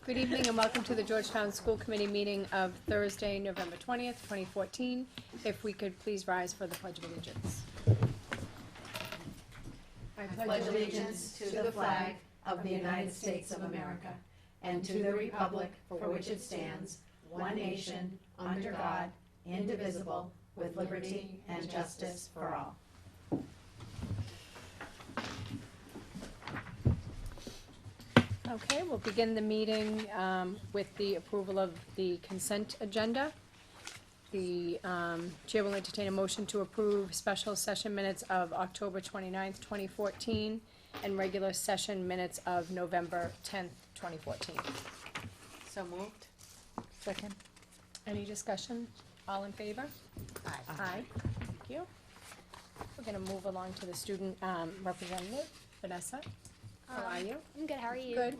Good evening and welcome to the Georgetown School Committee meeting of Thursday, November 20th, 2014. If we could please rise for the Pledge of Allegiance. I pledge allegiance to the flag of the United States of America and to the republic for which it stands, one nation, under God, indivisible, with liberty and justice for all. Okay, we'll begin the meeting with the approval of the consent agenda. The chair will entertain a motion to approve special session minutes of October 29th, 2014, and regular session minutes of November 10th, 2014. So moved. Second. Any discussion? All in favor? Aye. Aye. Thank you. We're gonna move along to the student representative, Vanessa. How are you? I'm good. How are you? Good.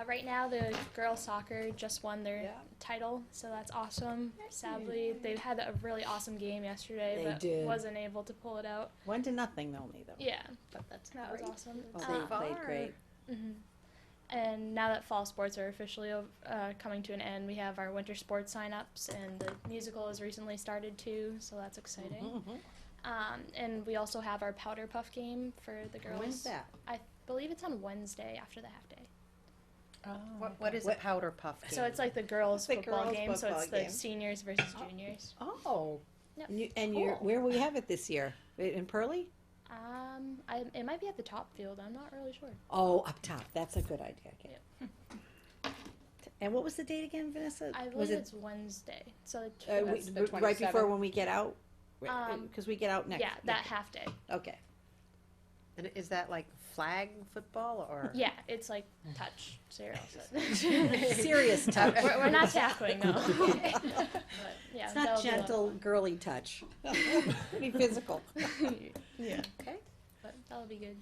Right now, the girls soccer just won their title, so that's awesome. Sadly, they had a really awesome game yesterday, They but did. wasn't able to pull it out. 1-0 only though. Yeah, But that's that was awesome. Oh, they played great. Mhm. And now that fall sports are officially coming to an end, we have our winter sports sign-ups, and the musical has recently started too, so that's exciting. And we also have our powder puff game for the girls. When's that? I believe it's on Wednesday after the half day. What is a powder puff game? So it's like the girls The football girls' game, so football it's the game. seniors versus juniors. Oh. Yep. And you're, where will we have it this year? In Pearlie? It might be at the top field. I'm not really sure. Oh, up top. That's a good idea. Okay. And what was the date again, Vanessa? I was believe it it's Wednesday. So That's the right before 27th. when we get out? Because we get out next. yeah, that half day. Okay. And is that like flag football or? Yeah, it's like touch. Serious. Serious touch. we're not tackling, no. But, yeah, It's not that'll be gentle, girly touch. Pretty physical. Yeah, Okay. but that'll be good.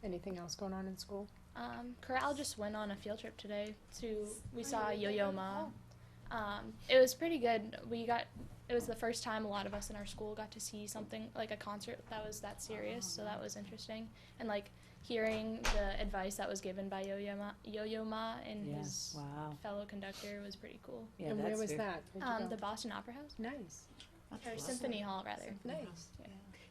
Anything else going on in school? Corral just went on a field trip today we saw Yo-Yo Ma. It was pretty good. It was the first time a lot of us in our school got to see something like a concert that was that serious, so that was interesting. And like hearing the advice that was given by Yo-Yo Ma and his Wow. fellow conductor was pretty cool. Yeah, And where that's was very- that? Where'd you The go? Boston Opera House, Nice. or Symphony Hall rather. Nice.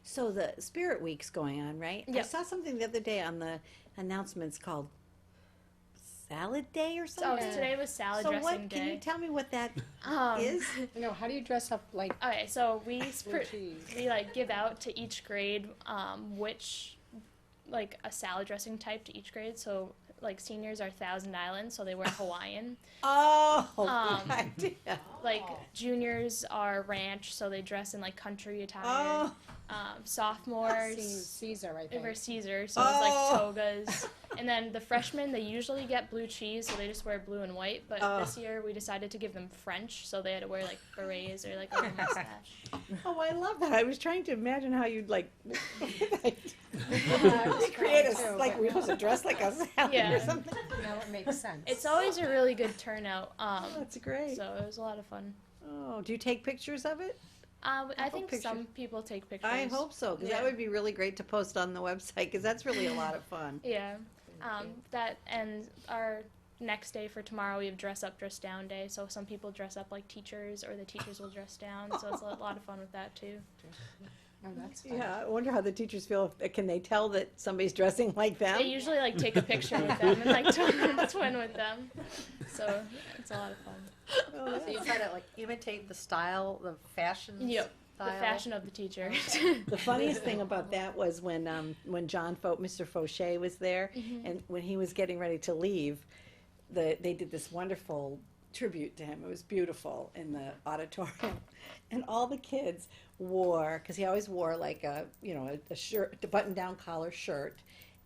So the Spirit Week's going on, right? I Yep. saw something the other day on the announcements called Salad Day or So something. today was salad So dressing what? day. Can you tell me what that Um, is? No, how do you dress up like Okay, so we blue cheese? we like give out to each grade which like a salad dressing type to each grade. So like seniors are Thousand Island, so they wear Hawaiian. Oh, Um, good idea. Like juniors are ranch, so they dress in like country attire. Oh, Sophomores Caesar, I they wear think. Caesar, so it's like Oh. togas. And then the freshmen, they usually get blue cheese, so they just wear blue and white. But Oh. this year we decided to give them French, so they had to wear like berets or like a little mustache. oh, I love that. I was trying to imagine how you'd like I was create trying a too, like but- we're supposed to dress like a salad Yeah. or something. Now it makes sense. It's always a really good turnout. That's great. So it was a lot of fun. Oh, do you take pictures of it? I think pictures. some people take pictures. I hope so, because that Yeah. would be really great to post on the website, because that's really a lot of fun. Yeah. That and our next day for tomorrow we have dress up, dress down day. So some people dress up like teachers, or the teachers will dress down. So it's a lot of fun with that too. Oh, that's fun. Yeah, I wonder how the teachers feel. Can they tell that somebody's dressing like them? They usually like take a picture with them and like twin with them. So it's a lot of fun. Oh, So you try to like imitate the style, the fashion Yep. style? The fashion of the teacher. The funniest thing about that was when Mr. Fauché was there, and when he was getting ready to leave, they did this wonderful tribute to him. It was beautiful in the auditorium, and all the kids wore, because he always wore like a shirt, a button-down collar shirt,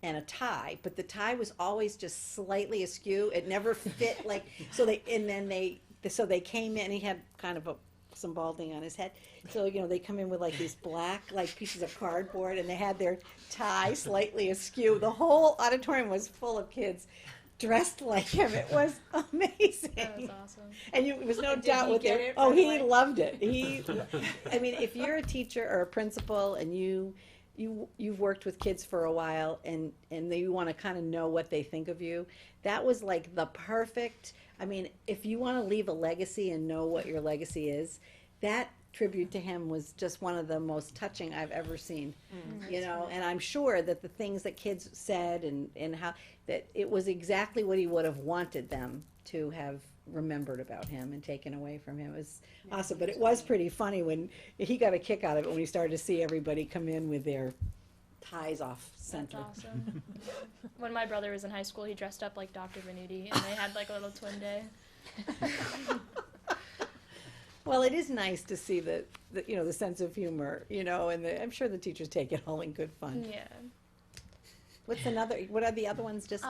and a tie, but the tie was always just slightly askew. It never fit like so. They came in. He had kind of some balding on his head. So they come in with like these black like pieces of cardboard, and they had their tie slightly askew. The whole auditorium was full of kids dressed like him. It was amazing. That was awesome. And it was no Did doubt he with get it. it Oh, right he away? loved it. I mean, if you're a teacher or a principal and you you've worked with kids for a while and you want to kind of know what they think of you. That was like the perfect, I mean, if you want to leave a legacy and know what your legacy is, that tribute to him was just one of the most touching I've ever seen. You know, and I'm sure that the things that kids said and how, that it was exactly what he would have wanted them to have remembered about him and taken away from him. It was awesome, but it was pretty funny when he got a kick out of it when he started to see everybody come in with their ties off center. That's awesome. When my brother was in high school, he dressed up like Dr. Venuti, and they had like a little twin day. Well, it is nice to see the you know, the sense of humor, you know, and I'm sure the teachers take it all in good fun. Yeah. What are the other ones just?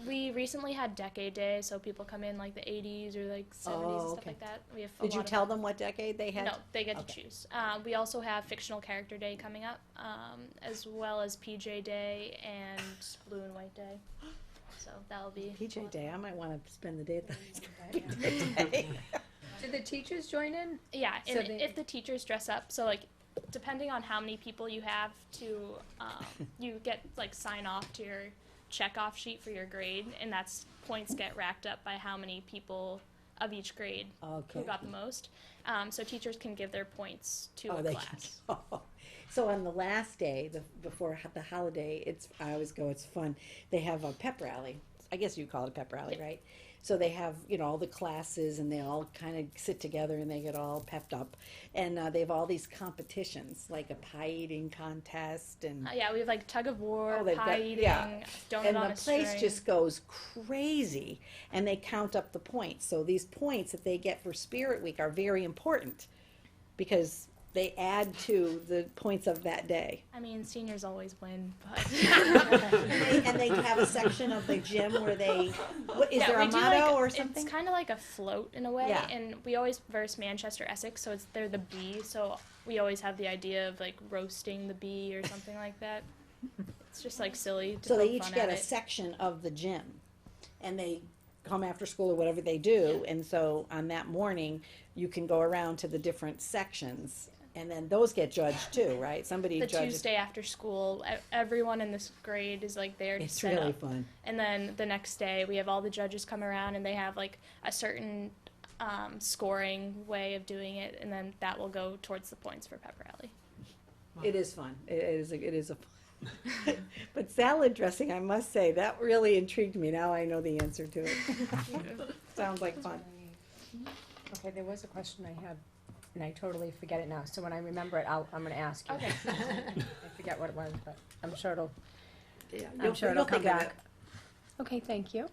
We recently had Decade Day, so people come in like the 80s or like 70s and Oh, stuff okay. like that. We have a Did you lot of tell that. them what decade they had? No, they get to Okay. choose. We also have Fictional Character Day coming up, as well as PJ Day and Blue and White Day. So that'll be PJ Day, I might want to spend the day at the Did the teachers join in? Yeah, So and they- if the teachers dress up, so like depending on how many people you have to, you get like sign off to your check off sheet for your grade, and that's points get racked up by how many people of each grade Okay. who got the most. So teachers can give their points to a they class. can. So on the last day, before the holiday, I always go, it's fun. They have a pep rally. I guess you call it a pep rally, Yep. right? So they have, you know, all the classes and they all kind of sit together and they get all pepped up. And they have all these competitions, like a pie eating contest and Yeah, we have like tug of war, Oh, they've pie got- eating, yeah. donut and on the a place string. just goes crazy and they count up the points. So these points that they get for Spirit Week are very important because they add to the points of that day. I mean, seniors always win, but And they have a section of the gym where they, is yeah, there we a do, motto like, or something? It's kind of like a float in a way, Yeah. and we always verse Manchester Essex, so they're the bee. So we always have the idea of like roasting the bee or something like that. It's just like silly. To So they poke each fun get at a it. section of the gym and they come after school or whatever they do. And so on that morning, you can go around to the different sections. And then those get judged too, right? Somebody The judges. Tuesday after school, everyone in this grade is like there to It's set really up. fun. And then the next day, we have all the judges come around, and they have like a certain scoring way of doing it, and then that will go towards the points for pep rally. It is fun. It is a fun. But salad dressing, I must say, that really intrigued me. Now I know the answer to it. Sounds like fun. Okay, there was a question I had, and I totally forget it now, so when I remember it, I'm gonna ask you. Okay. I forget what it was, but I'm sure it'll, Yeah, I'm sure it'll come think of back. Okay, thank you.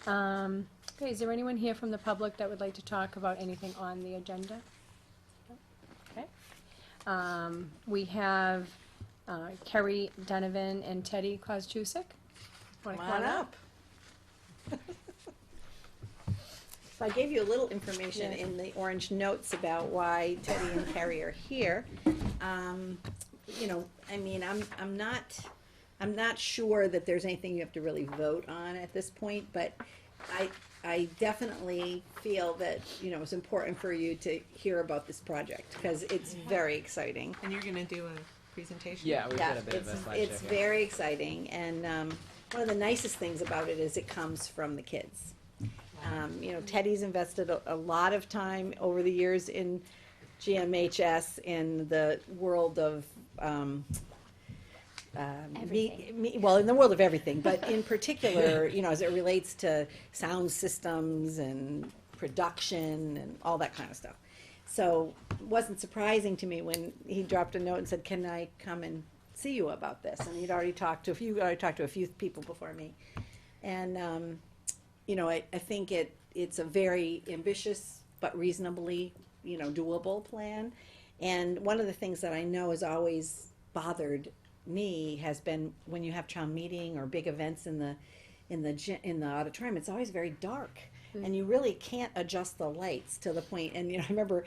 Okay, is there anyone here from the public that would like to talk about anything on the agenda? Okay. We have Kerry Donovan and Teddy Kozchusik. Wanna Come on up. So I gave you a little information Yeah. in the orange notes about why Teddy and Carrie are here. You know, I mean, I'm not sure that there's anything you have to really vote on at this point, but I definitely feel that, you know, it's important for you to hear about this project, because it's very exciting. And you're gonna do a presentation? Yeah, we Yeah, did a bit of a slideshow. it's very exciting, and one of the nicest things about it is it comes from the kids. You know, Teddy's invested a lot of time over the years in GMHS in the world of well, in the world of everything, but in particular, you know, as it relates to sound systems and production and all that kind of stuff. So it wasn't surprising to me when he dropped a note and said, "Can I come and see you about this?" And he'd already talked to a few people before me, and you know, I think it's a very ambitious but reasonably, you know, doable plan. And one of the things that I know has always bothered me has been when you have town meeting or big events in the auditorium, it's always very dark. And you really can't adjust the lights to the point. And, you know, I remember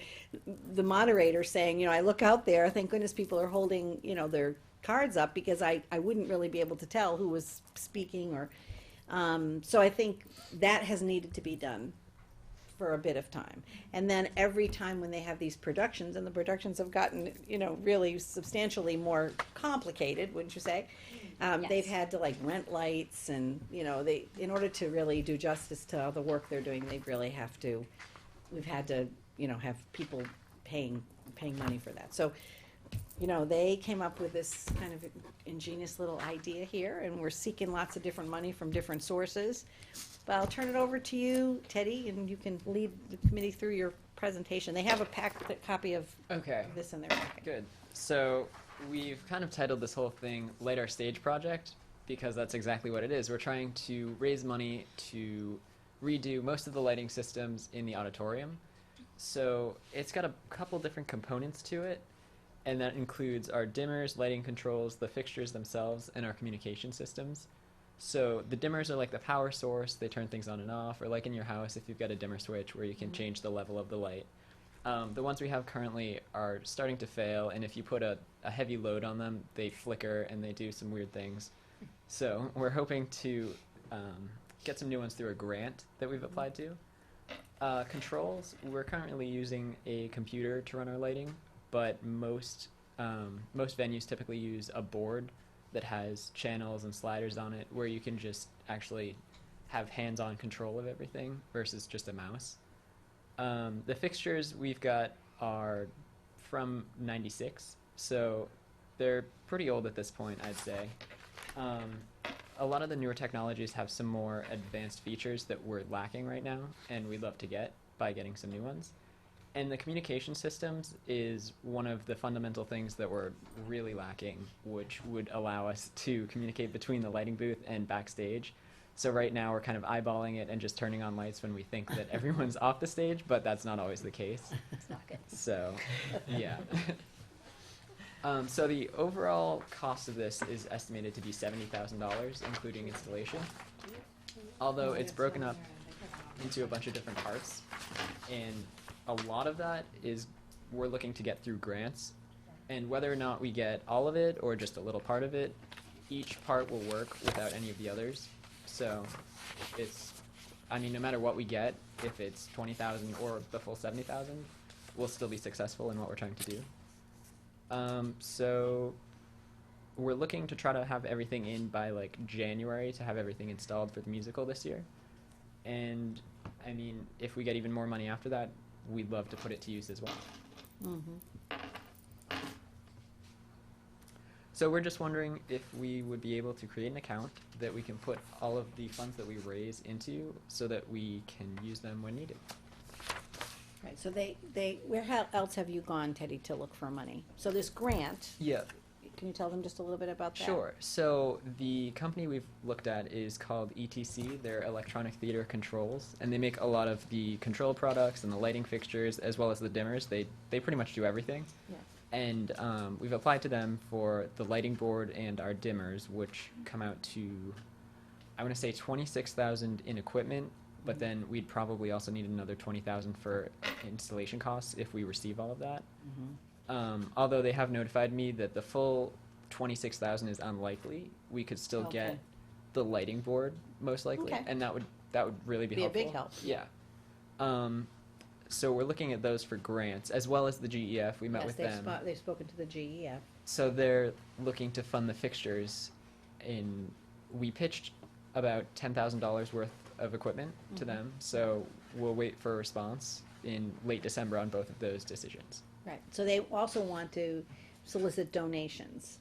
the moderator saying, you know, I look out there, thank goodness people are holding, you know, their cards up, because I wouldn't really be able to tell who was speaking or, so I think that has needed to be done for a bit of time. And then every time when they have these productions, and the productions have gotten, you know, really substantially more complicated, wouldn't you say? They've had to like rent lights and, you know, they, in order to really do justice to all the work they're doing, they really have to, we've had to, you know, have people paying money for that. So, you know, they came up with this kind of ingenious little idea here, and we're seeking lots of different money from different sources. But I'll turn it over to you, Teddy, and you can lead the committee through your presentation. They have a copy of Okay, this in their packet. good. So we've kind of titled this whole thing Light Our Stage Project because that's exactly what it is. We're trying to raise money to redo most of the lighting systems in the auditorium. So it's got a couple different components to it, and that includes our dimmers, lighting controls, the fixtures themselves, and our communication systems. So the dimmers are like the power source. They turn things on and off, or like in your house if you've got a dimmer switch where you can change the level of the light. The ones we have currently are starting to fail, and if you put a heavy load on them, they flicker and they do some weird things. So we're hoping to get some new ones through a grant that we've applied to. Controls, we're currently using a computer to run our lighting, but most venues typically use a board that has channels and sliders on it where you can just actually have hands-on control of everything versus just a mouse. The fixtures we've got are from '96, so they're pretty old at this point, I'd say. A lot of the newer technologies have some more advanced features that we're lacking right now, and we'd love to get by getting some new ones. And the communication systems is one of the fundamental things that we're really lacking, which would allow us to communicate between the lighting booth and backstage. So right now we're kind of eyeballing it and just turning on lights when we think that everyone's off the stage, but that's not always the case. It's not good. So, yeah. So the overall cost of this is estimated to be $70,000, including installation. Although it's broken up into a bunch of different parts, and a lot of that is we're looking to get through grants, and whether or not we get all of it or just a little part of it, each part will work without any of the others. So it's, I mean, no matter what we get, if it's 20,000 or the full 70,000, we'll still be successful in what we're trying to do. So we're looking to try to have everything in by like January to have everything installed for the musical this year. And I mean, if we get even more money after that, we'd love to put it to use as well. Mm-hmm. So we're just wondering if we would be able to create an account that we can put all of the funds that we raise into so that we can use them when needed. Right, so where else have you gone, Teddy, to look for money? So this grant, Yeah, can you tell them just a little bit about that? sure. So the company we've looked at is called ETC. They're Electronic Theater Controls, and they make a lot of the control products and the lighting fixtures as well as the dimmers. They pretty much do everything. Yeah. And we've applied to them for the lighting board and our dimmers, which come out to, I want to say $26,000 in equipment, but then we'd probably also need another $20,000 for installation costs if we receive all of that. Mm-hmm. Although they have notified me that the full $26,000 is unlikely, we could still Okay. get the lighting board most likely, Okay. and that would really be Be a helpful. big help. Yeah. So we're looking at those for grants as well as the GEF. We met with them. They've spoken to the GEF. So they're looking to fund the fixtures. We pitched about $10,000 worth of equipment to them. So we'll wait for a response in late December on both of those decisions. Right, so they also want to solicit donations.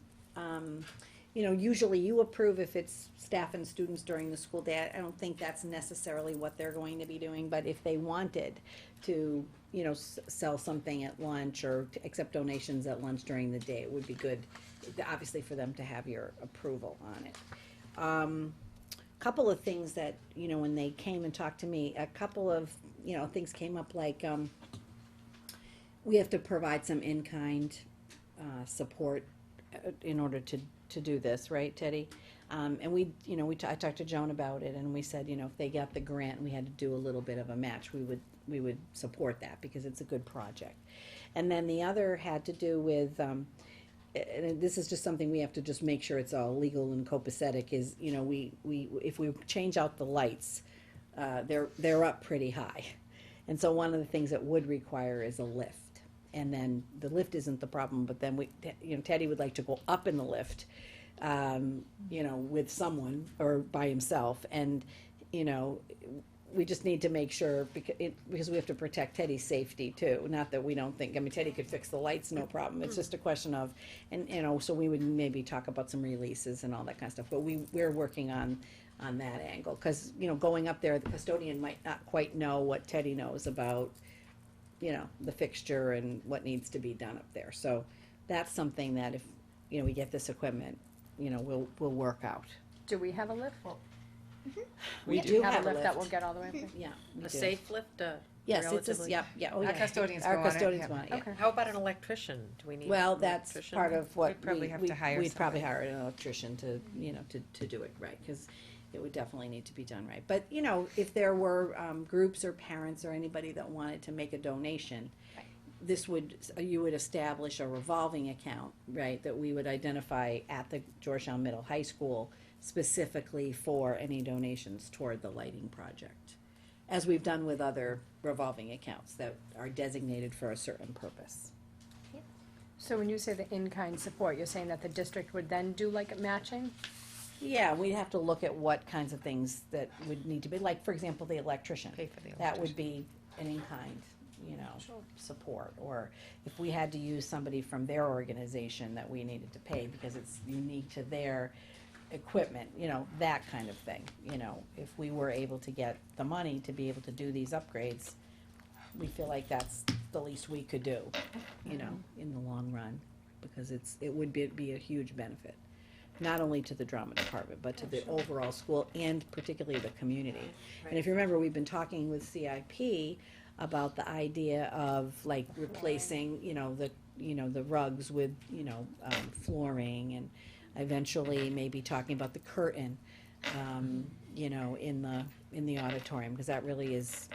You know, usually you approve if it's staff and students during the school day. I don't think that's necessarily what they're going to be doing, but if they wanted to, you know, sell something at lunch or to accept donations at lunch during the day, it would be good, obviously, for them to have your approval on it. Couple of things that, you know, when they came and talked to me, a couple of, you know, things came up like, we have to provide some in-kind support in order to do this, right, Teddy? And we, you know, I talked to Joan about it, and we said, you know, if they got the grant and we had to do a little bit of a match, we would support that because it's a good project. And then the other had to do with, and this is just something we have to just make sure it's all legal and copacetic, is, you know, if we change out the lights, they're up pretty high. And so one of the things that would require is a lift. And then the lift isn't the problem, but then Teddy would like to go up in the lift, with someone or by himself. And, we just need to make sure because we have to protect Teddy's safety too. Not that we don't think, Teddy could fix the lights, no problem. It's just a question of, so we would maybe talk about some releases and all that kind of stuff. But we're working on that angle. Cause, going up there, the custodian might not quite know what Teddy knows about, the fixture and what needs to be done up there. So that's something that if, we get this equipment, we'll work out. Do we have a lift? We Have a lift that will get all the way up there? Yeah. we A do. safe lift, Yes, it's a, relatively- yeah, oh Our yeah. custodians Our go on it, custodians yeah. want it, yeah. Okay. How about an electrician? Do we need? Well, an that's electrician? part of what We'd probably have to hire we'd probably somebody. hire an electrician to, to do it right, cause it would definitely need to be done right. But, if there were, groups or parents or anybody that wanted to make a donation, you would establish a revolving account, right, that we would identify at the Georgetown Middle High School specifically for any donations toward the lighting project, as we've done with other revolving accounts that are designated for a certain purpose. So when you say the in-kind support, you're saying that the district would then do like a matching? Yeah, we'd have to look at what kinds of things that would need to be, like, for example, the electrician. Pay for the That would electrician. be an in-kind, Sure. support. Or if we had to use somebody from their organization that we needed to pay because it's unique to their equipment, that kind of thing. If we were able to get the money to be able to do these upgrades, we feel like that's the least we could do, in the long run, because it would be a huge benefit, not only to the drama department, but to the overall school and particularly the community. And if you remember, we've been talking with CIP about the idea of like replacing, the rugs with, flooring, and eventually maybe talking about the curtain, in the auditorium, because that really is,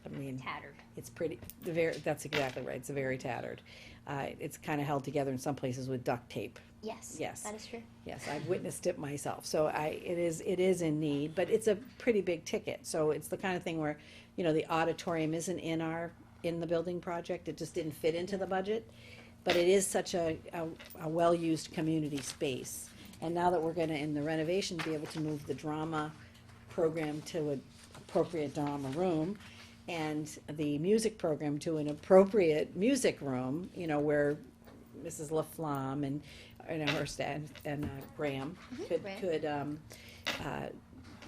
Tattered. it's pretty, that's exactly right, it's very tattered. It's kind of held together in some places with duct tape. Yes. Yes. That is true. Yes, I've witnessed it myself, so it is in need, but it's a pretty big ticket, so it's the kind of thing where, the auditorium isn't in the building project, it just didn't fit into the budget, but it is such a well-used community space. And now that we're gonna, in the renovation, be able to move the drama program to an appropriate drama room, and the music program to an appropriate music room, where Mrs. LaFlamme and her staff and Graham could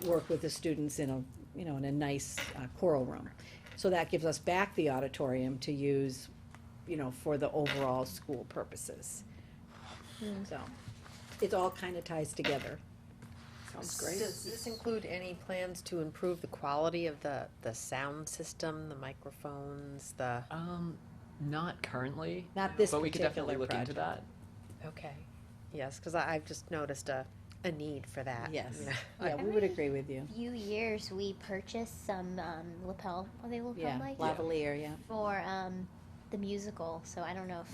work with the students in a nice choral room. So that gives us back the auditorium to use, for the overall school purposes. So, it all kind of ties together. Sounds great. Does this include any plans to improve the quality of the sound system, the microphones, the? Not currently, Not this but we could definitely particular look into project. that. Okay, yes, because I've just noticed a need for that. Yes, you know. yeah, we would agree with you. Few years we purchased some lapel. Are they lapel Yeah, mics? lavalier, yeah. For the musical. So I don't know if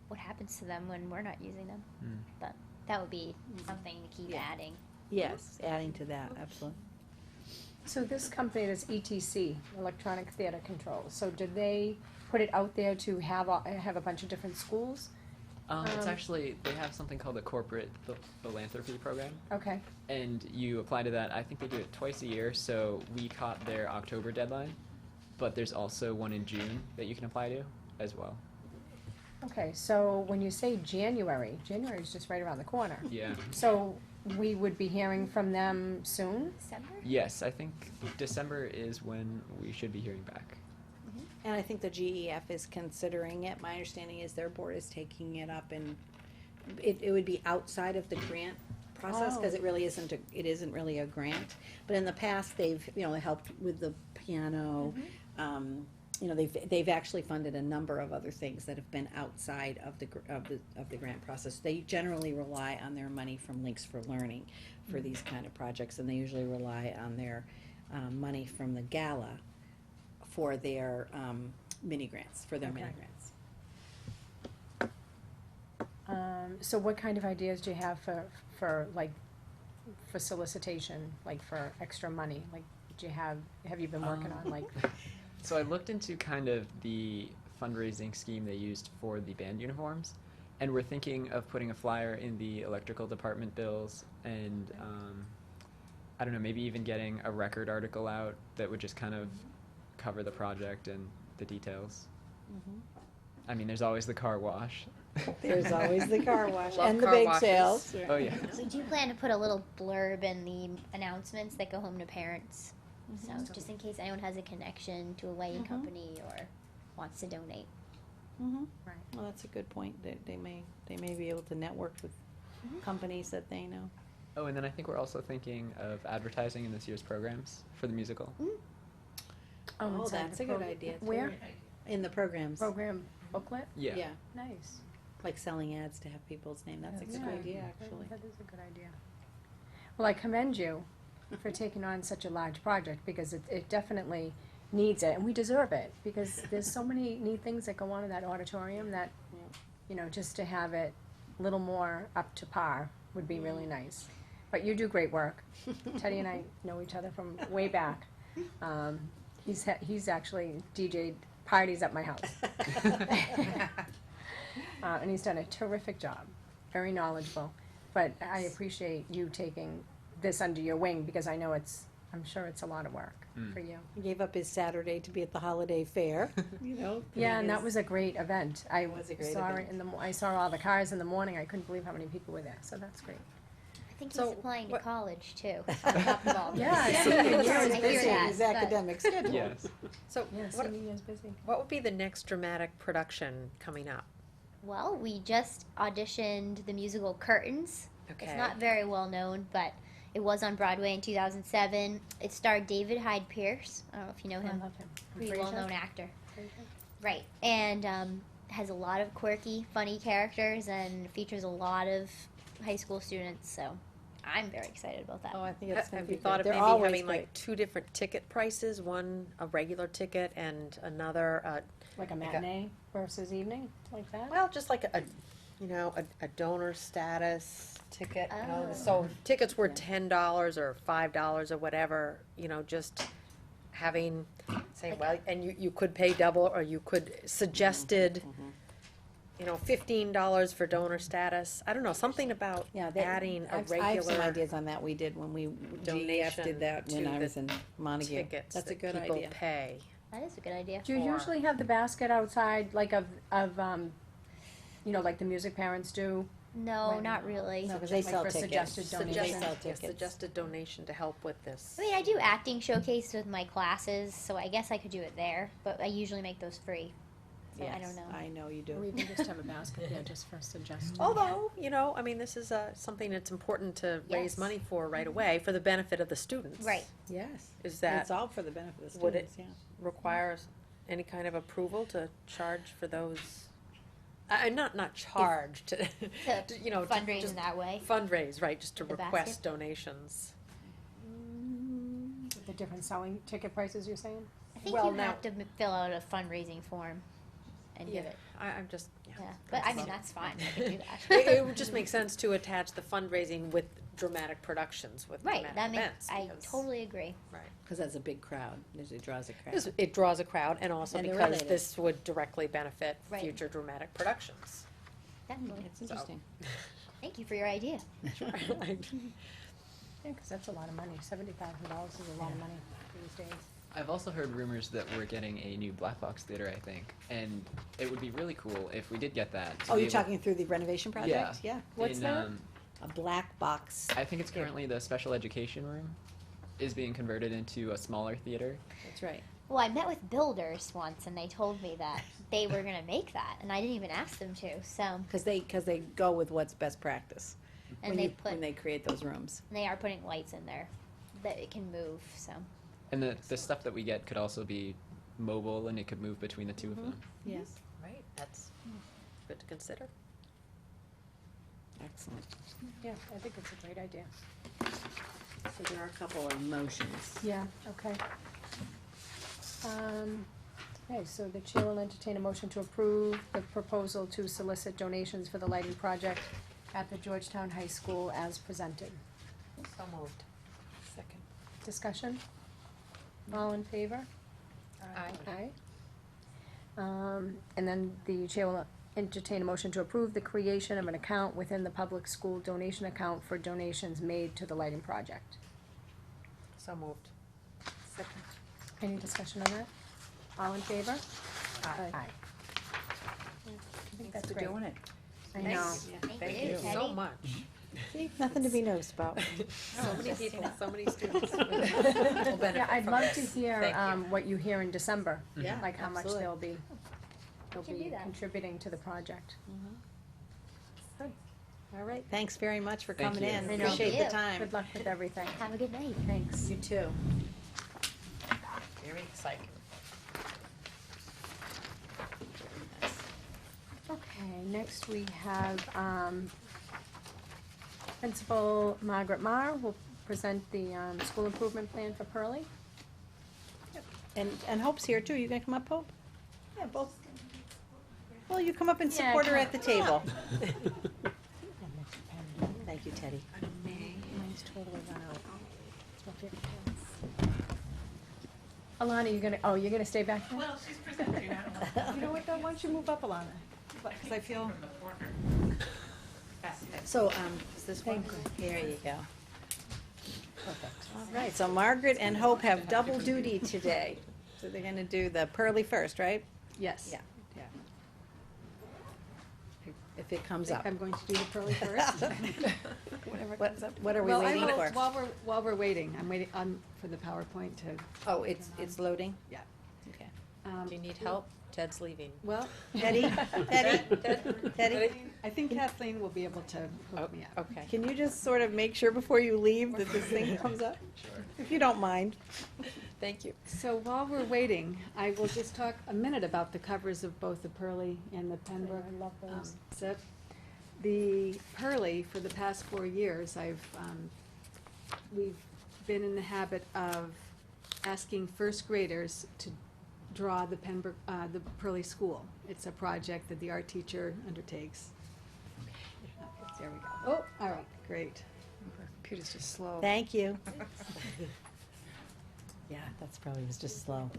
what happens to them when we're not using them, Mm. but that would be something to keep Yeah. adding. Yes, adding to that, absolutely. So this company is ETC, Electronic Theater Control. So did they put it out there to have a bunch of different schools? It's actually, they have something called the Corporate Philanthropy Program, Okay, and you apply to that. I think they do it twice a year, so we caught their October deadline, but there's also one in June that you can apply to as well. okay, so when you say January is just right around the corner. Yeah. So we would be hearing from them soon? December? Yes, I think December is when we should be hearing back. And I think the GEF is considering it. My understanding is their board is taking it up, and it would be outside of the grant process, because it really isn't, it isn't really a grant. But in the past, they've, helped with the piano. They've actually funded a number of other things that have been outside of the grant process. They generally rely on their money from Links for Learning for these kind of projects, and they usually rely on their money from the gala for their mini grants, Okay. mini grants. So what kind of ideas do you have for solicitation, like for extra money? Like, have you been working on like So I looked into kind of the fundraising scheme they used for the band uniforms, and we're thinking of putting a flyer in the electrical department bills, and I don't know, maybe even getting a record article out that would just kind of cover the project and the details. I mean, there's always the car wash. There's always the car wash Love and the car bake washes. sales. Oh yeah. We do plan to put a little blurb in the announcements that go home to parents. So just in case anyone has a connection to a lighting company or wants to donate. Mhm. Right. Well, that's a good point. They may be able to network with companies that they know. Oh, and then I think we're also thinking of advertising in this year's programs for the musical. Oh, inside that's the a good prog- idea. too. Where? In the programs. Program booklet? Yeah. Nice. Like selling ads to have people's name. That's a good Yeah. idea, actually. That is a good idea. Well, I commend you for taking on such a large project, because it definitely needs it, and we deserve it, because there's so many neat things that go on in that auditorium that, you know, just to have it a little more up to par would be really nice. But you do great work. Teddy and I know each other from way back. He's actually DJ'd parties at my house. And he's done a terrific job, very knowledgeable. But I appreciate you taking this under your wing, because I know I'm sure it's a lot of work for you. He gave up his Saturday to be at the holiday fair, you know. Yeah, and that was a great event. I was a great saw event. it I saw all the cars in the morning. I couldn't believe how many people were there, so that's great. I think So he's applying to what- college too. On top of all this. Yeah, senior year is I hear busy. that, his but- academic schedule. Yes. So Yeah, what, senior year's busy. what would be the next dramatic production coming up? Well, we just auditioned the musical Curtains. Okay. It's not very well known, but it was on Broadway in 2007. It starred David Hyde Pierce. I don't know if you know I him. love him. Pretty Frasier? well known actor. Right. And has a lot of quirky, funny characters and features a lot of high school students. So I'm very excited about that. Oh, I think it's gonna Have be you thought of good. They're maybe always having great. like two different ticket prices, one a regular ticket and another, Like a matinee versus evening, like that? well, just like a donor status ticket, you know, Oh. so tickets were $10 or $5 or whatever, you know, just having, saying, well, and you could pay double, or you could suggested, you know, $15 for donor status, I don't know, something about Yeah, adding a I have some regular ideas on that. We did when GEF donation did that when to I the was in Montague. tickets That's a that good people idea. pay. That is a good idea. Do you Or- usually have the basket outside, like you know, like the music parents do? No, When- not really. No, because they Like sell for tickets. suggested They donations. sell Yes, tickets. suggested donation to help with this. I mean, I do acting showcase with my classes, so I guess I could do it there. But I usually make those free. So I Yes, don't know. I know you Or do. even just have a basket there just for suggestions? Although, you know, I mean, this is something that's important to raise Yes. money for right away, for the benefit of the students. Right. Yes. Is And that it's all for the benefit of the would it- students, require any kind of approval to charge for those? Not charge, to, To you know, to fundraise just in that way. fundraise, right, just to The request basket? donations. The different selling ticket prices, you're saying? I think Well, you now- have to fill out a fundraising form and give it. I'm just, Yeah, but I mean that's fine. I can do that. It would just make sense to attach the fundraising with dramatic productions, with Right. dramatic That makes. events. I because- totally agree. Right. Because that's a big crowd. Usually draws a crowd. It draws a crowd, and also And they're because related. this would directly benefit Right. future dramatic productions. Definitely. It's interesting. Thank you for your idea. Yeah, because that's a lot of money. $70,000 is a lot of money these days. I've also heard rumors that we're getting a new black box theater, I think, and it would be really cool if we did get that. to Oh, be you're able- talking through the renovation project? Yeah. What's in, that? A black box. I think it's currently the special education room is being converted into a smaller theater. That's right. Well, I met with builders once, and they told me that they were going to make that, and I didn't even ask them to. So, Because they go with what's best practice. and when they create those rooms. they are putting lights in there that it can move. So, And the stuff that we get could also be mobile, and it could move between the two of them. Yes. Right, that's good to consider. Excellent. Yeah, I think it's a great idea. So there are a couple of motions. Yeah, okay. Okay, so the chair will entertain a motion to approve the proposal to solicit donations for the lighting project at the Georgetown High School as presented. So moved. Second. Discussion? All in favor? Aye. And then the chair will entertain a motion to approve the creation of an account within the public school donation account for donations made to the lighting project. So moved. Second. Any discussion on that? All in favor? Aye. I think that's Thanks for great. doing it. I know. Thank you so Teddy. much. See, nothing to be nervous about. So many people, so many students will Yeah, benefit I'd from love to this. hear, Thank you. what you hear in December. Yeah, Like how much absolutely. they'll can do be that. contributing to the project. All right, thanks very much for Thank coming you. in. I know. Appreciate the Thank you. time. Good luck with everything. Have a good night. Thanks. You too. Very exciting. Okay, next we have, Principal Margaret Marr will present the, school improvement plan for Pearlie. And Hope's here too. You gonna come up, Hope? Yeah, both. Well, you come up and Yeah, support her come at the table. Thank you, Teddy. Mine's totally run out. It's my favorite pens. Alana, you're gonna stay back there? Well, she's presenting. You know what, though, why don't you move up, Alana? Because I feel. So, is this one? Here you go. Perfect. All right, so Margaret and Hope have double duty today. So they're gonna do the Pearly first, right? Yes. Yeah. If it comes I up. think I'm going to do the Pearlie first. What are we Well, I waiting will- for? While we're waiting, I'm waiting, for the PowerPoint to. Oh, it's loading? Yeah. Okay. Do you need help? Ted's leaving. Well, Teddy, Teddy, I think Kathleen will be able to hook me up. Okay. can you just sort of make sure before you leave that this thing comes up? Sure. If you don't mind. Thank you. So while we're waiting, I will just talk a minute about the covers of both the Pearlie and the Pembroke. I love those. SIP. The Pearlie, for the past 4 years, we've been in the habit of asking first graders to draw the Pembroke, the Pearlie school. It's a project that the art teacher undertakes. There we go. Oh, all right, great. Computer's just slow. Thank you. Yeah, that's probably was just slow.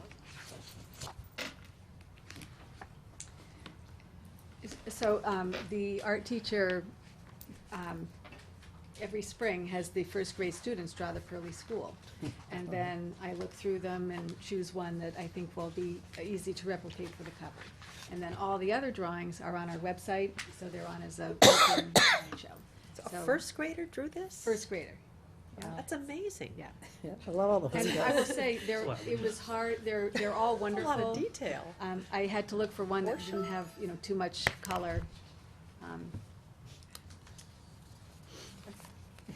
So, the art teacher, every spring has the first grade students draw the Pearlie school. And then I look through them and choose one that I think will be easy to replicate for the cover. And then all the other drawings are on our website, so they're on as a open show. So a So- first grader drew this? First grader, That's amazing. yeah. I love all the And I will say, it was hard, they're all A wonderful. lot of detail. I had to look for one that didn't have, too much color.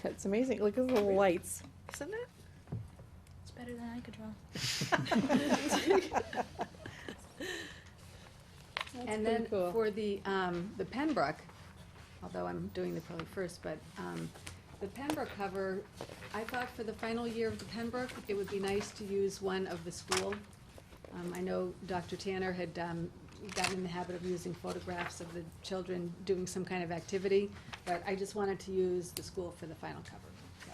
It's amazing. Look at the little lights. Isn't it? It's better than I could draw. And then for the Pembroke, although I'm doing the Pearlie first, but, the Pembroke cover, I thought for the final year of the Pembroke, it would be nice to use one of the school. I know Dr. Tanner had, gotten in the habit of using photographs of the children doing some kind of activity, but I just wanted to use the school for the final cover, so.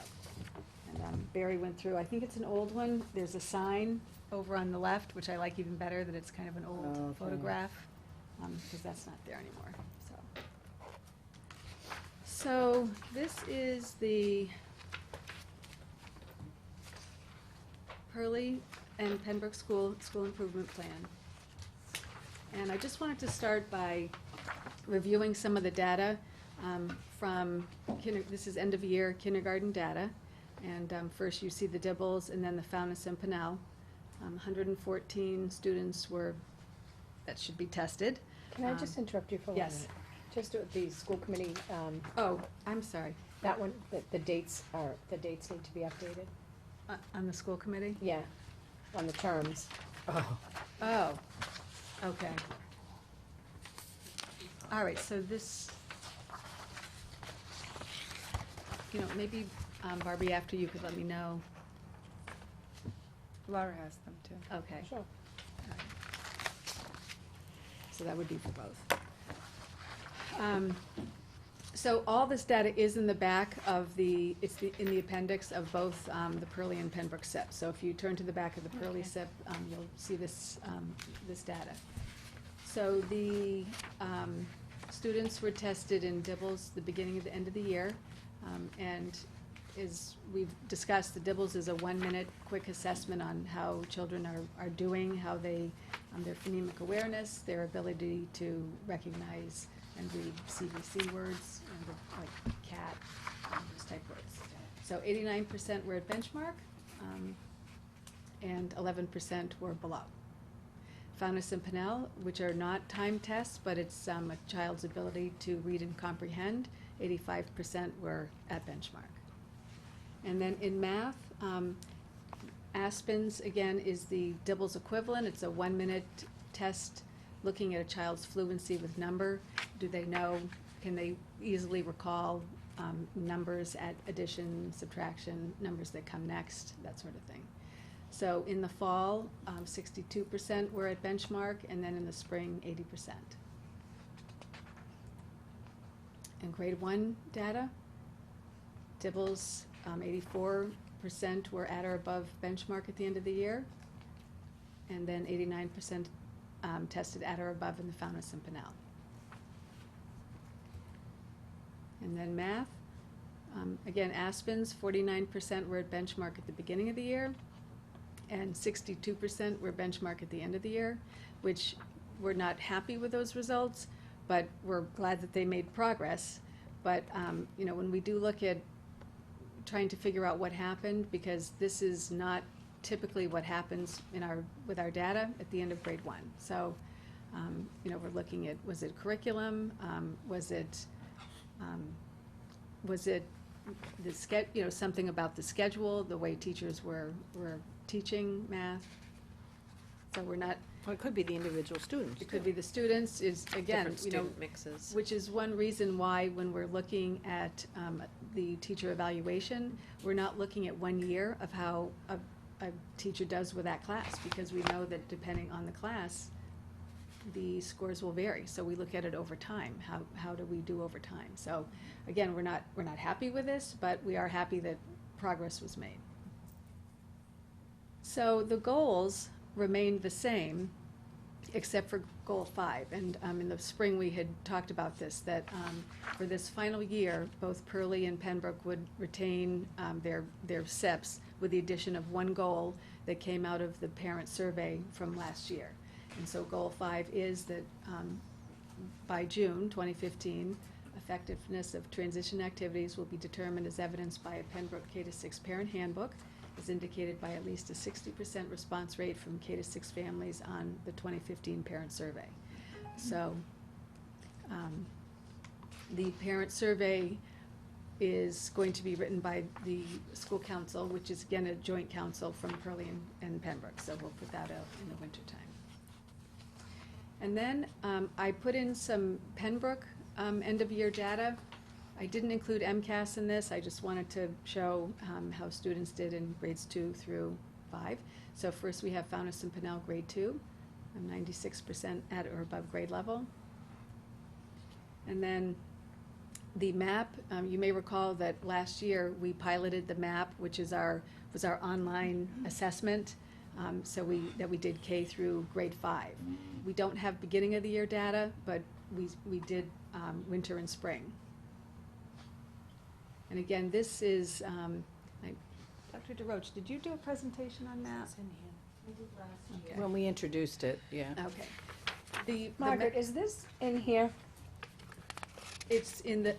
And, Barry went through, I think it's an old one, there's a sign over on the left, which I like even better, that it's kind of an old Okay. photograph, because that's not there anymore, so. So, this is the Pearlie and Pembroke School Improvement Plan. And I just wanted to start by reviewing some of the data from this is end of year kindergarten data. And first you see the Dibbles and then the Fountas and Pinnell. 114 students that should be tested. Can I just interrupt you for 1 minute? Yes. Just the school committee, Oh, I'm sorry. that one, the dates need to be updated? On the school committee? Yeah, on the terms. Oh, okay. All right, so this, maybe, Barbie, after you could let me know. Laura has them too. Okay. Sure. So that would be for both. So all this data is in the back of in the appendix of both the Pearlie and Pembroke SIP. So if you turn to the back of the Pearlie SIP, you'll see this data. So the students were tested in Dibbles the beginning of the end of the year. And as we've discussed, the Dibbles is a 1-minute quick assessment on how children are doing, how they, their phonemic awareness, their ability to recognize and read CVC words, like cat, those type words. So 89% were at benchmark, and 11% were below. Fountas and Pinnell, which are not time tests, but it's a child's ability to read and comprehend, 85% were at benchmark. And then in math, Aspens, again, is the Dibbles equivalent. It's a 1-minute test looking at a child's fluency with number. Do they know, can they easily recall numbers at addition, subtraction, numbers that come next, that sort of thing. So in the fall, 62% were at benchmark, and then in the spring, 80%. And grade 1 data, Dibbles, 84% were at or above benchmark at the end of the year, and then 89% tested at or above in the Fountas and Pinnell. And then math, again, Aspens, 49% were at benchmark at the beginning of the year, and 62% were benchmark at the end of the year, which we're not happy with those results, but we're glad that they made progress. But, when we do look at trying to figure out what happened, because this is not typically what happens with our data at the end of grade 1. So, we're looking at, was it curriculum? Was it something about the schedule, the way teachers were teaching math? So we're not. Well, it could be the individual students. It could be the students, is, again, Different student mixes. which is one reason why when we're looking at the teacher evaluation, we're not looking at 1 year of how a teacher does with that class, because we know that depending on the class, the scores will vary. So we look at it over time. How do we do over time? So again, we're not happy with this, but we are happy that progress was made. So the goals remained the same, except for goal 5. And in the spring, we had talked about this, that for this final year, both Pearlie and Pembroke would retain their SIPs with the addition of 1 goal that came out of the parent survey from last year. And so goal 5 is that by June 2015, effectiveness of transition activities will be determined as evidenced by a Pembroke K-6 parent handbook, as indicated by at least a 60% response rate from K-6 families on the 2015 parent survey. So the parent survey is going to be written by the school council, which is again a joint council from Pearlie and Pembroke, so we'll put that out in the winter time. And then I put in some Pembroke end-of-year data. I didn't include MCAS in this. I just wanted to show how students did in grades 2 through 5. So first we have Fountas and Pinnell grade 2, 96% at or above grade level. And then the MAP, you may recall that last year we piloted the MAP, which was our online assessment. So we did K through grade 5. We don't have beginning of the year data, but we did winter and spring. And again, this is, Dr. DeRoche, did you do a presentation on that? Okay. When we introduced it, yeah. Okay. Margaret, is this in here? It's in the,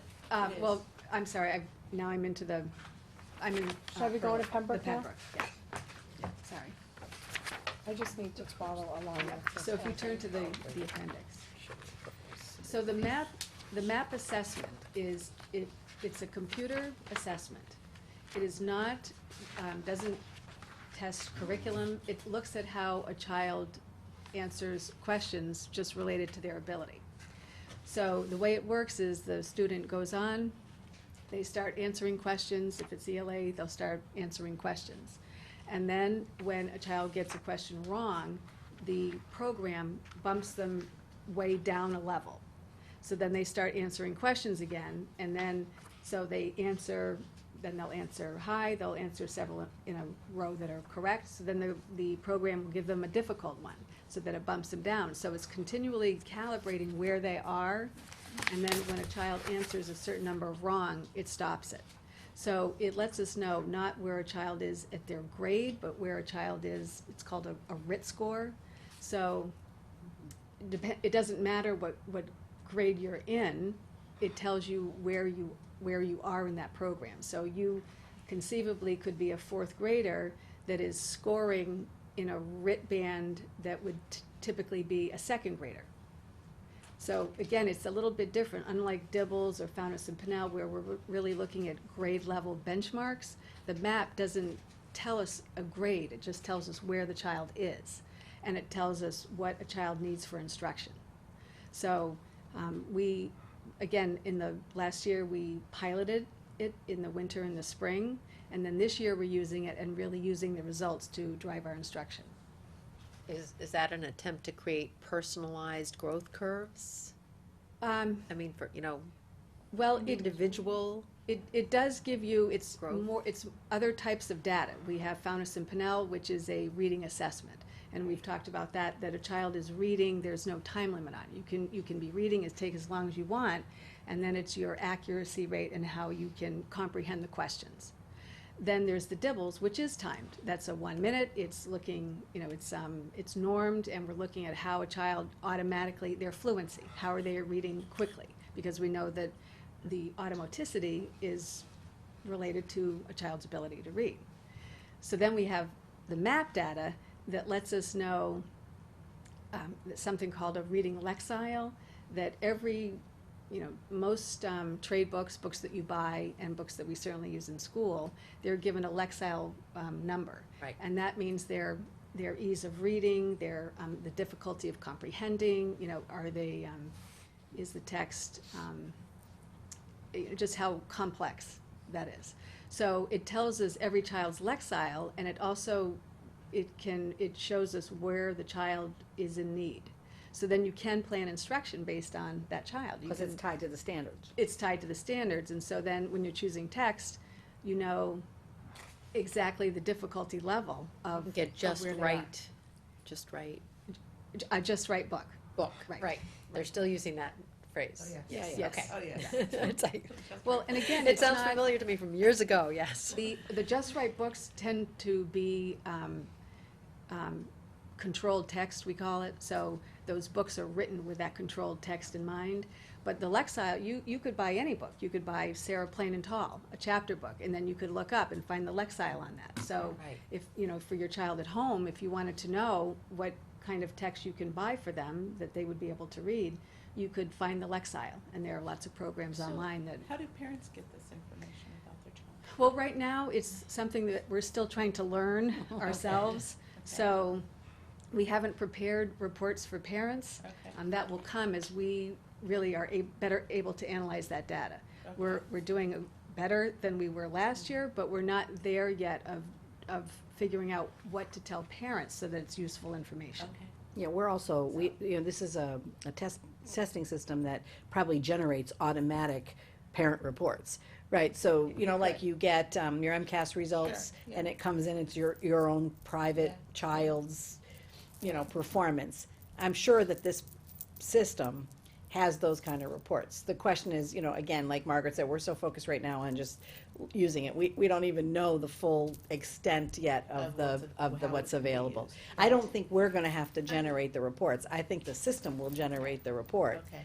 well, I'm sorry, now I'm in. Shall we go to Pembroke The now? Pembroke, yeah. Yeah, sorry. I just need to follow along with this. So if you turn to the appendix. So the map assessment is, it's a computer assessment. It is not, doesn't test curriculum. It looks at how a child answers questions just related to their ability. So the way it works is the student goes on, they start answering questions. If it's ELA, they'll start answering questions. And then when a child gets a question wrong, the program bumps them way down a level. So then they start answering questions again, and then, so they answer, then they'll answer high, they'll answer several in a row that are correct, so then the program will give them a difficult one, so that it bumps them down. So it's continually calibrating where they are, and then when a child answers a certain number of wrong, it stops it. So it lets us know not where a child is at their grade, but where a child is, it's called a RIT score. So it doesn't matter what grade you're in, it tells you where you are in that program. So you conceivably could be a fourth grader that is scoring in a RIT band that would typically be a second grader. So again, it's a little bit different, unlike Dibbles or Fountas and Pinnell, where we're really looking at grade level benchmarks. The map doesn't tell us a grade, it just tells us where the child is. And it tells us what a child needs for instruction. So we, again, in the last year, we piloted it in the winter and the spring. And then this year, we're using it and really using the results to drive our instruction. Is that an attempt to create personalized growth curves? I mean, for, Well, individual? It does give you, it's Growth. more, it's other types of data. We have Fountas and Pinnell, which is a reading assessment. And we've talked about that a child is reading, there's no time limit on it. You can be reading, it take as long as you want, and then it's your accuracy rate and how you can comprehend the questions. Then there's the Dibbles, which is timed. That's a 1 minute, it's looking, it's normed, and we're looking at how a child automatically, their fluency, how are they reading quickly? Because we know that the automaticity is related to a child's ability to read. So then we have the map data that lets us know something called a reading lexile, that every, most trade books that you buy, and books that we certainly use in school, they're given a lexile number. Right. And that means their ease of reading, the difficulty of comprehending, are they, is the text, just how complex that is. So it tells us every child's lexile, and it also, it shows us where the child is in need. So then you can plan instruction based on that child. Because it's tied to the standards. It's tied to the standards, and so then when you're choosing text, you know exactly the difficulty level of Get just where they are. right, just right A just right book. book, Right. right. They're still using that phrase. Yes. Okay. Oh, yeah. It's like, Well, and again, it it's sounds not, familiar to me from years ago, yes. the just right books tend to be controlled text, we call it. So those books are written with that controlled text in mind. But the lexile, you could buy any book. You could buy Sarah Plain and Tall, a chapter book, and then you could look up and find the lexile on that. So Right. if, for your child at home, if you wanted to know what kind of text you can buy for them that they would be able to read, you could find the lexile. And there are lots of programs online that. How do parents get this information about their child? Well, right now, it's something that we're still trying to learn ourselves. So we haven't prepared reports for parents. Okay. That will come as we really are better able to analyze that data. Okay. We're doing better than we were last year, but we're not there yet of figuring out what to tell parents so that it's useful information. Okay. Yeah, we're also, this is a testing system that probably generates automatic parent reports, right? So, like you get your MCAS results, Sure, yeah. and it comes in, it's your own private child's, performance. I'm sure that this system has those kind of reports. The question is, again, like Margaret said, we're so focused right now on just using it. We don't even know the full extent yet of what's available. I don't think we're gonna have to generate the reports. I think the system will generate the report. Okay.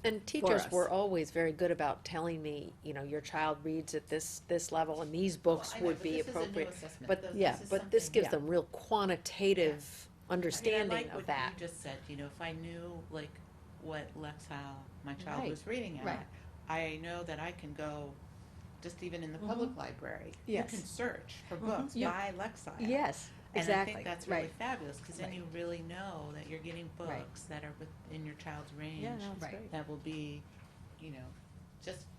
And teachers us. were always very good about telling me, your child reads at this level, and these books Well, I know, would but be this is a new appropriate. assessment. But, this gives yeah. them real quantitative understanding I like of what that. you just said, if I knew, like, what lexile my child Right. was reading at, Right. I know that I can go, just even in the public library, Yes. you can search for books You- by lexile. Yes, And exactly. I think that's really Right. fabulous, because then Right. you really know that you're getting Right. books that are within your child's range. Yeah, no, it's Right. great. That will be,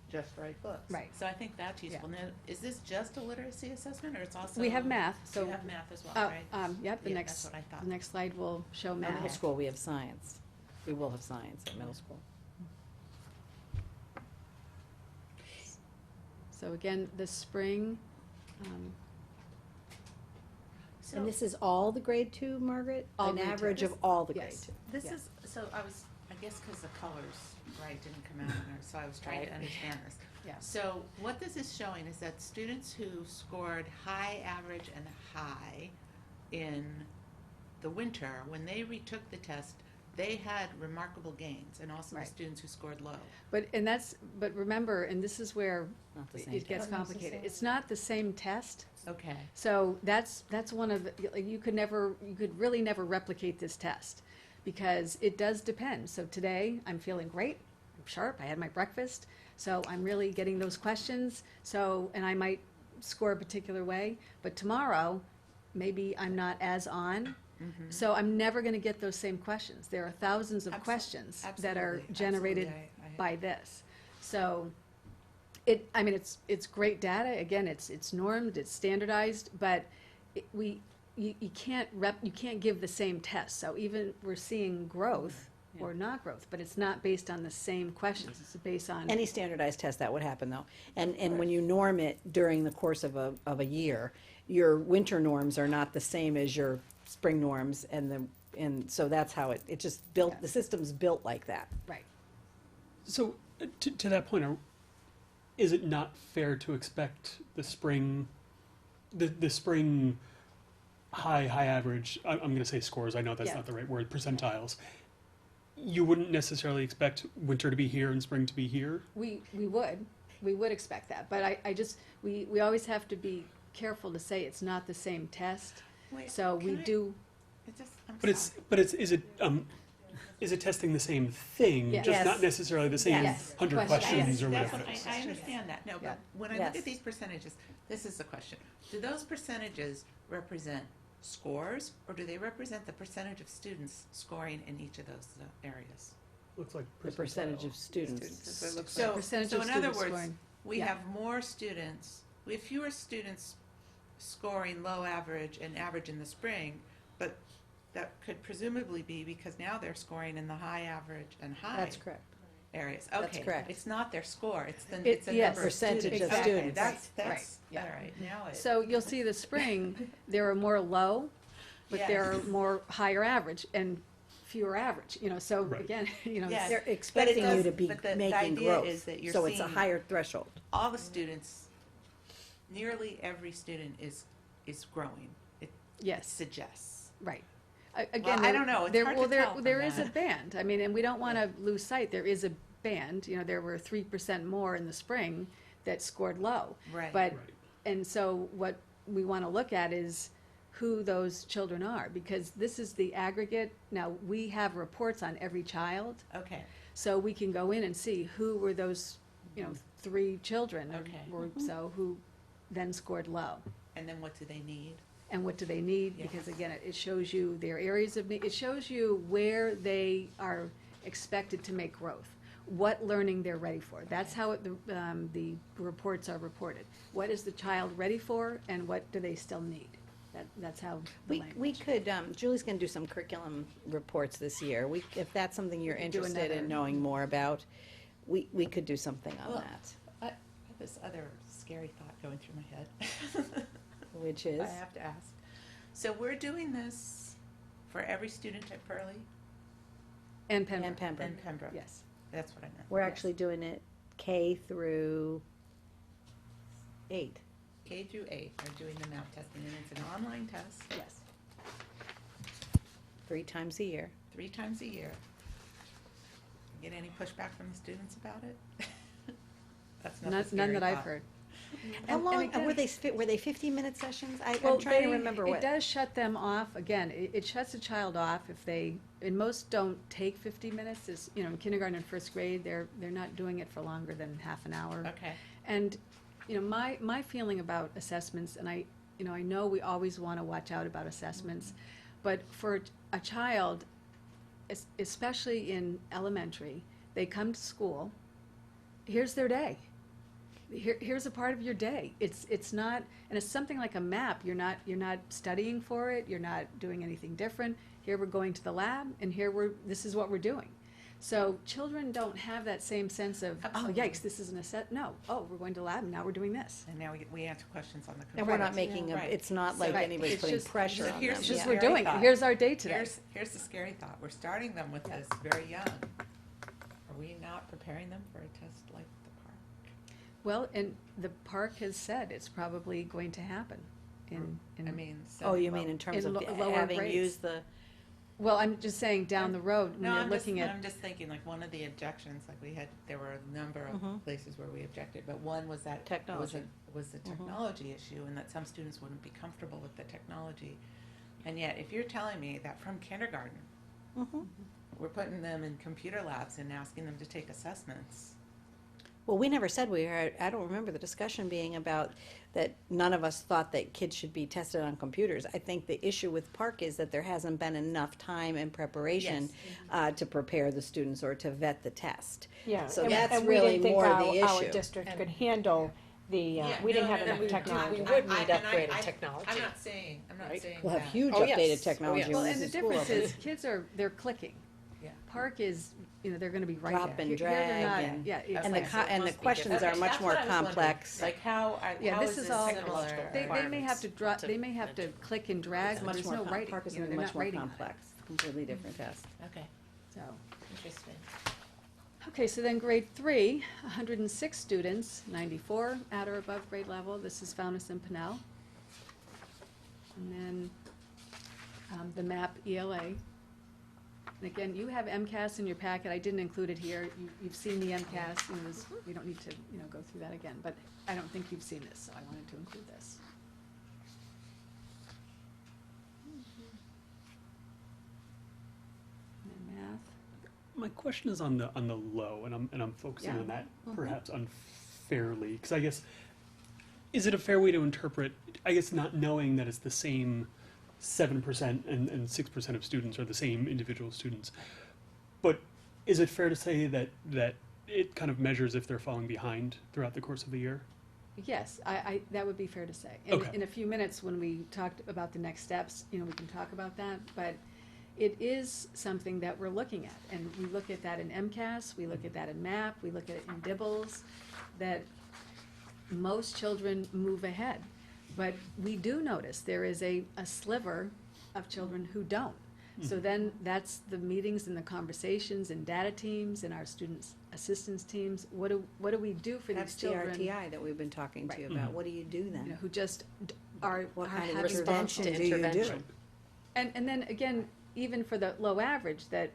just right books. Right. So I think that's useful. Now, is this just a literacy assessment, or it's also? We have math, so. You have math as well, uh, right? Yep, the Yeah, next, that's what I thought. the next slide will show At middle math. school, we have science. We will have science at middle school. So again, this spring, And this is all the grade two, Margaret? All An grade two. average of all the grade yes. two? This Yeah. is, so I was, I guess because the colors, right, didn't come out in there, so I was trying to understand this. Yeah. So what this is showing is that students who scored high, average, and high in the winter, when they retook the test, they had remarkable gains, and also the Right. students who scored low. But remember, and this is where Not the same it gets test. complicated. It's not the same test. Okay. So that's one of the, like, you could really never replicate this test because it does depend. So today, I'm feeling great, I'm sharp, I had my breakfast, so I'm really getting those questions. So, and I might score a particular way, but tomorrow, maybe I'm not as on. So I'm never gonna get those same questions. There are thousands of questions that are Absolutely, generated absolutely. by this. So I mean, it's great data. Again, it's normed, it's standardized, but you can't give the same test. So even we're seeing growth or not growth, but it's not based on the same questions. It's based on Any standardized test, that would happen though. And when you norm it during the course of a year, your winter norms are not the same as your spring norms and so that's how it just built, the system's built like that. right. So, to that point, is it not fair to expect the spring high average, I'm going to say scores, I know that's Yeah. not the right word, percentiles, you wouldn't necessarily expect winter to be here and spring to be here? We would expect that, but we always have to be careful to say it's not the same test. Wait, So we can I- do, Is it testing the same thing, Yes. just not necessarily the same Yes. 100 Question. questions or That's whatever it what, is? I understand that, no, Yeah. but when I Yes. look at these percentages, this is the question. Do those percentages represent scores, or do they represent the percentage of students scoring in each of those areas? Looks like The percentage of students. So, percentage so of in other students words, scoring. we Yeah. have more students, we have fewer students scoring low, average, and average in the spring, but that could presumably be because now they're scoring in the high, average, and high That's correct. areas. That's Okay, correct. it's not their score, it's the It- yes. number of Percentage students. of Okay, students. that's, Right, yeah. all right, now it. So you'll see the spring, there are more low, but there are Yes. more higher average and fewer average, so Right. again, Yes. They're expecting you does- to be but the making idea growth, is that you're so it's a seeing- higher threshold. All the students, nearly every student is growing, it yes, suggests. right. Again, I don't know. It's hard to tell from there is a that. band, I mean, and we don't wanna lose sight, there is a band, there were 3% more in the spring that scored low. Right. But, Right. and so what we wanna look at is who those children are, because this is the aggregate, now, we have reports on every child, Okay, so we can go in and see who were those, 3 children, Okay. or so, who then scored low. and then what do they need? And what do they need, Yes. because again, it shows you their areas of need, it shows you where they are expected to make growth, what learning they're ready for, that's how the reports are reported. What is the child ready for, and what do they still need? That's how the We language. could, Julie's gonna do some curriculum reports this year. If that's something you're We could do interested in another. knowing more about, we could do something on Well, that, I have this other scary thought going through my head. which is, I have to ask. So we're doing this for every student at Pearlie And Pembroke. and Pembroke. and Pembroke? Yes, That's what I meant. We're Yes. actually doing it K through 8. K through 8 are doing the math testing, and it's an online test, yes. 3 times a year. 3 times a year. Get any pushback from the students about it? That's not the None scary that I've thought. heard. How And long, again- were they 50-minute sessions? I'm Well, trying to remember It what. does shut them off, again, it shuts a child off if and most don't take 50 minutes, in kindergarten and first grade, they're not doing it for longer than half an hour. Okay, And, my feeling about assessments, and I know we always wanna watch out about assessments, but for a child, especially in elementary, they come to school, here's their day. Here's a part of your day. It's not, and it's something like a map. You're not studying for it. You're not doing anything different. Here we're going to the lab, and this is what we're doing. So children don't have that same sense of, oh Absolutely. yikes, this isn't a set, no, oh, we're going to lab, and now we're doing this. And now we answer questions on the computer. And we're not making, Right. it's not like So anybody's it's putting just- pressure so on here's them. It's just Yeah. we're doing it, Thought. here's our day today. Here's the scary thought. We're starting them with this very young. Are we not preparing them for a test like the park? Well, and the park has said it's probably going to happen in. I mean, so. Oh, you mean in terms in of lower having grades. used the, Well, I'm just saying down the road, when No, you're I'm just, looking at, I'm just thinking, like, one of the objections, like, there were a number of Mhm. places where we objected, but one was that. Technology. Was the technology issue, and that some students wouldn't be comfortable with the technology. And yet, if you're telling me that from kindergarten, we're putting them in computer labs and asking them to take assessments. well, we never said we were, I don't remember the discussion being about that none of us thought that kids should be tested on computers. I think the issue with Park is that there hasn't been enough time and preparation to prepare the students or to vet the test. Yeah, So and- that's and we really didn't think more our- the Our issue. district And- could handle the, Yeah, we didn't no, have no, enough no, technology. We would I- need and upgraded I- technology. I'm not saying Right. that. We'll have huge Oh, yes. updated Oh, technology yes. when well, this and the is school difference over. is, kids they're clicking. Yeah. Park is, they're gonna be right Drop there. and Here they're drag not- and- Yeah, it's And the like- so it and the must be questions different. are much That's more what I was wondering. complex. Like, Yeah, how this is is this all- Technological they may have to drop, to they may have to click and drag, It's but much there's more, no writing, Park is they're gonna be not much more writing on it. complex, completely different test. Okay, So, interesting. okay, so then grade 3, 106 students, 94 at or above grade level, this is Fountas and Pinnell. And then, the MAP ELA. And again, you have MCAS in your packet, I didn't include it here, you've seen the MCAS, we don't need to, go through that again, but I don't think you've seen this, so I wanted to include this. And then math. My question is on the low, and I'm focusing Yeah. on that perhaps unfairly, because I guess, is it a fair way to interpret? I guess not knowing that it's the same 7% and 6% of students are the same individual students, but is it fair to say that it kind of measures if they're falling behind throughout the course of the year? Yes, that would be fair to say. Okay. In a few minutes, when we talked about the next steps, we can talk about that, but it is something that we're looking at, and we look at that in MCAS, we look at that in MAP, we look at it in DIBELS, that most children move ahead. But we do notice there is a sliver of children who don't. So then that's the meetings and the conversations and data teams and our students' assistance teams. What do we do for That's these the children? RTI that we've been talking to you about. What do you do then? Who just are What are kind of having intervention to do you do? intervention. And then again, even for the low average, that,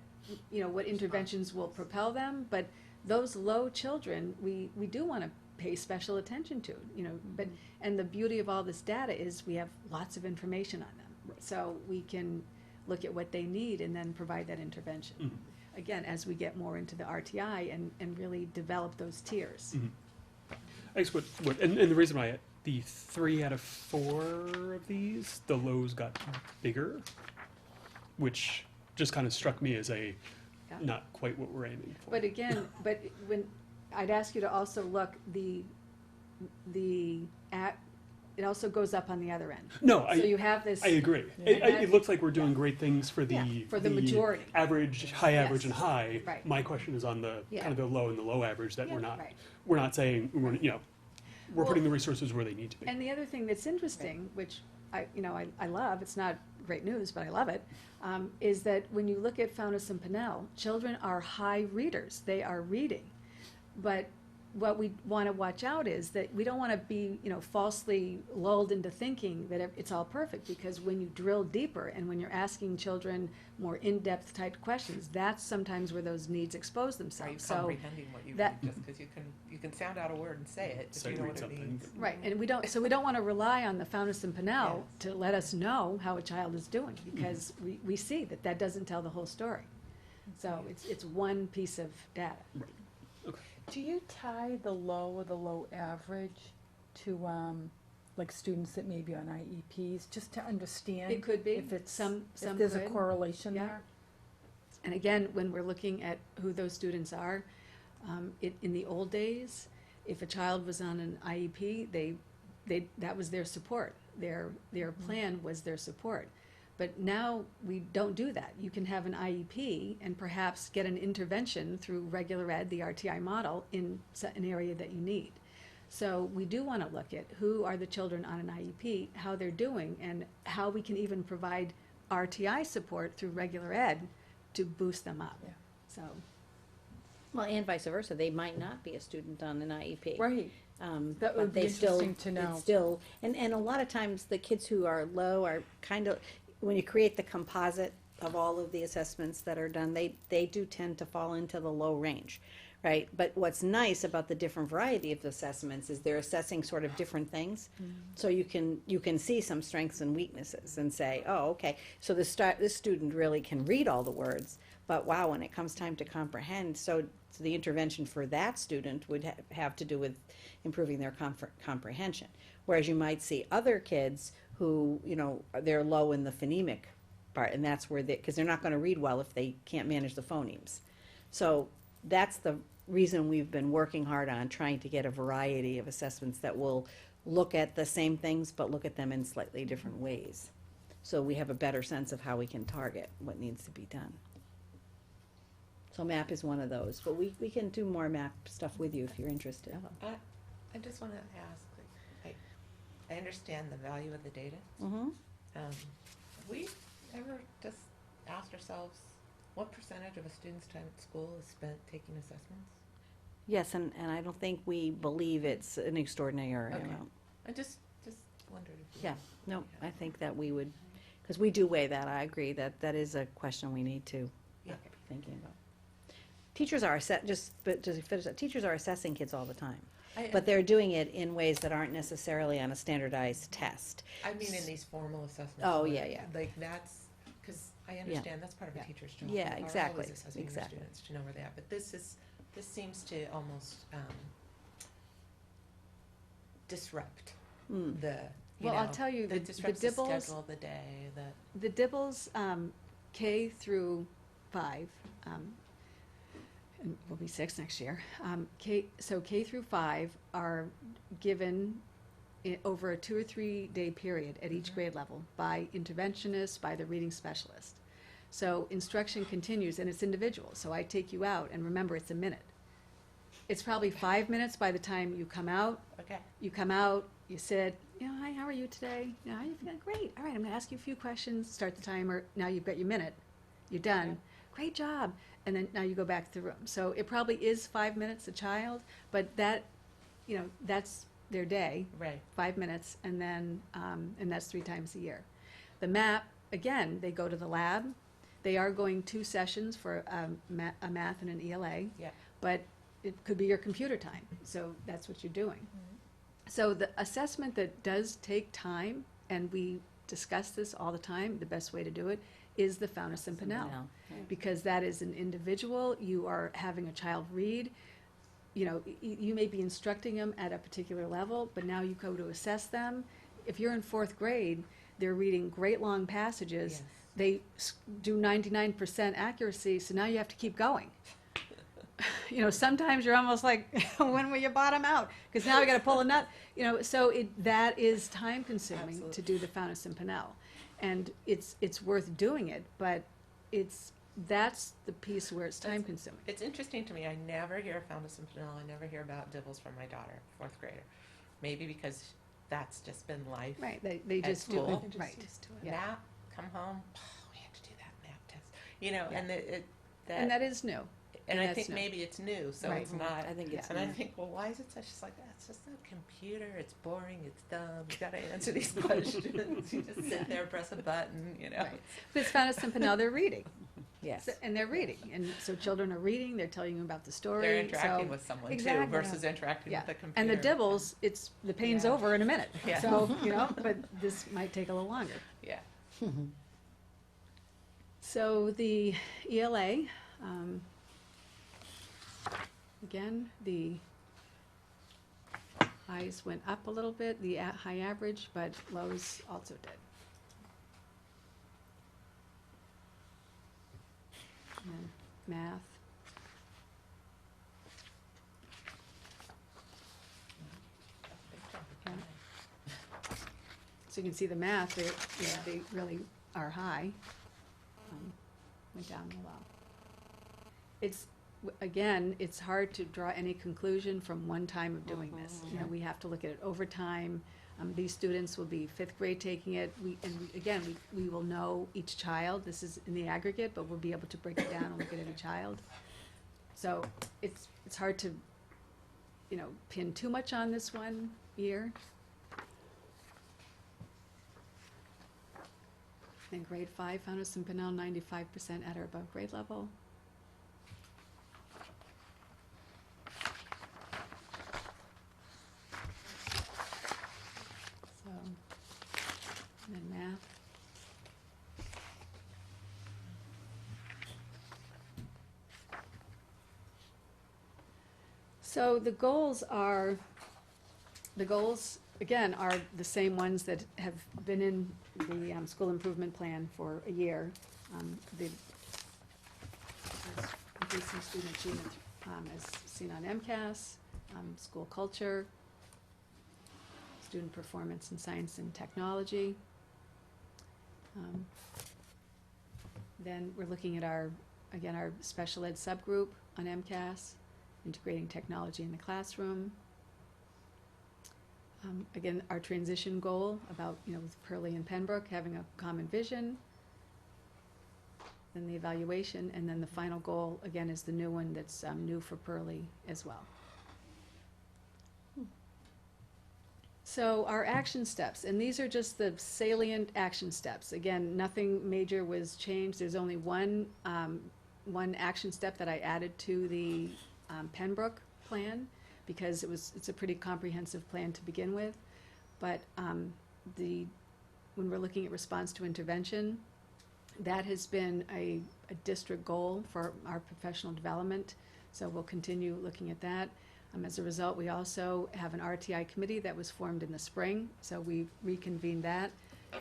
what interventions will propel them, but those low children, we do wanna pay special attention to, but, and the beauty of all this data is we have lots of information on them. So we can look at what they need and then provide that intervention. Again, as we get more into the RTI and really develop those tiers. I guess and the reason why the 3 out of 4 of these, the lows got bigger, which just kind of struck me as Yeah. not quite what we're aiming for. But again, when, I'd ask you to also look, it also goes up on the other end. No, So you have this. I agree. Yeah. It looks like we're doing great things for the Yeah, for the majority. average, high average, Yes. and high. Right. My question is on the Yeah. kind of the low and the low average that Yeah, we're not right. saying we're Well, putting the resources where they need to be. And the other thing that's interesting, which I love, it's not great news, but I love it, is that when you look at Fountas and Pinnell, children are high readers. They are reading. But what we want to watch out is that we don't want to be, falsely lulled into thinking that it's all perfect, because when you drill deeper and when you're asking children more in-depth type questions, that's sometimes where those needs expose Are you themselves. So, comprehending what you that- read, just because you can sound out a word and say it, if Say you know read what it something. means. right, and we don't want to rely on the Fountas and Pinnell Yes. to let us know how a child is doing, because we see that doesn't tell the whole story. So it's one piece of data. Do you tie the low or the low average to, like students that may be on IEPs, just to understand? It could be, If it's, some if there's a could. correlation Yeah. there? And again, when we're looking at who those students are, in the old days, if a child was on an IEP, that was their support. Their plan was their support. But now we don't do that. You can have an IEP and perhaps get an intervention through regular ed, the RTI model, in an area that you need. So we do want to look at who are the children on an IEP, how they're doing, and how we can even provide RTI support through regular ed to boost them up. Yeah. So, Well, and vice versa, they might not be a student on an IEP. Right. That But would be they still, interesting to know. it's still, and a lot of times the kids who are low are kind of, when you create the composite of all of the assessments that are done, they do tend to fall into the low range, right? But what's nice about the different variety of assessments is they're assessing sort of different things. So you can see some strengths and weaknesses and say, oh, okay, so this student really can read all the words, but wow, when it comes time to comprehend, so the intervention for that student would have to do with improving their comprehension. Whereas you might see other kids who, they're low in the phonemic part, and that's where because they're not gonna read well if they can't manage the phonemes. So that's the reason we've been working hard on trying to get a variety of assessments that will look at the same things, but look at them in slightly different ways. So we have a better sense of how we can target what needs to be done. So MAP is one of those, but we can do more MAP stuff with you if you're interested. I just want to ask, I understand the value of the data. Mm-hmm. Have we ever just asked ourselves what percentage of a student's time at school is spent taking assessments? Yes, and I don't think we believe it's an extraordinary Okay. amount. I just wondered if. Yeah, no, I think that we would, because we do weigh that, I agree, that is a question we need to Yeah. be thinking about. Teachers are teachers are assessing kids all the time, but they're doing it in ways that aren't necessarily on a standardized test. I mean, in these formal assessments. Oh, where, yeah. Like that's, because I understand that's part of a teacher's job. Yeah, You are exactly, always assessing your exactly. students to know where they're at, but this seems to almost disrupt the, well, I'll tell you, the disrupts the Dibbles, schedule of the day, the Dibbles, K through 5, and we'll be 6 next year. K through 5 are given over a 2 or 3 day period at each grade level by interventionists, by the reading specialist. So instruction continues and it's individual. So I take you out and remember it's a minute. It's probably 5 minutes by the time you come out. Okay. You come out, you sit, hi, how are you today? How are you feeling? Great. All right, I'm gonna ask you a few questions, start the timer. Now you've got your minute. You're done. Okay. Great job. And then now you go back to the room. So it probably is 5 minutes a child, but that, that's their day. Right. 5 minutes, and then, and that's 3 times a year. The MAP, again, they go to the lab. They are going 2 sessions for a math and an ELA. Yeah. But it could be your computer time, so that's what you're doing. So the assessment that does take time, and we discuss this all the time, the best way to do it is the Fountas and Pinnell. Because that is an individual, you are having a child read, you may be instructing them at a particular level, but now you go to assess them. If you're in 4th grade, they're reading great long passages. Yes. They do 99% accuracy, so now you have to keep going. Sometimes you're almost like, when will you bottom out? Because now we got to pull a nut. So that is time consuming Absolutely. to do the Fountas and Pinnell, and it's worth doing it, but that's the piece where it's time consuming. It's interesting to me. I never hear Fountas and Pinnell. I never hear about Dibbles from my daughter, 4th grader. Maybe because that's just been life. Right, they At just do school. it, right. Yeah. Map, come home. We have to do that map test. And And that is new. and and I that's think new. maybe it's new, so Right. it's not. I think it's And I new. think, well, why is it such? It's like it's just a computer. It's boring. It's dumb. You gotta answer these questions. You just sit there, press a button. Right. But it's Fountas and Pinnell, they're reading. Yes. And they're reading, and so children are reading, they're telling you about the story. They're interacting so- with someone Exactly. too, versus interacting Yeah. with the computer. And the Dibbles, the pain's Yeah. over in a minute. Yeah. So, but this might take a little longer. Yeah. So the ELA, again, the highs went up a little bit, the high average, but lows also did. And then math. So you can see the math, they really our high, went down a lot. Again, it's hard to draw any conclusion from one time of doing this. You know, we have to look at it over time. These students will be fifth grade taking it. We will know each child. This is in the aggregate, but we'll be able to break it down and look at every child. So it's hard to, you know, pin too much on this one year. In grade 5, Fountas and Pinnell, 95% at or above grade level. So, and then math. So the goals again are the same ones that have been in the school improvement plan for a year. The increasing student achievement as seen on MCAS, school culture, student performance in science and technology. Then we're looking at our special ed subgroup on MCAS, integrating technology in the classroom. Again, our transition goal about, you know, with Pearlie and Pembroke having a common vision. Then the evaluation, and then the final goal, again, is the new one that's new for Pearlie as well. So our action steps, and these are just the salient action steps. Again, nothing major was changed. There's only one action step that I added to the Pembroke plan, because it's a pretty comprehensive plan to begin with. But when we're looking at response to intervention, that has been a district goal for our professional development, so we'll continue looking at that. As a result, we also have an RTI committee that was formed in the spring, so we reconvened that,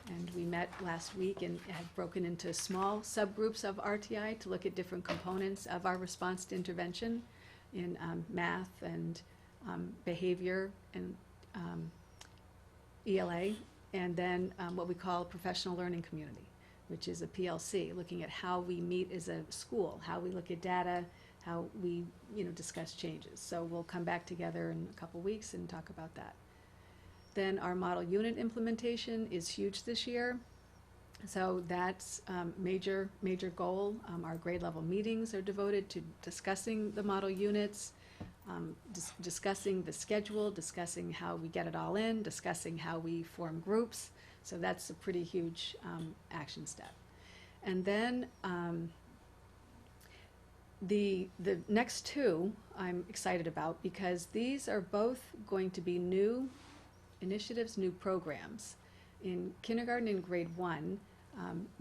and we met last week and had broken into small subgroups of RTI to look at different components of our response to intervention in math and behavior and ELA, and then what we call a professional learning community, which is a PLC, looking at how we meet as a school, how we look at data, how we, you know, discuss changes. So we'll come back together in a couple weeks and talk about that. Then our model unit implementation is huge this year. So that's major goal. Our grade level meetings are devoted to discussing the model units, discussing the schedule, discussing how we get it all in, discussing how we form groups. So that's a pretty huge action step. And then the next two I'm excited about, because these are both going to be new initiatives, new programs. In kindergarten and grade 1,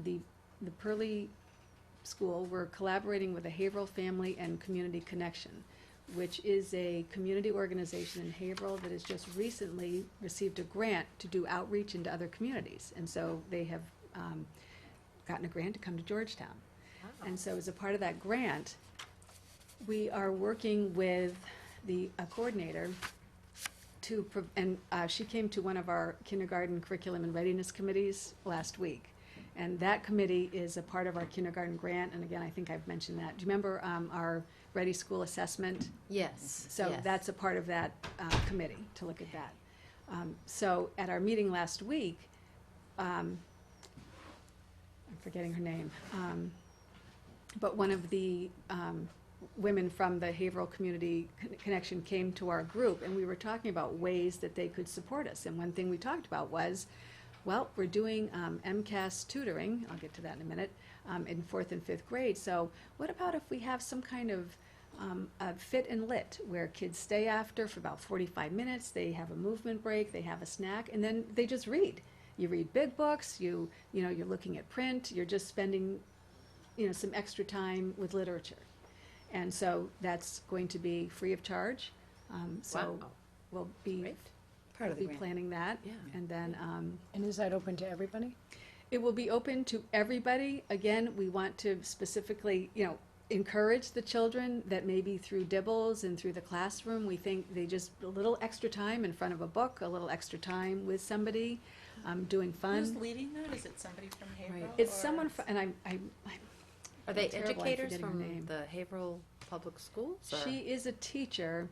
the Pearlie School, we're collaborating with the Haverhill Family and Community Connection, which is a community organization in Haverhill that has just recently received a grant to do outreach into other communities. And so they have gotten a grant to come to Georgetown. Wow. And so as a part of that grant, we are working with a coordinator she came to one of our kindergarten curriculum and readiness committees last week. And that committee is a part of our kindergarten grant, and again, I think I've mentioned that. Do you remember our Ready School assessment? Yes. So yes. that's a part of that committee, to look at that. So at our meeting last week, I'm forgetting her name, but one of the women from the Haverhill Community Connection came to our group, and we were talking about ways that they could support us. And one thing we talked about was, well, we're doing MCAS tutoring, I'll get to that in a minute, in 4th and 5th grade. So what about if we have some kind of a fit and lit, where kids stay after for about 45 minutes, they have a movement break, they have a snack, and then they just read. You read big books, you know, you're looking at print, you're just spending, you know, some extra time with literature. And so that's going to be free of charge. So Wow. we'll be Great. Part of the grant. planning that. Yeah. And then And is that open to everybody? it will be open to everybody. Again, we want to specifically, you know, encourage the children that maybe through dibbles and through the classroom, we think they just a little extra time in front of a book, a little extra time with somebody. doing Who's fun. leading that? Is it somebody from Haverhill? It's or- someone, and Are they terrible, I'm educators forgetting her from name. the Haverhill Public Schools? Or? She is a teacher.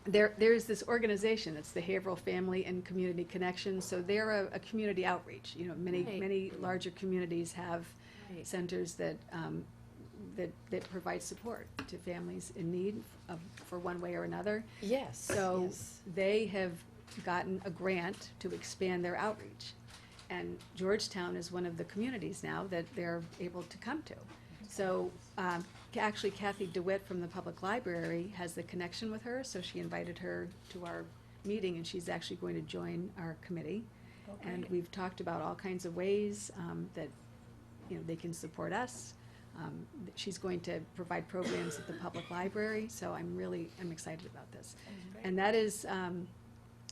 There's this organization, it's the Haverhill Family and Community Connection, so they're a community outreach. You know, Right. many larger communities have Right. centers that, that provide support to families in need for one way or another. Yes. So yes. they have gotten a grant to expand their outreach. And Georgetown is one of the communities now that they're able to come to. So, actually Kathy DeWitt from the public library has the connection with her, so she invited her to our meeting, and she's actually going to join our committee. And we've talked about all kinds of ways, that, you know, they can support us. She's going to provide programs at the public library, so I'm excited about this. And that is,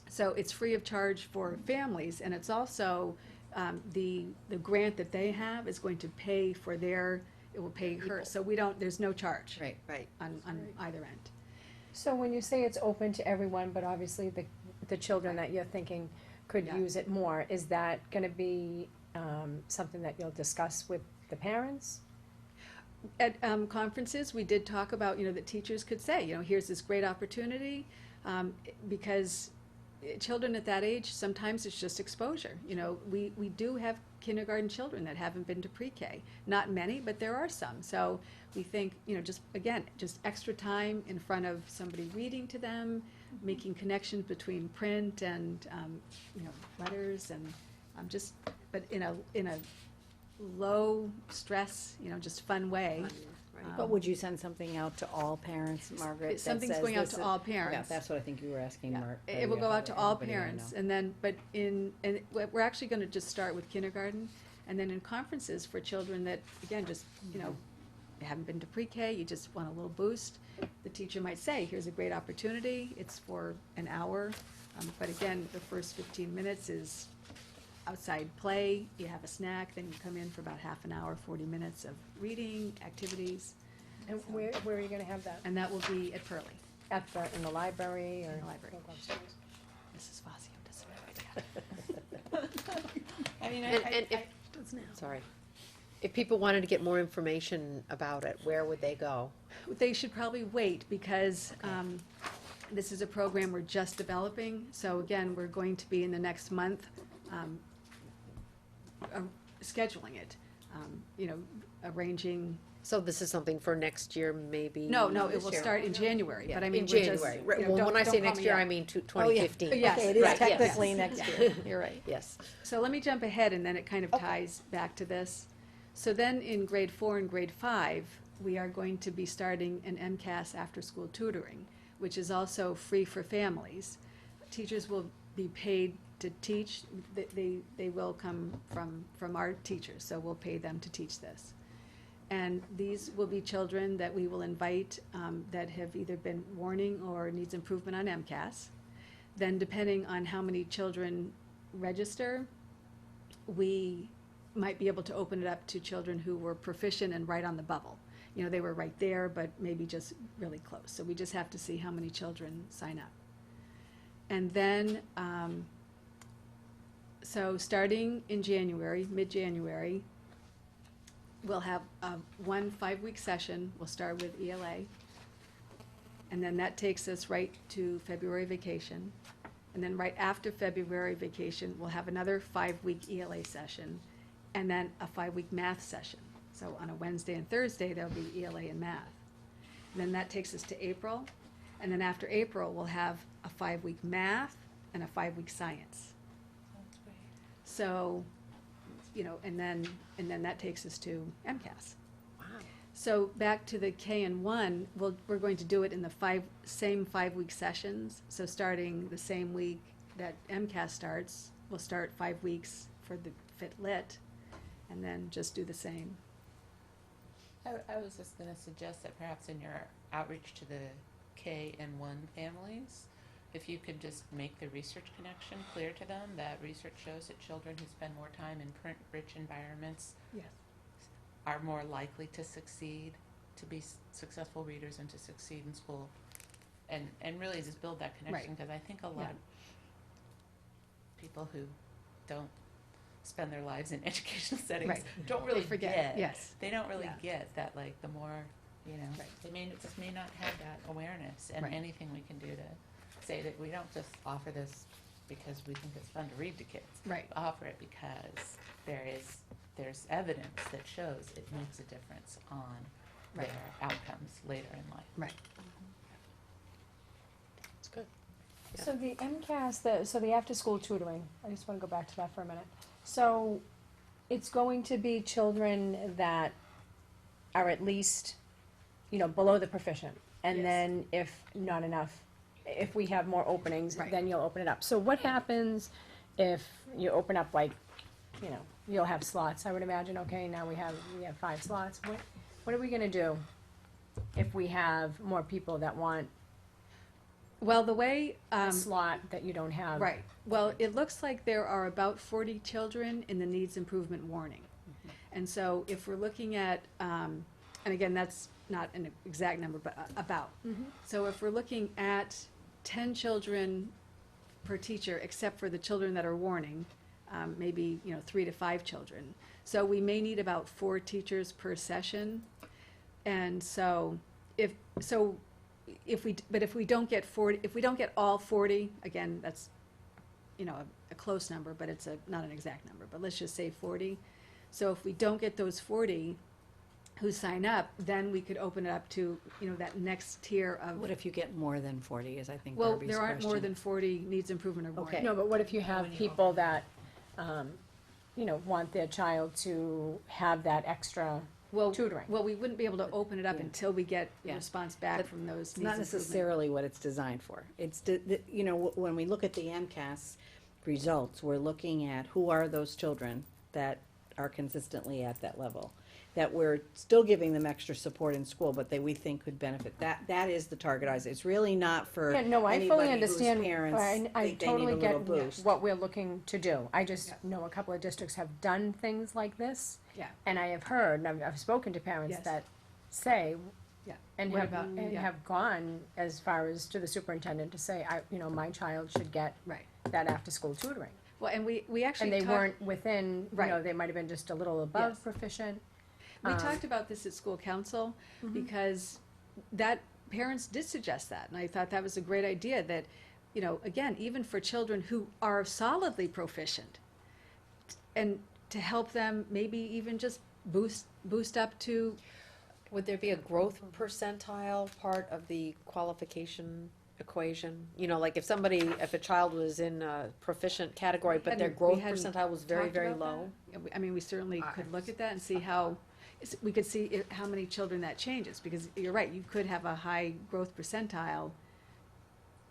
so it's free of charge for families, and it's also, the grant that they have is going to pay for it will pay her, so there's no charge Right. Right. on either end. So when you say it's open to everyone, but obviously the children that you're thinking could Yeah. use it more, is that gonna be, something that you'll discuss with the parents? At conferences, we did talk about, you know, that teachers could say, you know, here's this great opportunity, because children at that age, sometimes it's just exposure. You know, we do have kindergarten children that haven't been to pre-K. Not many, but there are some. So we think, you know, just extra time in front of somebody reading to them, making connections between print and, you know, letters and but in a low stress, you know, just fun way. But would you send something out to all parents, Margaret? that Something's says going out this to is- all Yeah, parents. that's what I think you were asking, Yeah. Mark. It will go out to all everybody I parents, know. and then, but we're actually gonna just start with kindergarten, and then in conferences for children that, again, just, you know, haven't been to pre-K, you just want a little boost, the teacher might say, here's a great opportunity, it's for an hour, but again, the first 15 minutes is outside play, you have a snack, then you come in for about half an hour, 40 minutes of reading, activities, And where are you gonna have that? and that will be at Pearlie. In the library or? In the library. Go upstairs? Mrs. Fazio doesn't have idea. I mean, And if, sorry, if people wanted to get more information about it, where would they go? They should probably wait, because this is a program we're just developing. So again, we're going to be in the next month scheduling it, you know, arranging. So this is something for next year, maybe? No, it this will year? start in January, Yeah, but I mean, in we're just, January. you Right, know, well, don't- when I don't say call next me year, yet. I mean 2015. Yes, Okay, it is right, yes. technically next year. You're right. Yes. So let me jump ahead, and then it kind of ties back to this. So then in grade 4 and grade 5, we are going to be starting an MCAS after-school tutoring, which is also free for families. Teachers will be paid to teach, they will come from our teachers, so we'll pay them to teach this. And these will be children that we will invite, that have either been warning or needs improvement on MCAS. Then depending on how many children register, we might be able to open it up to children who were proficient and right on the bubble. You know, they were right there, but maybe just really close. So we just have to see how many children sign up. And then, so starting in January, mid-January, we'll have one 5-week session. We'll start with ELA. And then that takes us right to February vacation. And then right after February vacation, we'll have another 5-week ELA session, and then a 5-week math session. So on a Wednesday and Thursday, there'll be ELA and math. And then that takes us to April, and then after April, we'll have a 5-week math and a 5-week science. That's great. So, you know, and then that takes us to MCAS. Wow. So back to the K and 1, we're going to do it in the same 5-week sessions. So starting the same week that MCAS starts, we'll start 5 weeks for the Fit Lit, and then just do the same. I was just gonna suggest that perhaps in your outreach to the K and 1 families, if you could just make the research connection clear to them, that research shows that children who spend more time in print-rich environments Yes. are more likely to succeed, to be successful readers and to succeed in school. And really just build that connection, because I think a lot Yeah. of people who don't spend their lives in educational settings Right. don't really They forget, get. yes. They don't really Yeah. get that, like, the more, you know, Right. they just may not have that awareness, and Right. anything we can do to say that we don't just offer this because we think it's fun to read to kids. Right. We offer it because there's evidence that shows it makes a difference on Right. their outcomes later in life. Right. It's good. Yeah. So the MCAS, so the after-school tutoring, I just wanna go back to that for a minute. So it's going to be children that are at least, below the proficient. And Yes. then if not enough, if we have more openings, Right. then you'll open it up. So what happens if you open up like, you'll have slots, I would imagine, okay, now we have 5 slots. What are we gonna do if we have more people that want Well, the way, a slot that you don't have? right, well, it looks like there are about 40 children in the needs improvement warning. And so if we're looking at, and again, that's not an exact number, but about. So if we're looking at 10 children per teacher, except for the children that are warning, maybe, 3 to 5 children. So we may need about 4 teachers per session. And so if we don't get 40, if we don't get all 40, again, that's, a close number, but it's not an exact number, but let's just say 40. So if we don't get those 40 who sign up, then we could open it up to, that next tier of. What if you get more than 40 is I think Well, Barbie's there aren't more question. than 40 needs improvement or warning. Okay. No, but what if you have people that, want their child to have that extra Well, tutoring? well, we wouldn't be able to open it up Yeah. until we get a Yeah. response back But from those It's needs not improvement. necessarily what it's designed for. It's, when we look at the MCAS results, we're looking at who are those children that are consistently at that level. That we're still giving them extra support in school, but we think could benefit. That is the target audience. It's really not for Yeah, no, I fully anybody whose understand, parents I think they need totally a get little boost. what we're looking to do. I just Yeah. know a couple of districts have done things like this. Yeah. And I have heard, and I've spoken to parents Yes. that say, Yeah. and What have, about- and yeah. have gone as far as to the superintendent to say, my child should get Right. that after-school tutoring. Well, and we actually And they talked- weren't within, Right. they might have been just a little above Yes. proficient. We Um, talked about this at school council, because that, parents did suggest that, and I thought that was a great idea, that, again, even for children who are solidly proficient, and to help them maybe even just boost up to, Would there be a growth percentile part of the qualification equation? Like if a child was in a proficient category, but their Hadn't- we growth hadn't percentile was very, talked very about low? I mean, we certainly could look at that and see how, we could see how many children that changes, because you're right, you could have a high growth percentile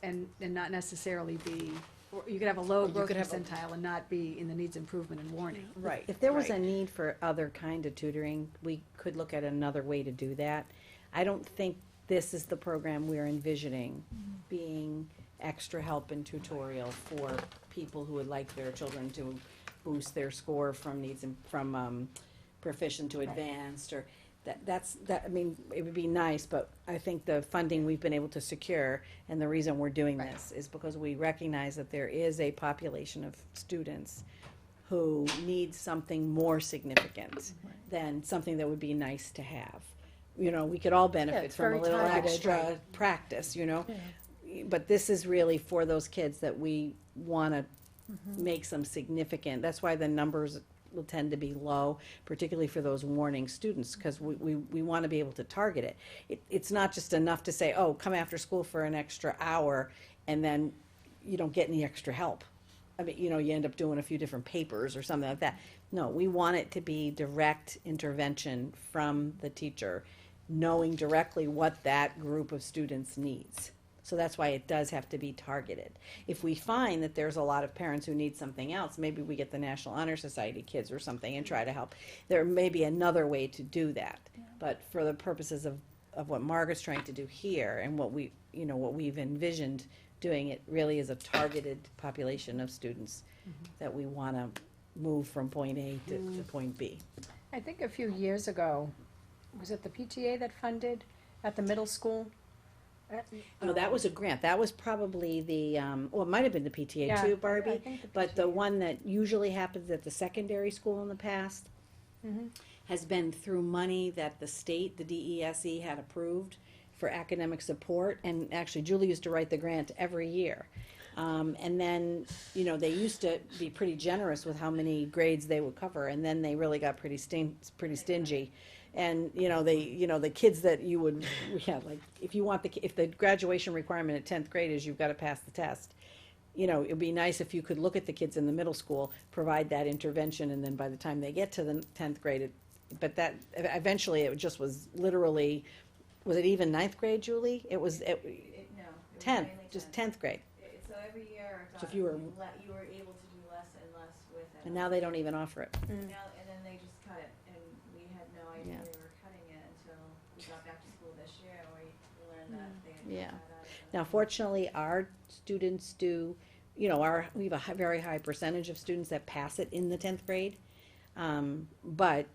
and not necessarily be, or you could have a low you growth could have a- percentile and not be in the needs improvement and warning. Right. If there was a need for other kind of tutoring, we could look at another way to do that. I don't think this is the program we're envisioning being extra help and tutorial for people who would like their children to boost their score from proficient to advanced, or I mean, it would be nice, but I think the funding we've been able to secure, and the reason we're doing Right. this is because we recognize that there is a population of students who need something more significant than something that would be nice to have. We could all benefit it's from a very little targeted, extra practice, But this is really for those kids that we wanna make some significant, that's why the numbers will tend to be low, particularly for those warning students, because we wanna be able to target it. It's not just enough to say, oh, come after school for an extra hour, and then you don't get any extra help. I mean, you end up doing a few different papers or something like that. No, we want it to be direct intervention from the teacher, knowing directly what that group of students needs. So that's why it does have to be targeted. If we find that there's a lot of parents who need something else, maybe we get the National Honor Society kids or something and try to help. There may be another way to do that. But for the purposes of what Margaret's trying to do here and what we've envisioned doing, it really is a targeted population of students that we wanna move from point A to point B. I think a few years ago, was it the PTA that funded at the middle school? No, that was a grant. That was probably the, well, it might have been the PTA Yeah, too, I Barbie. think the But the PTA. one that usually happens at the secondary school in the past Mhm. has been through money that the state, the DESE had approved for academic support. And actually Julie used to write the grant every year. And then, you know, they used to be pretty generous with how many grades they would cover, and then they really got pretty stingy. And, you know, the kids that you would, yeah, like, if you want if the graduation requirement at tenth grade is you've gotta pass the test, you know, it'd be nice if you could look at the kids in the middle school, provide that intervention, and then by the time they get to the tenth grade, but that, eventually it just was literally, was it even ninth grade, Julie? It was, tenth, just tenth grade. So every year, So if you were- you were able to do less and less with it. And now they don't even offer it. Now, and then they just cut it, and we had no idea Yeah. they were cutting it until we got back to school this year, and we learned that they had Yeah. cut that out of it. Now, fortunately, our students do, you know, we have a very high percentage of students that pass it in the tenth grade. But,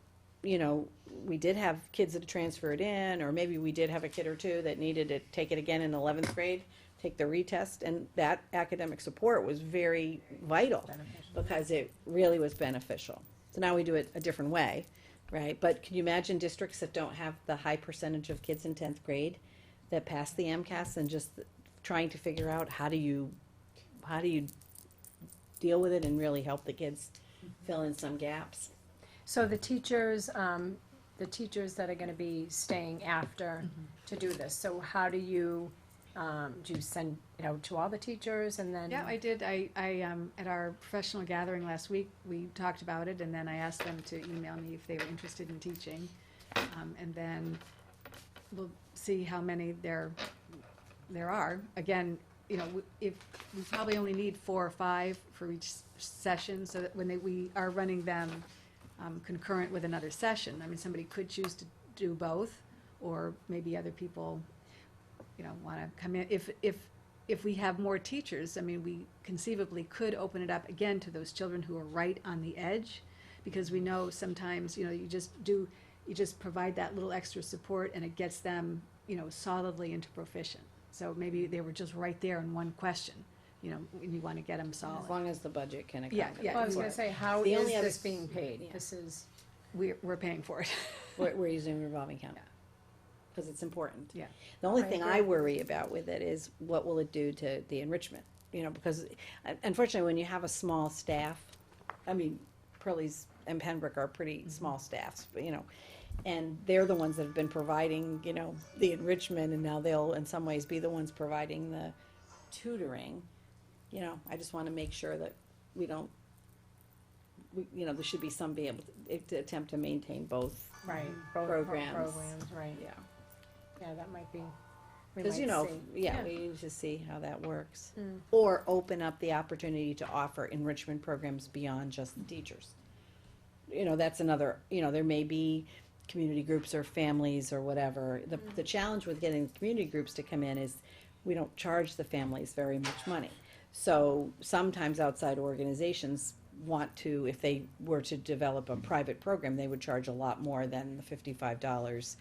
you know, we did have kids that transferred in, or maybe we did have a kid or two that needed to take it again in 11th grade, take the retest, and that academic support was very vital because it really was beneficial. So now we do it a different way, right? But can you imagine districts that don't have the high percentage of kids in 10th grade that pass the MCAS, and just trying to figure out how do you deal with it and really help the kids fill in some gaps? So the teachers that are gonna be staying after to do this, so how do you send it out to all the teachers and then? Yeah, I did. I at our professional gathering last week, we talked about it, and then I asked them to email me if they were interested in teaching. And then we'll see how many there are. Again, you know, if, we probably only need 4 or 5 for each session, so that when we are running them concurrent with another session. I mean, somebody could choose to do both, or maybe other people, you know, wanna come in. If we have more teachers, I mean, we conceivably could open it up again to those children who are right on the edge, because we know sometimes, you know, you just provide that little extra support, and it gets them, you know, solidly into proficient. So maybe they were just right there in one question, you know, and you wanna get them As solid. long as the budget can Yeah, accommodate. yeah. Well, I was gonna say, how The is only other- this being paid? Yeah. This is, We're paying for it. We're using revolving account. Yeah. Because it's important. Yeah. The only I thing agree. I worry about with it is what will it do to the enrichment? You know, because unfortunately, when you have a small staff, I mean, Pearlie's and Pembroke are pretty small staffs, but, you know, and they're the ones that have been providing, you know, the enrichment, and now they'll in some ways be the ones providing the tutoring. You know, I just wanna make sure that we don't, you know, there should be some be able to attempt to maintain both. right, both Programs. programs, right, Yeah. yeah, that might be, we Because, you might know, see. yeah, we need to see how that works. Mm. Or open up the opportunity to offer enrichment programs beyond just the teachers. You know, that's another, you know, there may be community groups or families or whatever. The challenge with getting community groups to come in is we don't charge the families very much money. So sometimes outside organizations want to, if they were to develop a private program, they would charge a lot more than the $55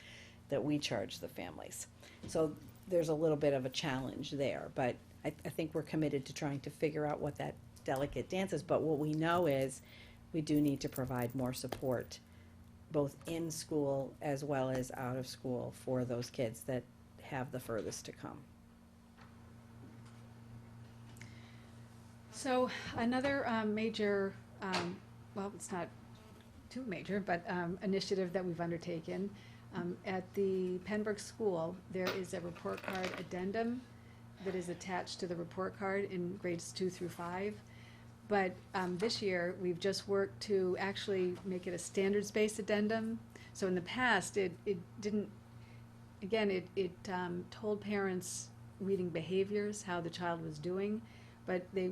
that we charge the families. So there's a little bit of a challenge there, but I think we're committed to trying to figure out what that delicate dance is. But what we know is we do need to provide more support, both in school as well as out of school, for those kids that have the furthest to come. So another major, well, it's not too major, but initiative that we've undertaken, at the Pembroke School, there is a report card addendum that is attached to the report card in grades 2 through 5. But this year, we've just worked to actually make it a standards-based addendum. So in the past, it didn't, again, it told parents reading behaviors, how the child was doing, but they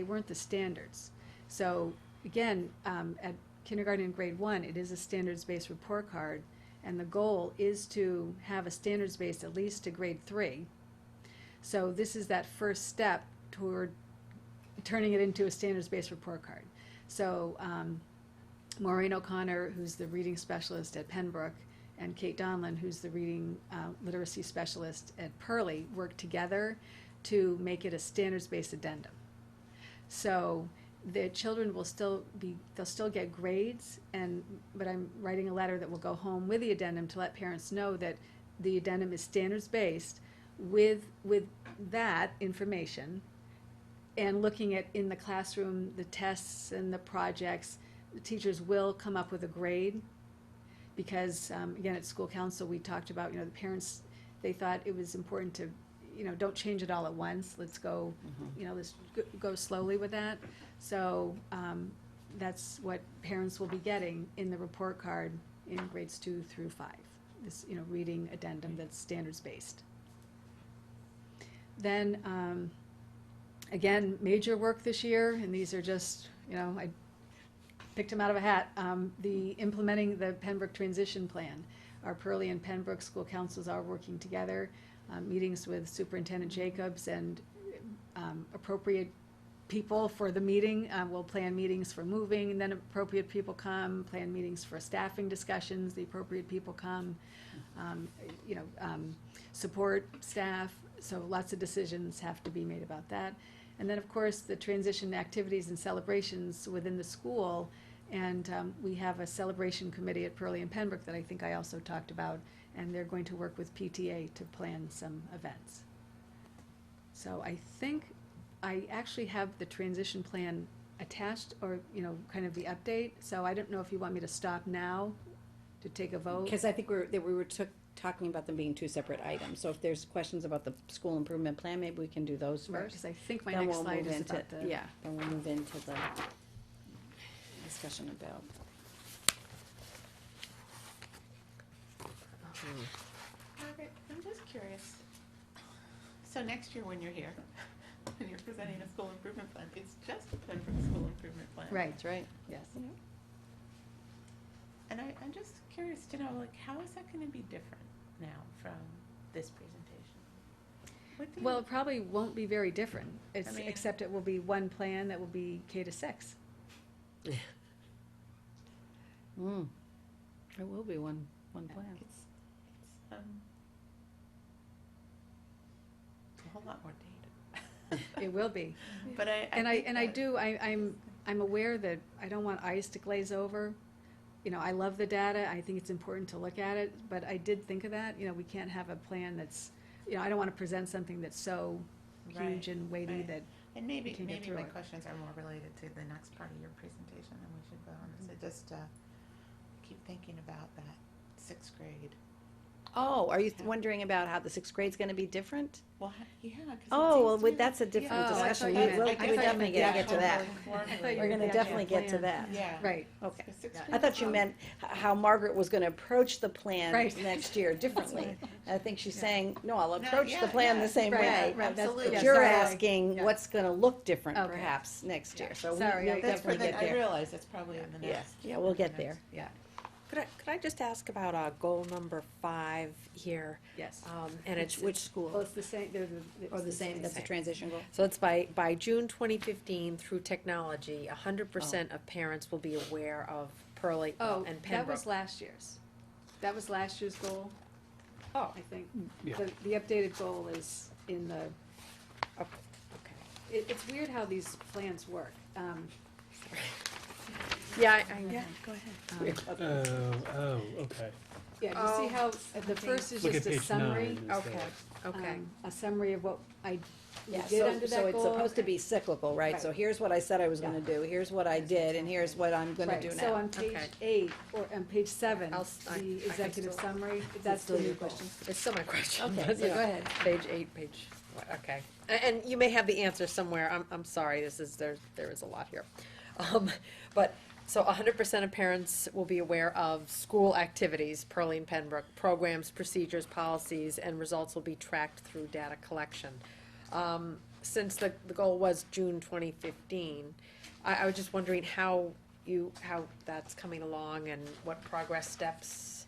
weren't the standards. So again, at kindergarten and grade 1, it is a standards-based report card, and the goal is to have a standards-based at least to grade 3. So this is that first step toward turning it into a standards-based report card. So Maureen O'Connor, who's the reading specialist at Pembroke, and Kate Donlin, who's the reading literacy specialist at Pearlie, work together to make it a standards-based addendum. So the children will they'll still get grades, but I'm writing a letter that will go home with the addendum to let parents know that the addendum is standards-based with that information, and looking at in the classroom, the tests and the projects, the teachers will come up with a grade. Because, again, at school council, we talked about, the parents, they thought it was important to, don't change it all at once. Let's go, let's go slowly with that. So, that's what parents will be getting in the report card in grades 2 through 5. This, reading addendum that's standards-based. Then, again, major work this year, and these are just, I picked them out of a hat. The implementing the Pembroke transition plan. Our Pearlie and Pembroke school councils are working together. Meetings with Superintendent Jacobs and appropriate people for the meeting. We'll plan meetings for moving, and then appropriate people come. Plan meetings for staffing discussions. The appropriate people come. Support staff. So lots of decisions have to be made about that. And then, of course, the transition activities and celebrations within the school. And we have a celebration committee at Pearlie and Pembroke that I think I also talked about, and they're going to work with PTA to plan some events. So I think I actually have the transition plan attached, or, kind of the update. So I don't know if you want me to stop now to take a vote. Because I think we were talking about them being two separate items. So if there's questions about the school improvement plan, maybe we can do those Right, first. because I think my Then next we'll slide move is into- about the. Yeah, then we'll move into the discussion about. Margaret, I'm just curious. So next year when you're here, when you're presenting a school improvement plan, it's just a Pembroke school improvement plan. Right, That's right. yes. And I'm just curious to know, how is that gonna be different now from this presentation? What do you- Well, it probably won't be very different, mean- except it will be one plan that will be K to 6. It will be one plan. It's a whole lot more data. It will be. But I'm aware that I don't want eyes to glaze over. I love the data, I think it's important to look at it, but I did think of that, we can't have a plan that's, I don't wanna present something that's so huge Right, and weighty right. that, And maybe can get through my it. questions are more related to the next part of your presentation, and we should vote on this. I just keep thinking about that 6th grade. Oh, are you wondering about how the 6th grade's gonna be different? Well, yeah, 'cause it Oh, well, seems to that's a me- different Oh, I thought discussion. you We meant- will, I we're thought you definitely meant the gonna get to that. actual- We're gonna definitely get to that. Yeah. right, Okay. The 6th I grade thought you meant how Margaret was gonna approach the plan Right. next year differently. I think she's saying, no, I'll No, approach the yeah, plan yeah. the same Right, way. right, that's- Absolutely. But yeah, you're sorry. asking Yeah. what's gonna look different Okay. perhaps next year, so Sorry, we'll I- That's for definitely the, get I there. realize that's probably in the Yeah, next. yeah, we'll get there. yeah, Could I just ask about goal number 5 here? yes. And it's, Which school? Well, it's the same, they're Or the same, that's the transition goal? so it's by June 2015 through technology, 100% of parents will be aware of Pearlie Oh, and that Pembroke. was last year's. That was last year's goal, Oh, I think. Yeah. The updated goal is in the, okay. it's weird how these plans work. Yeah, Go ahead. Oh, okay. Yeah, you see Oh, how, the first is Look at just a page summary, 9. is Okay, okay. a summary of what I Yeah, did so, under so that it's goal. supposed to be cyclical, right? So Right. here's what I said I was gonna do, here's what I did, and here's what I'm gonna Right, do so now. on page Okay. 8, or on page 7, I the can executive still- summary, that's the still new your goal. question? It's still my question. Okay, but, so you go know, ahead. Page 8, okay. And you may have the answer somewhere, I'm sorry, there is a lot here. But, so 100% of parents will be aware of school activities, Pearlie and Pembroke, programs, procedures, policies, and results will be tracked through data collection. Since the goal was June 2015, I was just wondering how that's coming along and what progress steps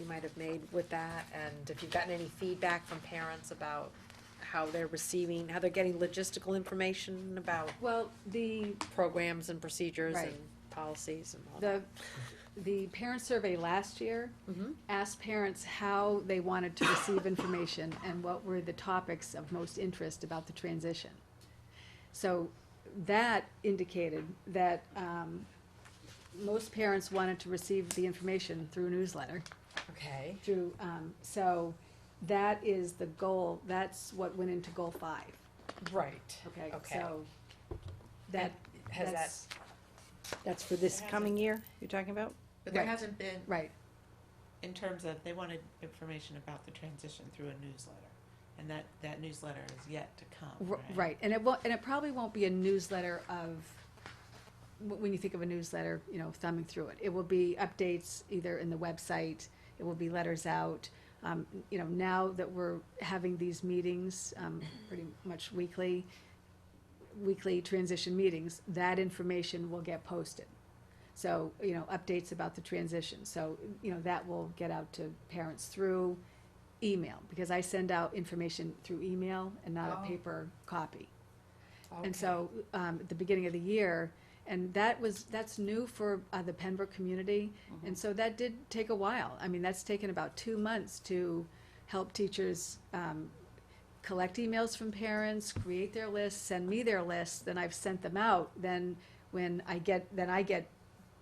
you might have made with that, and if you've gotten any feedback from parents about how they're getting logistical information about Well, the programs and procedures Right. and policies and all that. the parent survey last year Mhm. asked parents how they wanted to receive information and what were the topics of most interest about the transition. So that indicated that most parents wanted to receive the information through a newsletter, Okay. through, so that is the goal, that's what went into goal 5, Right. okay? Okay. So that, Has that's, That's for this coming year you're talking about? But there Right. hasn't been, right, in terms of, they wanted information about the transition through a newsletter. And that newsletter is yet to come, right? right, and it won't, and it probably won't be a newsletter of, when you think of a newsletter, you know, thumbing through it. It will be updates either in the website, it will be letters out. You know, now that we're having these meetings, pretty much weekly transition meetings, that information will get posted. So, you know, updates about the transition, so, you know, that will get out to parents through email, because I send out information through email and not a paper copy. And so, at the beginning of the year, and that's new for the Pembroke community, and so that did take a while. I mean, that's taken about 2 months to help teachers collect emails from parents, create their lists, send me their lists, then I've sent them out. Then when I get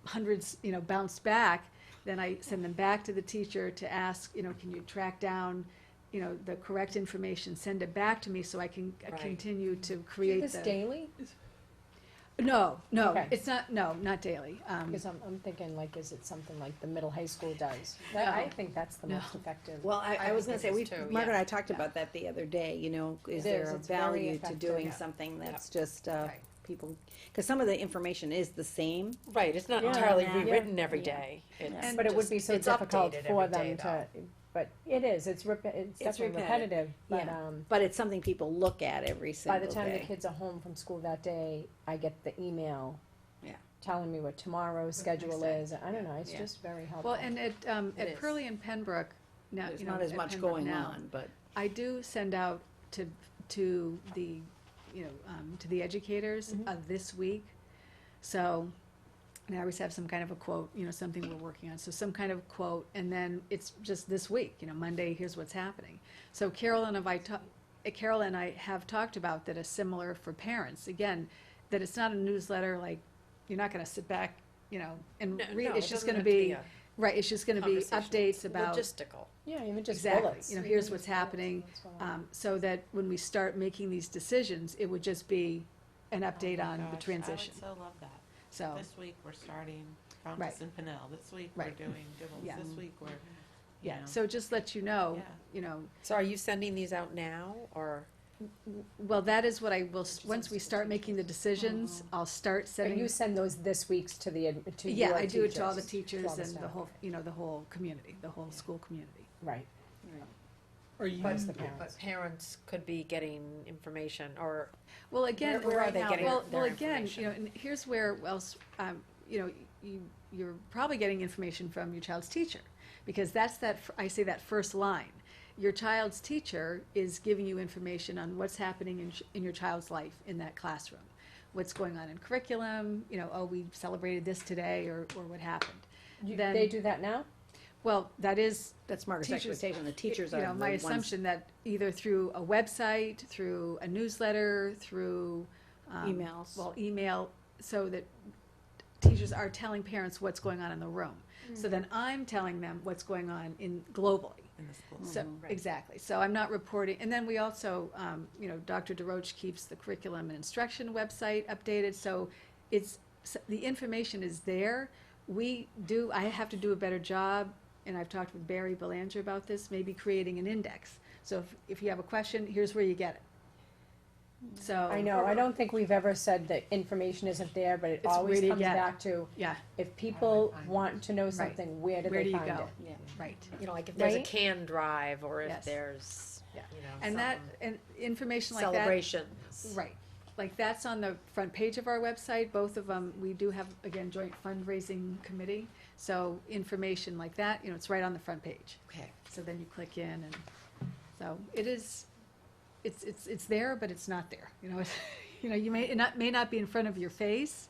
hundreds, you know, bounced back, then I send them back to the teacher to ask, you know, can you track down, you know, the correct information, send it back to me so I can Right. continue to Do create this the. daily? No, Okay. it's not, not daily. Because I'm thinking like, is it something like the middle high school does? No. I think that's the No. most effective. Well, I was gonna say, think so too, Margaret and yeah. I talked about that the other day, you know, is It is, there a it's very value to effective. doing Yeah. something that's just, Right. people, cause some of the information is the same. Right, it's not Yeah. entirely Yeah. rewritten every Yeah. day. It's And But it would just- be so it's difficult updated for every day, them to, but it is, it's definitely repetitive, repetitive, but, yeah. But it's something people look at every by single day. the time the kids are home from school that day, I get the email. Yeah. Telling me what tomorrow's schedule day. is, I don't know, it's Yeah. just very helpful. Well, and at It is. Pearlie and Pembroke, now, There's you know, not as at much Pembroke going now, on, but. I do send out to the, you know, to the educators this week. So, and I always have some kind of a quote, you know, something we're working on, so some kind of quote, and then it's just this week, you know, Monday, here's what's happening. So Carol and I have talked about that is similar for parents, again, that it's not a newsletter, like, you're not gonna sit back, you know, and read, it's just gonna be, right, it's just gonna be updates about. logistical. Yeah, even just Exactly, bullets. you know, even here's just what's bullets, happening, that's what so that when we start making these decisions, it would just be an update Oh my on the gosh, transition, I would so love that. so, This week, we're starting Right. Fountas and Pinnell. This week, we're Right. doing Dibbles. Yeah. This week, we're, you yeah, know. so just let you know, Yeah. you know, So are you sending these out now, or? well, that is what I will, once we start making the decisions, I'll start But setting. you send those this week's to the, to Yeah, your I do it to all the teachers, teachers to all the and the staff. whole, you know, the whole community, the whole school community. Right, Are you? plus the But parents. parents could be getting information, or, Well, again, Where are right they now, getting well, their again, information? you know, and here's where else, you know, you're probably getting information from your child's teacher, because that's I say that first line. Your child's teacher is giving you information on what's happening in your child's life in that classroom. What's going on in curriculum, you know, oh, we celebrated this today, or what happened. Then- They do that now? Well, that's Margaret's teachers- expectation, the teachers are you know, the my ones. assumption that either through a website, through a newsletter, through. Emails. Well, email, so that teachers are telling parents what's going on in the room. So then I'm telling them what's going on globally. In the school. So, Right. exactly, so I'm not reporting, and then we also, you know, Dr. DeRoche keeps the curriculum and instruction website updated, so the information is there. I have to do a better job, and I've talked with Barry Belanger about this, maybe creating an index. So if you have a question, here's where you get it. So. I know, I don't think we've ever said that information isn't there, but it It's always where do you comes get it? back to, Yeah, if people want to know something, where do where do they you find go? it? Yeah. Right. you know, like if there's a Right? can drive, or if Yes. there's, Yeah. you know, And and information like that. celebrations. Right, like that's on the front page of our website, both of them, we do have, again, joint fundraising committee, so information like that, you know, it's right on the front page. Okay. So then you click in and, so it is, it's there, but it's not there, you know, you know, it may not be in front of your face,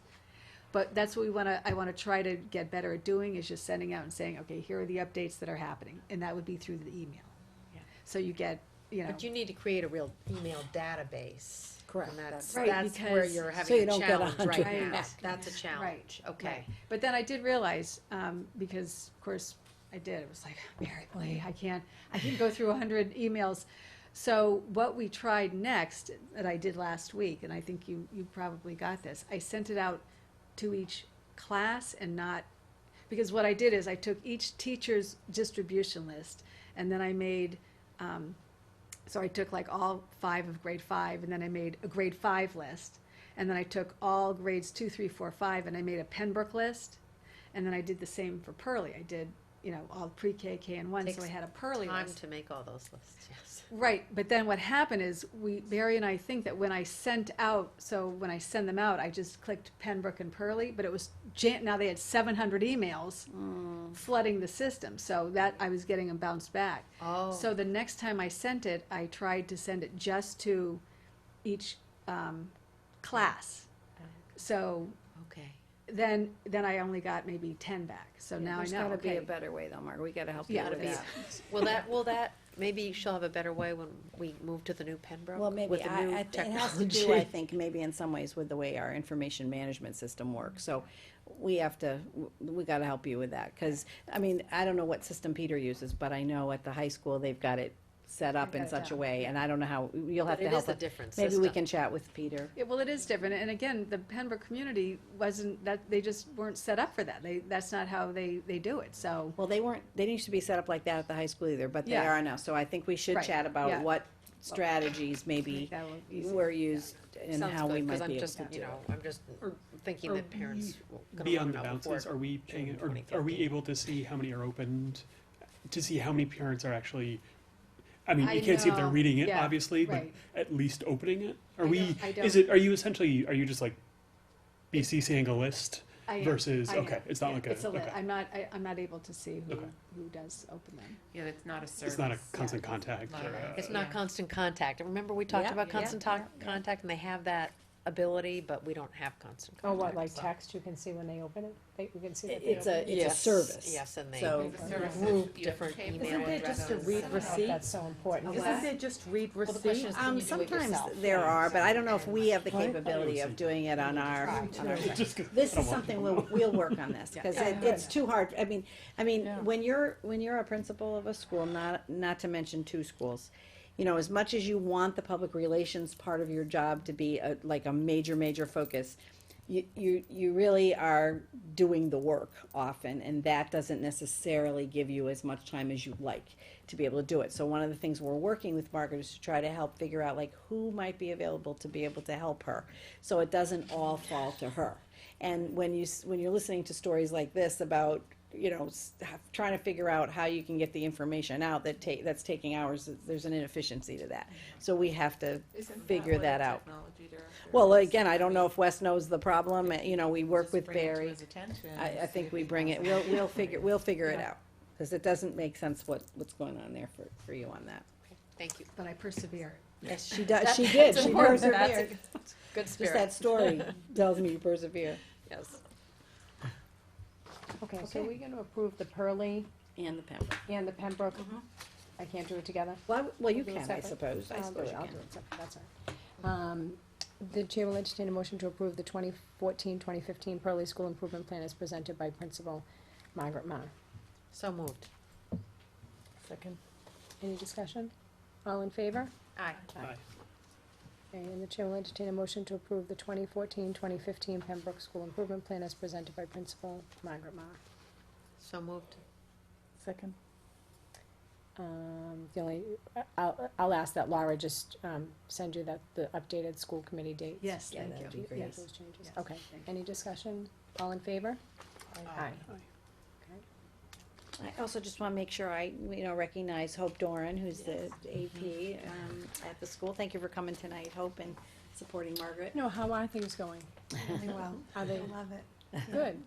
But that's what I wanna try to get better at doing, is just sending out and saying, okay, here are the updates that are happening, and that would be through the email. Yeah. So you get, But you need to create a real email database. Correct. And that's, Right, that's where because- you're So having you a don't get challenge 100 right now. back. That's a challenge, okay. Right. But then I did realize, because of course I did, it was like, Mary, boy, I can't go through 100 emails. So what we tried next, that I did last week, and I think you probably got this, I sent it out to each class and not, because what I did is I took each teacher's distribution list, and then I made, so I took like all 5 of grade 5, and then I made a grade 5 list. And then I took all grades 2, 3, 4, 5, and I made a Pembroke list. And then I did the same for Pearly. I did, all pre-K, K, and 1, so I Takes had a Pearly Time list. to make all those lists, yes. Right, but then what happened is, Barry and I think that when I sent out, so when I send them out, I just clicked Pembroke and Pearly, but it was, now they had 700 emails flooding the system, so that, I was getting them bounced back. Oh. So the next time I sent it, I tried to send it just to each class. So Okay. then I only got maybe 10 back, so now I know, There's gotta be okay. a better way though, Margaret, we gotta help you Yeah, with Gotta be- that. Will that, maybe she'll have a better way when we move to the new Pembroke? Well, maybe, With the new it has to do, technology? I think, maybe in some ways with the way our information management system works, so we gotta help you with that, cause, I mean, I don't know what system Peter uses, but I know at the high school, they've got it set up in such a way, and I don't know how, you'll have But to it help is a us. different Maybe we system. can chat with Peter. Yeah, well, it is different, and again, the Pembroke community wasn't, they just weren't set up for that, that's not how they do it, so. Well, they didn't used to be set up like that at the high school either, but they Yeah. are now, so I think we should Right, chat about yeah. what strategies maybe That will be easier. were used and Sounds how we good, 'cause might I'm be able just, to do it. I'm just thinking that parents gonna Beyond the wanna know bounces, before are we paying, June are we 2015. able to see how many are opened? To see how many parents are actually, I mean, I you can't see if they're know, reading it, yeah, obviously, but right. at least opening it? Are I we, don't- I is don't- it, are you essentially, are you just like BCCing a list I am, versus, I am, okay, it's not yeah, like a, it's okay. I'm not able to see Okay. who does open them. Yeah, it's not a service. It's not a constant contact Not or a- a. It's not Yeah. constant contact. Remember, we talked Yeah, about yeah, constant contact, and they have that ability, but we don't have constant Oh, contact. what, like so- text, you can see when they open it? You can see that they It's open a, it? it's a Yes, service. Yes, and they So- The service is- group you have different table email Isn't there just a addresses. read I don't know if receipt? that's so important. Isn't there just read Well, the question receipt? is, can you do it Sometimes yourself? there are, but I don't know if we have the What? capability of doing it on our. Just 'cause This I don't is want something people we'll work on this, because Yeah. it's too hard, I mean, Yeah. when you're a principal of a school, not to mention 2 schools, as much as you want the public relations part of your job to be like a major focus, you really are doing the work often, and that doesn't necessarily give you as much time as you'd like to be able to do it. So one of the things we're working with Margaret is to try to help figure out like who might be available to be able to help her, so it doesn't all fall to her. And when you're listening to stories like this about trying to figure out how you can get the information out that's taking hours, there's an inefficiency to that. So we have to figure that out. Well, again, I don't know if Wes knows the problem. We work with Barry. I think we bring it. We'll figure it out, because it doesn't make sense what's going on there for you on that. Thank you. But I persevere. Yes, she does. She did. She persevered. Good Just spirit. that story tells me you persevere. Yes. Okay, so we're gonna approve the Pearly And the Pembroke. and the Pembroke. I can't do it together? Well, you We'll do it can, I separate? suppose. I I'll do suppose it, you I'll can. do it separate, that's all right. The chair will entertain a motion to approve the 2014-2015 Pearly School Improvement Plan as presented by Principal Margaret Marr. So moved. Second. Any discussion? All in favor? Aye. Aye. Okay, and the chair will entertain a motion to approve the 2014-2015 Pembroke School Improvement Plan as presented by Principal Margaret Marr. So moved. Second. I'll ask that Laura just, send you the updated school committee dates. Yes, Yeah, thank that'd you. be great. Make those changes. Okay, any discussion? All in favor? Aye. I also just want to make sure I, recognize Hope Doran, who's the AP at the school. Thank you for coming tonight, Hope, and supporting Margaret. No, how are things going? Really well. Are they Love it. good?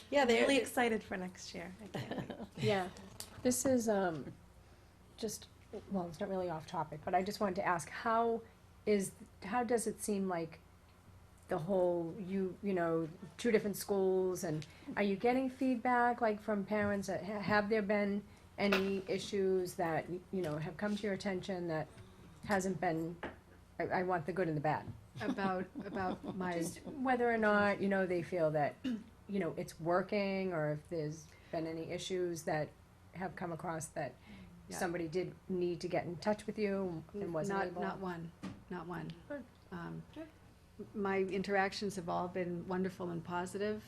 Yeah, I'm really excited for next year. I can't wait. Yeah, this is, just, well, it's not really off topic, but I just wanted to ask, how does it seem like the whole, you know, two different schools, and are you getting feedback, like, from parents? Have there been any issues that, you know, have come to your attention that hasn't been, I want the good and the bad? About my, Just whether or not, you know, they feel that, you know, it's working, or if there's been any issues that have come across that Yeah. somebody did need to get in touch with you and wasn't able? not one. Good. Good. My interactions have all been wonderful and positive.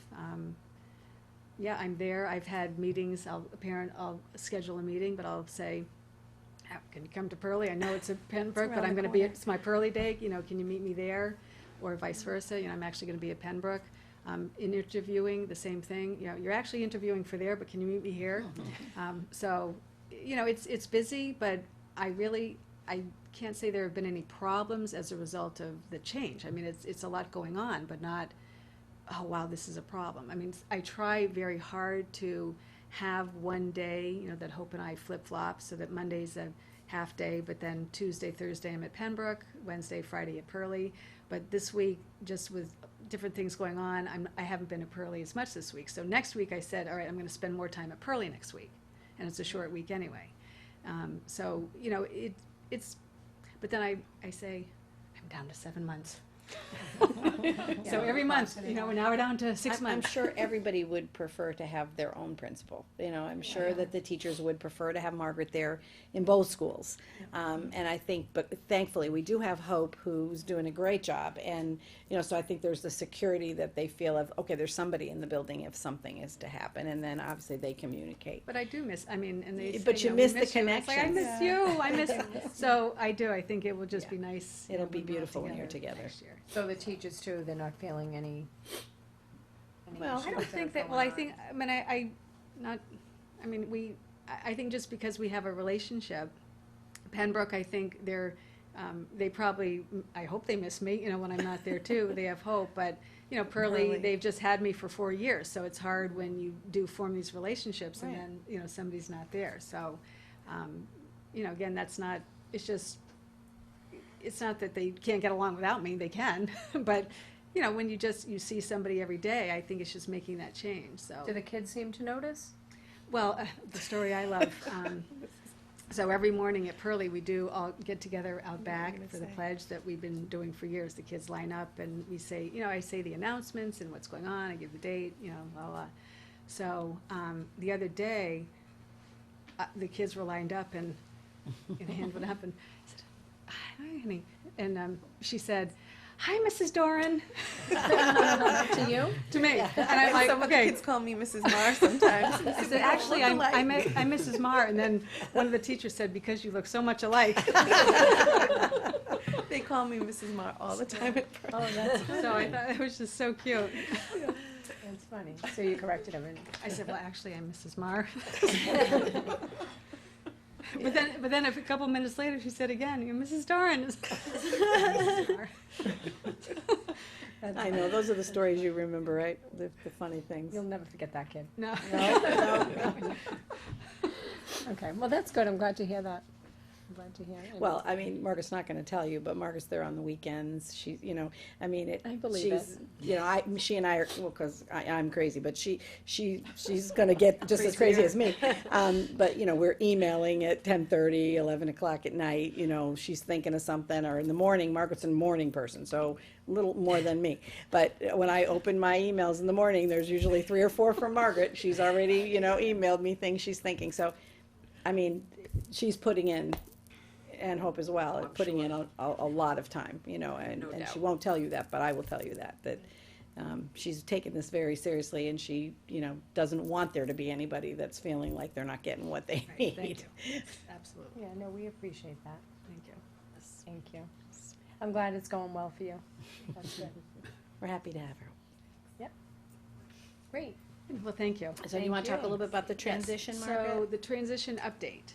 Yeah, I'm there. I've had meetings. I'll schedule a meeting, but I'll say, can you come to Pearlie? I know it's a Pembroke, but I'm gonna be, it's my Pearlie day, you know, can you meet me there? Or vice versa, you know, I'm actually gonna be at Pembroke. In interviewing, the same thing, you know, you're actually interviewing for there, but can you meet me here? So, you know, it's busy, but I can't say there have been any problems as a result of the change. I mean, it's a lot going on, but not, oh, wow, this is a problem. I mean, I try very hard to have one day, you know, that Hope and I flip-flop, so that Monday's a half day, but then Tuesday, Thursday I'm at Pembroke, Wednesday, Friday at Pearlie. But this week, just with different things going on, I haven't been at Pearlie as much this week. So next week I said, all right, I'm gonna spend more time at Pearlie next week. And it's a short week anyway. So, you know, it's, but then I say, I'm down to 7 months. So every month, you know, now we're down to 6 I'm months. sure everybody would prefer to have their own principal. You know, I'm sure that the teachers would prefer to have Margaret there in both schools. And I think, but thankfully, we do have Hope, who's doing a great job. And, you know, so I think there's the security that they feel of, okay, there's somebody in the building if something is to happen. And then obviously they communicate. But I do miss, I mean, and they say, But you know, we miss the you. And it's like, I connections. miss you, I miss, so I do, I think it will just be nice. you It'll know, be when we're all beautiful when you're together. next year. So the teachers too, they're not feeling any Well, I don't think that, well, I think, I mean, I not, I mean, I think just because we have a relationship, Pembroke, I think they probably, I hope they miss me, you know, when I'm not there too, they have Hope, but, you know, Pearlie, they've just had me for 4 years, so it's hard when you do form these relationships and Right. then, you know, somebody's not there, so, you know, again, that's not, it's just, it's not that they can't get along without me, they can, but, you know, when you see somebody every day, I think it's just making that change, so. Do the kids seem to notice? Well, the story I love, so every morning at Pearlie, we do all get together out back for the pledge that we've been doing for years. The kids line up and we say, you know, I say the announcements and what's going on, I give the date, you know, blah, blah. So, the other day, the kids were lined up and a hand went up and said, hi, honey, and, she said, hi, Mrs. Doran. To you? To me. And I'm like, Some of the okay. kids call me Mrs. Marr sometimes. I said, actually, I'm Mrs. Marr, and then one of the teachers said, because you look so much alike. They call me Mrs. Marr all the time at Oh, that's, So I thought it was just so cute. that's funny. So you corrected him and. I said, well, actually, I'm Mrs. Marr. But then a couple minutes later, she said again, you're Mrs. Doran. Mrs. Marr. I know, those are the stories you remember, right? The funny things. You'll never forget that kid. No. Okay, well, that's good. I'm glad to hear that. I'm glad to hear it. Well, I mean, Margaret's not gonna tell you, but Margaret's there on the weekends, she's, you know, I mean, I believe she's, you know, she and I are, well, cause I'm crazy, but she's gonna get just as crazy as me. But, you know, we're emailing at 10:30, 11 o'clock at night, you know, she's thinking of something, or in the morning, Margaret's a morning person, so a little more than me. But when I open my emails in the morning, there's usually 3 or 4 from Margaret, she's already, you know, emailed me things she's thinking, so, I mean, she's putting in, and Hope as well, putting in a lot of time, you know, and she won't tell you that, but I will tell you that she's taken this very seriously, and she, you know, doesn't want there to be anybody that's feeling like they're not getting what they need. Thank you. Absolutely. Yeah, no, we appreciate that. Thank you. Thank you. I'm glad it's going well for you. That's good. We're happy to have her. Great. Well, thank you. So you wanna talk a little bit about the transition, Margaret? So the transition update.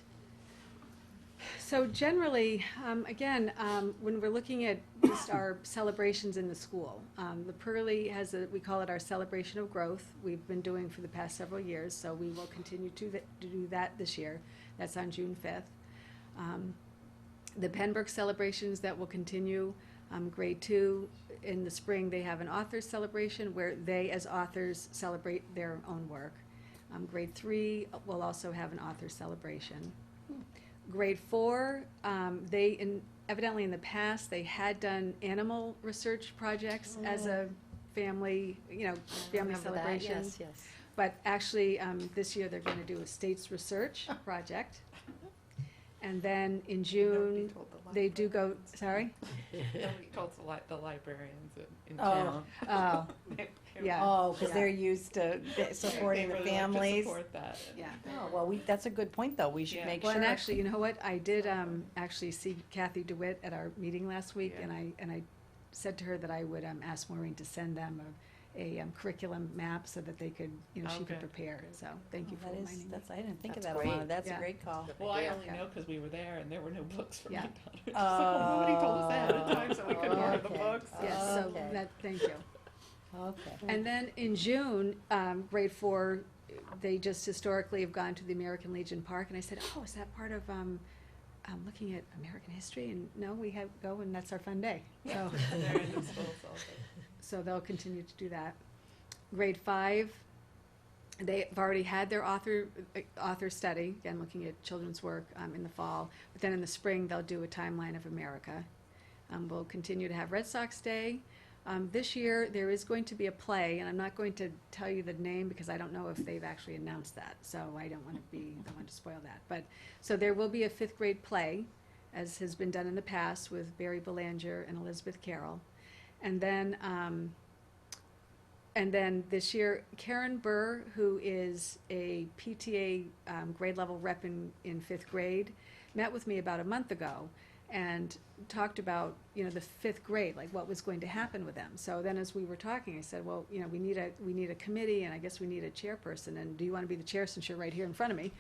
So generally, again, when we're looking at just our celebrations in the school, the Pearlie has we call it our celebration of growth. We've been doing for the past several years, so we will continue to do that this year. That's on June 5th. The Pembroke celebrations that will continue, Grade 2, in the spring, they have an authors celebration where they, as authors, celebrate their own work. Grade 3 will also have an author celebration. Grade 4, evidently in the past, they had done animal research projects as a family, family celebration. Yes, yes. But actually, this year, they're gonna do a states research project. And then in June, they do go, sorry? Nobody told the librarians in Oh. town. Oh, yeah. Oh, because Yeah. they're used to supporting the They really like to families. support that. Yeah. Oh, well, that's a good point, though. We should Yeah. make Well, sure. and actually, you know what, I did, actually see Kathy DeWitt at our meeting last week, Yeah. and I said to her that I would, ask Maureen to send them a curriculum map so that they could, she could Okay. prepare, so thank you for That is, reminding me. I didn't think of That's that, Alana. great. That's a Yeah. great call. Well, I Yeah. only know because we were there and there were no books for Yeah. my daughter. It's like, well, nobody told us ahead of time, so we couldn't order the Okay. books. Yes, so Okay. thank you. Okay. And then in June, grade 4, they just historically have gone to the American Legion Park, and I said, oh, is that part of, looking at American history? And no, we go, and that's our fun day, so. They're in the school, so So they'll continue to do that. Grade 5, they've already had their author study, again, looking at children's work, in the fall. But then in the spring, they'll do a timeline of America. We'll continue to have Red Sox Day. This year, there is going to be a play, and I'm not going to tell you the name because I don't know if they've actually announced that, so I don't want to spoil that. But, so there will be a 5th grade play, as has been done in the past with Barry Belanger and Elizabeth Carroll. And then this year, Karen Burr, who is a PTA grade level rep in 5th grade, met with me about a month ago and talked about, the 5th grade, like what was going to happen with them. So then as we were talking, I said, well, we need a committee, and I guess we need a chairperson, and do you want to be the chair since you're right here in front of me?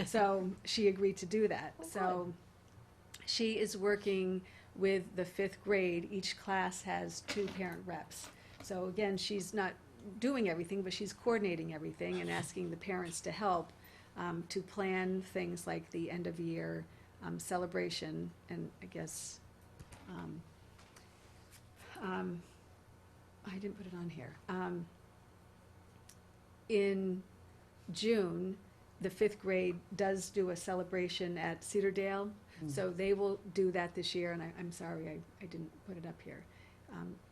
So she agreed to do that. So she is working with the 5th grade. Each class has 2 parent reps. So again, she's not doing everything, but she's coordinating everything and asking the parents to help to plan things like the end of year celebration. And I guess I didn't put it on here. In June, the 5th grade does do a celebration at Cedardale. So they will do that this year, and I'm sorry I didn't put it up here.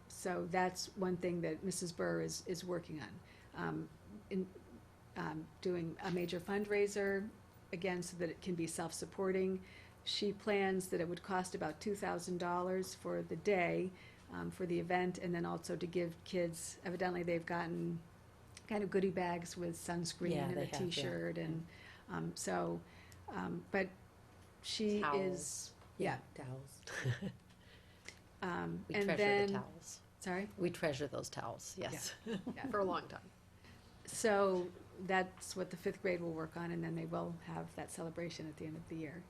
So that's one thing that Mrs. Burr is working on, doing a major fundraiser, again, so that it can be self-supporting. She plans that it would cost about $2,000 for the day, for the event, and then also to give kids, evidently they've gotten kind of goodie bags with sunscreen Yeah, and they a have, yeah. T-shirt, and but she Towels. is, yeah. Towels. We And treasure then, the towels. sorry? We treasure those towels, yes. Yeah. For a long time. So that's what the 5th grade will work on, and then they will have that celebration at the end of the year.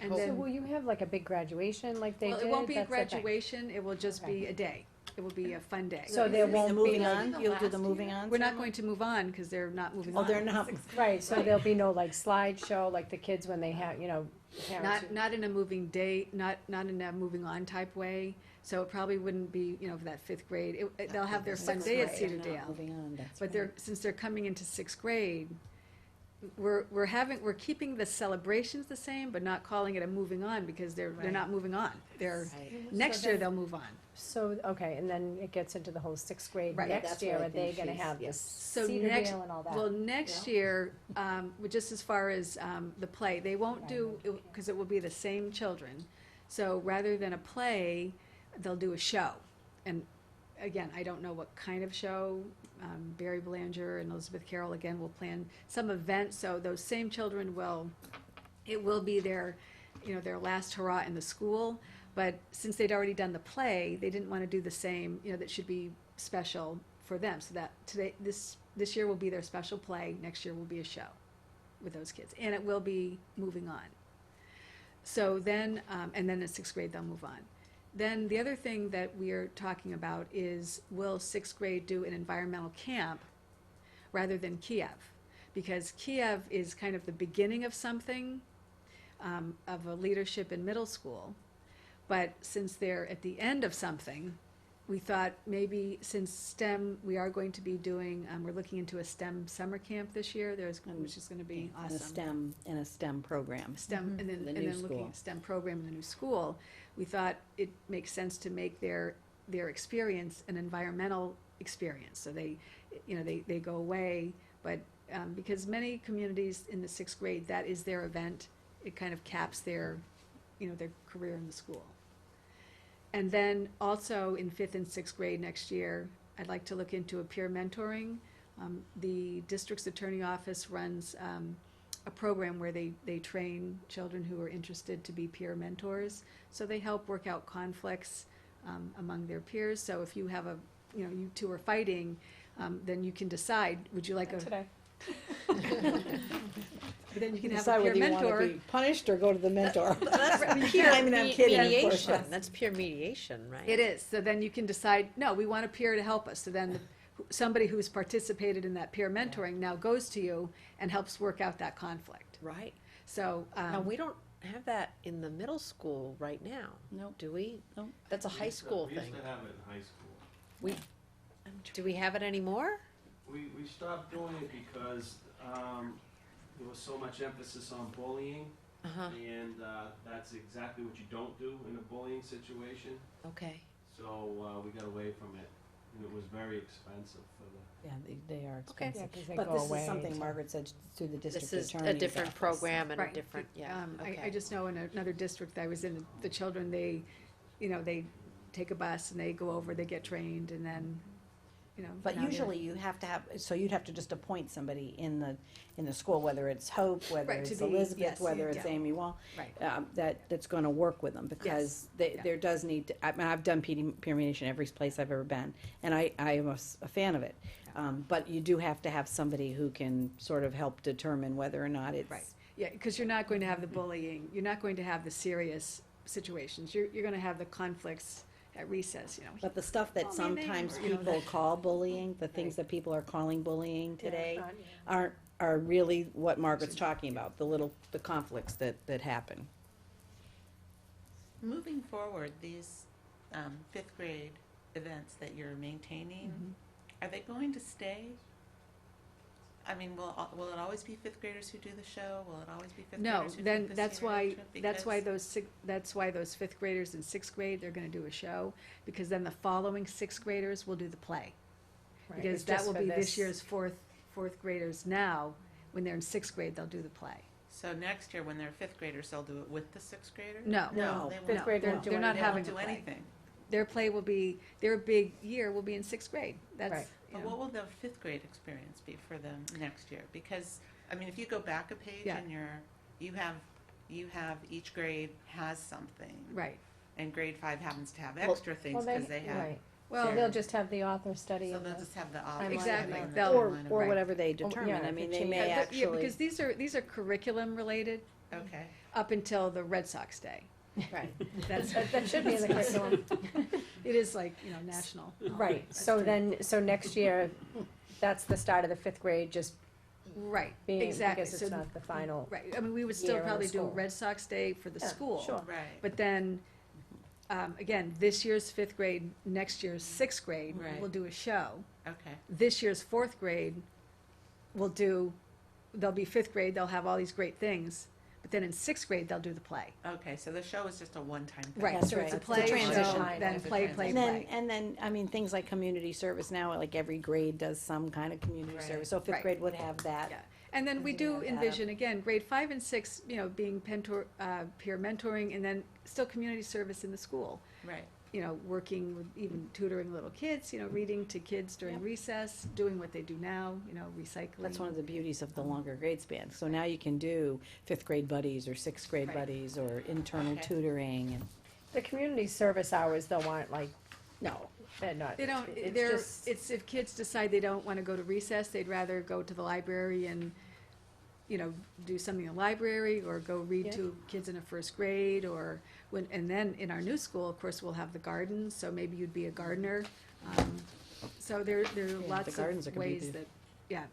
And So then, will you have like a big graduation like they well, did? it won't be a That's the thing. graduation, it will just Okay. be a day. It will be a fun day. So there The won't be moving like, on, you'll do the moving on? We're not going to move on, because they're not moving on. Oh, they're not. right, so there'll be no like slideshow, like the kids when they have, parents. Not in a moving day, not in a moving on type way, so it probably wouldn't be, for that 5th grade. They'll have their fun day at Cedardale. Moving on, that's But right. since they're coming into 6th grade, we're keeping the celebrations the same, but not calling it a moving on, because they're not moving on. Next year they'll move on. So, okay, and then it gets into the whole 6th grade Right. next That's year, what I are they think gonna she's- have yeah. this So Cedar next, Dale and all that? well, next year, just as far as the play, they won't do, because it will be the same children. So rather than a play, they'll do a show. And again, I don't know what kind of show. Barry Belanger and Elizabeth Carroll, again, will plan some event, so those same children it will be their last hurrah in the school. But since they'd already done the play, they didn't want to do the same, that should be special for them. So that this year will be their special play, next year will be a show with those kids. And it will be moving on. So then, and then in 6th grade, they'll move on. Then the other thing that we are talking about is, will 6th grade do an environmental camp rather than Kiev? Because Kiev is kind of the beginning of something, of a leadership in middle school. But since they're at the end of something, we thought maybe since STEM, we are going to be doing, we're looking into a STEM summer camp this year, which is gonna be awesome. In a STEM program. STEM, and then, The and new then looking school. at STEM program in the new school, we thought it makes sense to make their experience an environmental experience. So they, you know, they go away, but, because many communities in the sixth grade, that is their event, it kind of caps their, you know, their career in the school. And then also in fifth and sixth grade next year, I'd like to look into a peer mentoring. The district's attorney office runs a program where they train children who are interested to be peer mentors. So they help work out conflicts among their peers. So if you have you two are fighting, then you can decide, would you like a, Today. then you can have a Decide peer whether you wanna mentor. be punished or go to the mentor. That's peer I mean, I'm kidding, of course, mediation, but- that's peer mediation, right? It is, so then you can decide, no, we want a peer to help us, so then somebody who's participated in that peer mentoring now goes to you and helps work out that conflict. Right. So, Now, we don't have that in the middle school right now. Nope. Do we? Nope. That's a high school We thing. used to have it in high school. Do we have it anymore? We stopped doing it because there was so much emphasis on bullying, Uh-huh, and that's exactly what you don't do in a bullying situation. okay. So we got away from it, and it was very expensive for the. Yeah, they are Okay. expensive. Yeah, 'cause they But go this is away something to- Margaret said through the district This attorney's is a different office. program and a Right. different, yeah, I okay. just know in another district I was in, the children, they take a bus and they go over, they get trained, and then, But now they're- usually you have to have, so you'd have to just appoint somebody in the school, whether it's Hope, whether Right, to it's be- Elizabeth, yes, whether it's yeah. Amy Wall, Right. that's gonna work with them, because yeah. there does need to, I mean, I've done peer mediation every place I've ever been, and I am a fan of it. But you do have to have somebody who can sort of help determine whether or not it's. Right. Yeah, because you're not going to have the bullying, you're not going to have the serious situations, you're gonna have the conflicts at recess, But the stuff that Call me a name, sometimes or, you know, people that- call bullying, the things that people are calling bullying today, Yeah. are really what Margaret's talking about, the conflicts that happen. Moving forward, these fifth grade events that you're maintaining, are they going to stay? I mean, will it always be fifth graders who do the show? Will it always be fifth No, graders who then take the that's senior why, trip? that's why Because- that's why those fifth graders in sixth grade, they're gonna do a show, because then the following sixth graders will do the play. Right, Because it's that just will for be this this- year's fourth graders now, when they're in sixth grade, they'll do the play. So next year, when they're fifth graders, they'll do it with the sixth graders? No, No, they won't. fifth grade they're- won't do they're not anything. They having won't a do play. anything. Their play will be, their big year will be in sixth grade, Right. that's, But what will the fifth grade experience be for them next year? Because, I mean, if you go back a page Yeah. and you have, each grade has something. right. And grade 5 happens to have Well- extra things because they have. right. Well, So they'll just have the author study So and they'll the, just have the Timeline. Exactly. and the They'll- timeline of Or it. whatever they determine, yeah, I if mean, it they changes. may Yeah, actually. because these are curriculum related Okay. up until the Red Sox day. Right. That's, that should be in the curriculum. it is like, national. Right, That's so true. then, so next year, that's the start of the fifth grade, just Right, being, exactly. because So it's not the final. Right, I mean, we would year still in the probably do school. Red Sox Day for the Yeah, school. sure. Right. But then, again, this year's fifth grade, next year's sixth grade, Right. we'll do a show. Okay. This year's fourth grade, they'll be fifth grade, they'll have all these great things, but then in sixth grade, they'll do the play. Okay, so the show is just a one-time thing. Right, That's so it's a right. play, It's a show, transition. then It's a play, transition. play. And then, I mean, things like community service now, like every grade does some kind of community Right. service, so fifth Right. grade would have that. Yeah. And then we And do have that envision, again, grade 5 and 6, being peer mentoring, and then still community service in the school. Right. Working with, even tutoring little kids, reading to kids during Yep. recess, doing what they do now, recycling. That's one of the beauties of the longer grade span, so now you can do fifth grade buddies, or sixth grade Right. buddies, or internal Okay. tutoring, and, The community service hours, though, aren't like, no. they're not. They don't, It's just, it's if kids decide they don't wanna go to recess, they'd rather go to the library and, do something in the library, or go read Yeah. to kids in a first grade, or and then in our new school, of course, we'll have the gardens, so maybe you'd be a gardener. So there are Yeah, lots the gardens are of gonna be ways the- that, yeah,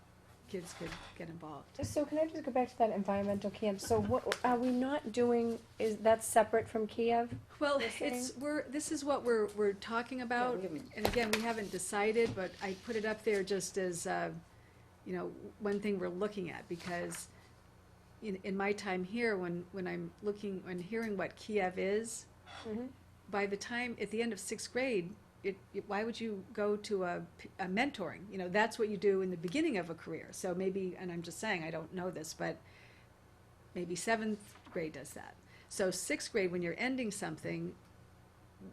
kids could get involved. So can I just go back to that environmental camp? So what, are we not doing, is that separate from Kiev? Well, You're this is what we're talking about, and again, we haven't decided, but I put it up there just as, one thing we're looking at, because in my time here, when I'm looking and hearing what Kiev is, Mhm. by the time, at the end of sixth grade, why would you go to a mentoring? That's what you do in the beginning of a career. So maybe, and I'm just saying, I don't know this, but maybe seventh grade does that. So sixth grade, when you're ending something,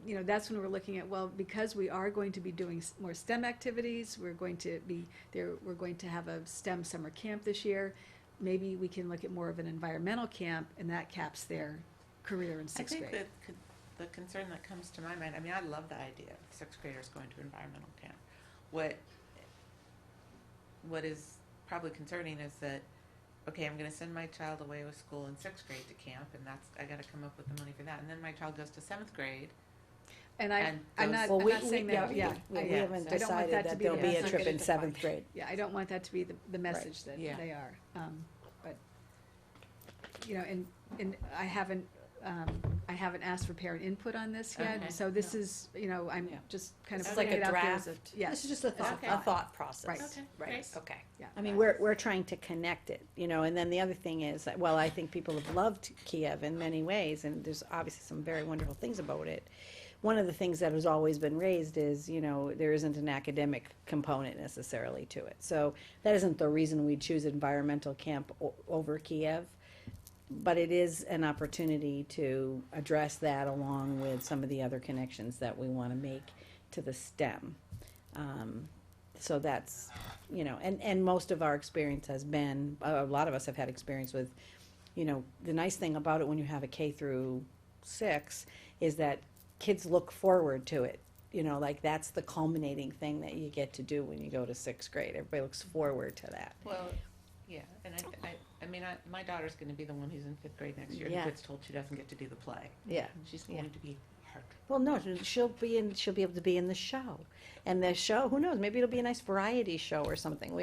that's when we're looking at, well, because we are going to be doing more STEM activities, we're going to be there, we're going to have a STEM summer camp this year. Maybe we can look at more of an environmental camp, and that caps their career in sixth grade. I think that the concern that comes to my mind, I mean, I love the idea of sixth graders going to environmental camp. What is probably concerning is that, okay, I'm gonna send my child away with school in sixth grade to camp, and I gotta come up with the money for that, and then my child goes to seventh grade. I'm And not goes- saying that, yeah. We I- haven't I don't want decided that to that be there'll the be a message. trip in seventh grade. Yeah, I don't want that to be the message that Yeah. they are. But, and I haven't asked for parent input on this yet, Okay. so this is, I'm Yeah. just kind of It's like putting a it out there as draft. yes. This is just a thought. Okay. A thought process. Right. Okay, Right, great. okay. Yeah. I mean, we're trying to connect it, and then the other thing is, well, I think people have loved Kiev in many ways, and there's obviously some very wonderful things about it. One of the things that has always been raised is, there isn't an academic component necessarily to it. So that isn't the reason we choose environmental camp over Kiev, but it is an opportunity to address that along with some of the other connections that we want to make to the STEM. So that's, and most of our experience has been, a lot of us have had experience with, the nice thing about it when you have a K through 6 is that kids look forward to it. Like that's the culminating thing that you get to do when you go to sixth grade. Everybody looks forward to that. Well, yeah, and I mean, my daughter's gonna be the one who's in fifth grade next year, Yeah. and gets told she doesn't get to do the play. Yeah. She's going to be hurt. Well, no, she'll be able to be in the show. And the show, who knows, maybe it'll be a nice variety show or something.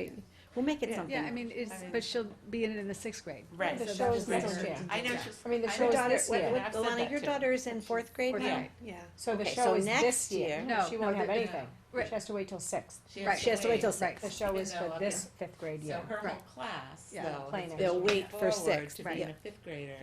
We'll make it something. Yeah, I mean, but she'll be in it in the sixth grade. Right. The So show is that's- next that's- year. I know yeah. she's. I mean, the I show know is she's- this year. and I've said Alana, that your too. daughter's in fourth grade Fourth now? grade. Yeah. So the Okay, show so is next this year. year- No, She no, won't have the- anything. Right. She has to wait till sixth. She has Right. She has to wait till Right. sixth. The show is Even for though, this fifth grade So year. her whole Right. class, Yeah. though, Plain is They'll looking wait for forward sixth, to right. being Yeah. a fifth grader,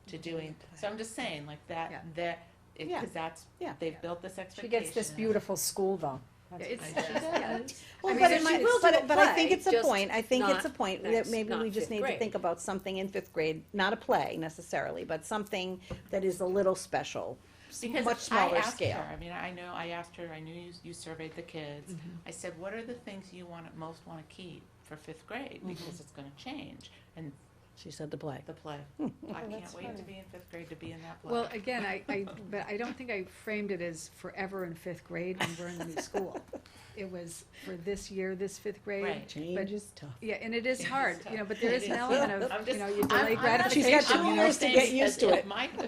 to doing, so I'm just saying, like that, Yeah. Yeah. because that's, Yeah. they've built this She expectation. gets this beautiful school though. Yeah, That's- it's, I just- yeah. Well, I mean, but if it she might, will but, do a but I think play, it's a just point, I think it's a not point that next- maybe not we just fifth need to grade. think about something in fifth grade, not a play necessarily, but something that is a little special, Because much smaller I asked scale. her, I mean, I asked her, I knew you surveyed the kids. I said, what are the things you most want to keep for fifth grade? Because it's gonna change. And She said the play. the play, I can't that's wait to funny. be in fifth grade to be in that play. Well, again, but I don't think I framed it as forever in fifth grade when we're in the new school. It was for this year, this fifth grade. Right. Change is tough. Yeah, and it is It is hard, tough. but there is It an is. element I'm of, just- you delay I'm not gratification. She's got 2 I'm years to saying get used to if it.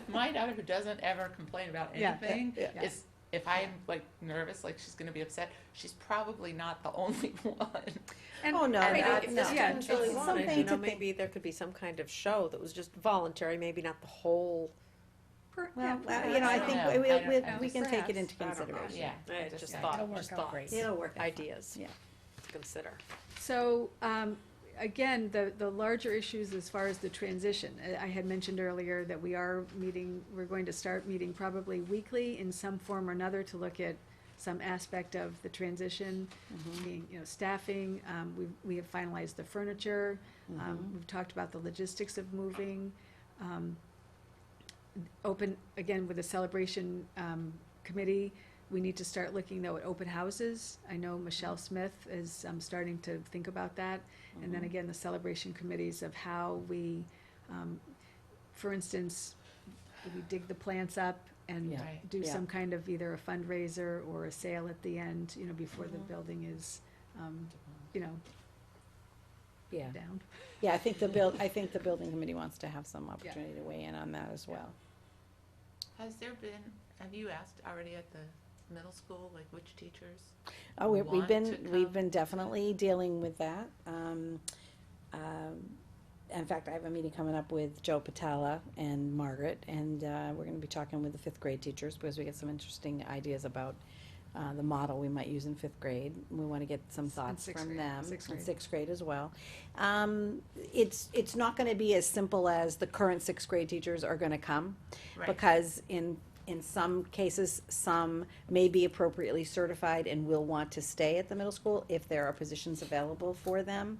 My daughter, who doesn't ever complain about Yeah, anything, yeah. is, if I'm like nervous, like she's gonna be upset, she's probably not the only one. And- Oh, no, and Maybe that's- if the yeah, students really it's wanted, something you to know, think- maybe there could be some kind of show that was just voluntary, maybe not the whole. Well, I I think don't know. we can take it into Perhaps. I don't know. consideration. Yeah. I just just saying. thought, It'll work just out thoughts, great. It'll work out. ideas Yeah. to consider. So, again, the larger issues as far as the transition, I had mentioned earlier that we're going to start meeting probably weekly in some form or another to look at some aspect of the transition, being, staffing, we have finalized the furniture, we've talked about the logistics of moving, open, again, with the celebration, committee, we need to start looking though at open houses. I know Michelle Smith is starting to think about that. And then again, the celebration committees of how we, for instance, we dig the plants up and Yeah. Right. do Yeah. some kind of either a fundraiser or a sale at the end, before the building is, Yeah, down. yeah, I think the building committee wants to have some opportunity to weigh in on that as well. Have you asked already at the middle school, like which teachers? Oh, we've want been, to we've come? been definitely dealing with that. In fact, I have a meeting coming up with Joe Patala and Margaret, and, we're gonna be talking with the fifth grade teachers, because we get some interesting ideas about, the model we might use in fifth grade. We wanna get some thoughts sixth from grade, them, sixth and grade. sixth grade as well. It's not gonna be as simple as the current sixth grade teachers are gonna come, Right. because in some cases, some may be appropriately certified and will want to stay at the middle school if there are positions available for them.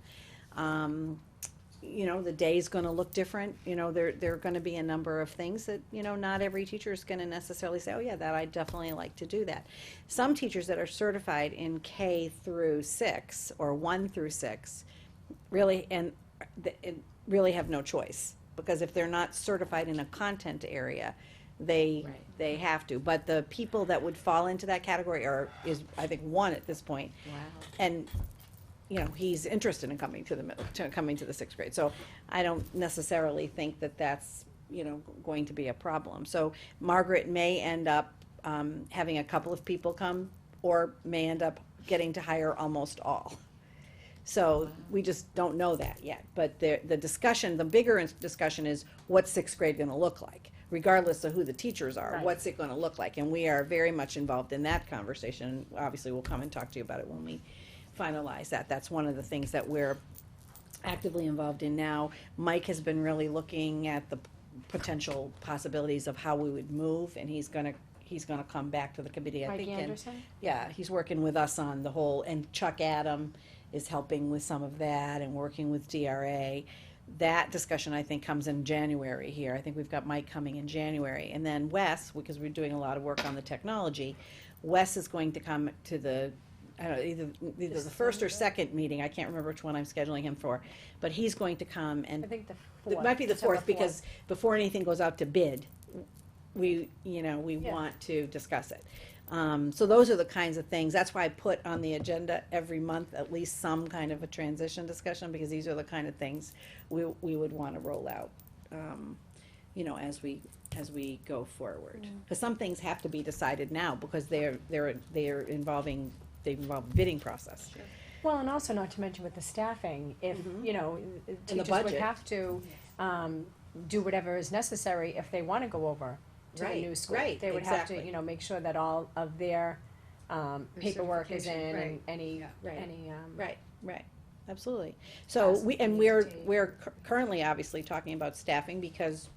You know, the day's gonna look different, you know, there are gonna be a number of things that, you know, not every teacher is gonna necessarily say, oh yeah, that I'd definitely like to do that. Some teachers that are certified in K through 6 or 1 through 6 really, really have no choice, because if they're not certified in a content area, they have to. But the people that would fall into that category is I think 1 at this point. Wow. And, you know, he's interested in coming to the sixth grade. So I don't necessarily think that that's, you know, going to be a problem. So Margaret may end up having a couple of people come, or may end up getting to hire almost all. So we just don't know that yet. But the discussion, the bigger discussion is, what's sixth grade gonna look like? Regardless of who the teachers are, Right. what's it gonna look like? And we are very much involved in that conversation. Obviously, we'll come and talk to you about it when we finalize that. That's one of the things that we're actively involved in now. Mike has been really looking at the potential possibilities of how we would move, and he's gonna come back to the committee, I Mike think. and- Anderson? Yeah, he's working with us on the whole, and Chuck Adam is helping with some of that and working with DRA. That discussion, I think, comes in January here. I think we've got Mike coming in January. And then Wes, because we're doing a lot of work on the technology, Wes is going to come to the, I don't know, either the first or second meeting, I can't remember which one I'm scheduling him for, but he's going to come I and, think the it fourth. might be the December fourth, because before anything goes out to bid, we Yeah. want to discuss it. So those are the kinds of things, that's why I put on the agenda every month at least some kind of a transition discussion, because these are the kind of things we would wanna roll out, you know, as we go forward. Cause some things have to be decided now, because they involve bidding process. Well, and also not to mention with the staffing, if, you know, teachers would budget. have to, do whatever is necessary if they wanna go over to the new Right, school. right, They would have to, exactly. you know, make sure that all of their, paperwork is in, certification, and right. any, Yeah. any, Right, absolutely. So Yes, we're currently obviously talking about staffing, because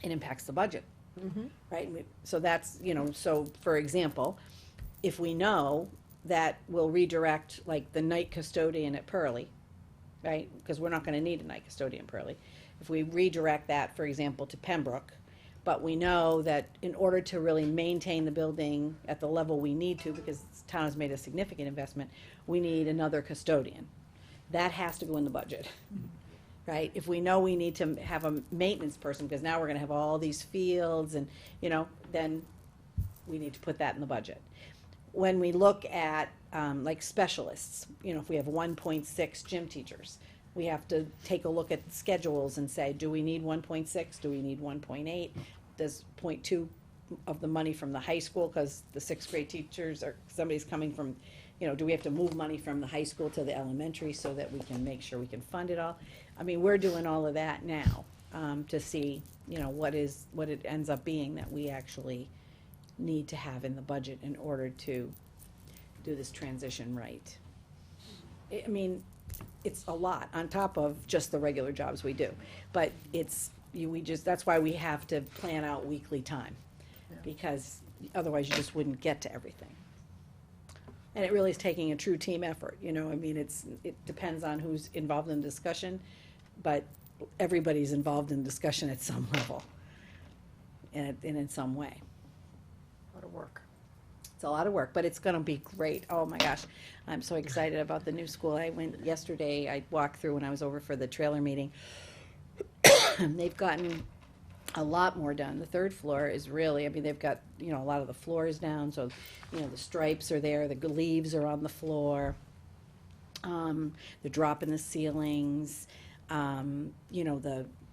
it impacts the budget. Mhm. Right, so that's, you know, so for example, if we know that we'll redirect like the night custodian at Pearlie, right, because we're not gonna need a night custodian at Pearlie. If we redirect that, for example, to Pembroke, but we know that in order to really maintain the building at the level we need to, because the town has made a significant investment, we need another custodian. That has to go in the budget, right? If we know we need to have a maintenance person, because now we're gonna have all these fields and, you know, then we need to put that in the budget. When we look at, like specialists, you know, if we have 1.6 gym teachers, we have to take a look at schedules and say, do we need 1.6, do we need 1.8? Does 0.2 of the money from the high school, because the sixth grade teachers are, somebody's coming from, you know, do we have to move money from the high school to the elementary so that we can make sure we can fund it all? I mean, we're doing all of that now, to see, you know, what it ends up being that we actually need to have in the budget in order to do this transition right. I mean, it's a lot on top of just the regular jobs we do, but that's why we have to plan out weekly time, because otherwise you just wouldn't get to everything. And it really is taking a true team effort, you know, I mean, it depends on who's involved in the discussion, but everybody's involved in discussion at some level, and in some way. a lot of work. It's a lot of work, but it's gonna be great. Oh my gosh, I'm so excited about the new school. I went yesterday, I walked through when I was over for the trailer meeting. They've gotten a lot more done. The third floor is really, I mean, they've got, you know, a lot of the floors down, so, you know, the stripes are there, the leaves are on the floor. They're dropping the ceilings, you know,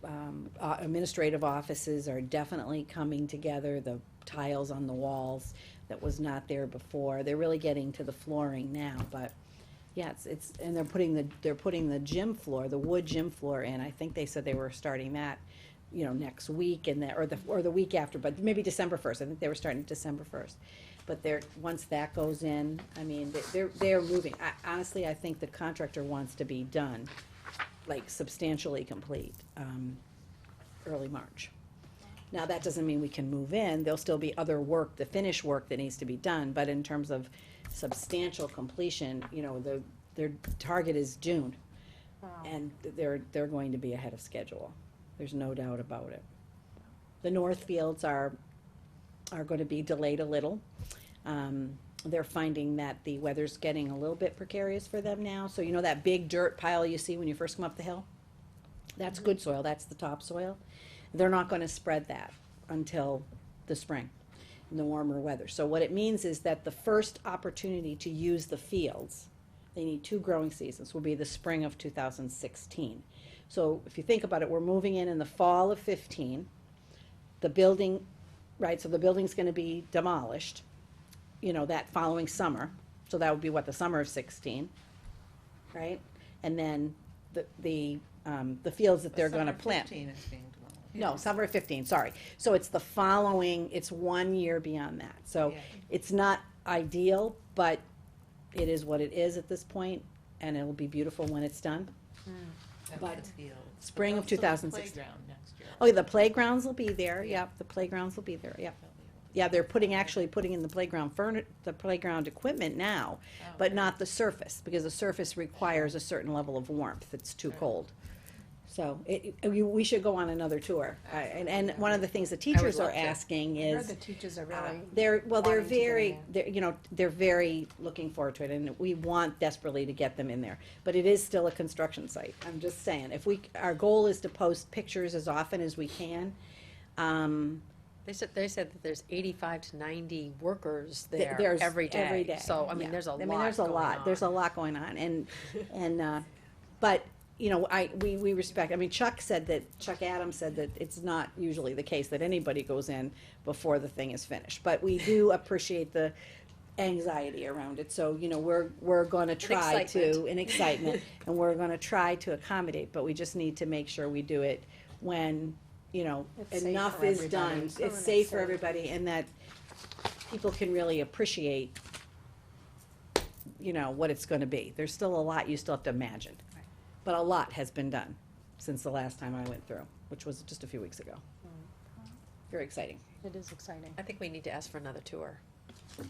administrative offices are definitely coming together, the tiles on the walls that was not there before. They're really getting to the flooring now, but yeah, and they're putting the gym floor, the wood gym floor in. I think they said they were starting that, next week or the week after, but maybe December 1st. I think they were starting December 1st. But once that goes in, I mean, they're moving. Honestly, I think the contractor wants to be done, like substantially complete, early March. Now, that doesn't mean we can move in. There'll still be other work, the finish work that needs to be done, but in terms of substantial completion, their target is June. Wow. And they're going to be ahead of schedule. There's no doubt about it. The north fields are gonna be delayed a little. They're finding that the weather's getting a little bit precarious for them now. So that big dirt pile you see when you first come up the hill? That's good soil, that's the topsoil. They're not gonna spread that until the spring, in the warmer weather. So what it means is that the first opportunity to use the fields, they need 2 growing seasons, will be the spring of 2016. So if you think about it, we're moving in the fall of 15. The building, right, so the building's gonna be demolished, that following summer. So that would be the summer of 16, right? And then the fields that they're gonna plant. 15 is being demolished. No, summer of 15, sorry. So it's it's 1 year beyond that. So Yeah. it's not ideal, but it is what it is at this point, and it'll be beautiful when it's done. But spring of 2016. Playground next year. Oh, yeah, the playgrounds will be there, yep, the playgrounds will be there, yep. Yeah, they're putting in the playground equipment now, but not the surface, because the surface requires a certain level of warmth, it's too cold. So, we should go on another tour, and one of the things the teachers are asking I heard is, the teachers are really. they're wanting to very, get in they're very looking forward to it, and we want desperately to get them in there. But it is still a construction site, I'm just saying, our goal is to post pictures as often as we can. They said that there's 85 to 90 workers there There's every day. So, yeah. there's a lot there's a going lot, on. there's a lot going on, and, but, we respect, Chuck Adams said that it's not usually the case that anybody goes in before the thing is finished, but we do appreciate the anxiety around it, so, we're gonna try an excitement, and we're gonna try to accommodate, but we just need to make sure we do it when, It's safe enough for is everybody. done, So it's when safe it's for safe. everybody, and that people can really appreciate, what it's gonna be. There's still a lot you still have to imagine, but a lot has been done since the last time I went through, which was just a few weeks ago. Very exciting. It is exciting. I think we need to ask for another tour. Well,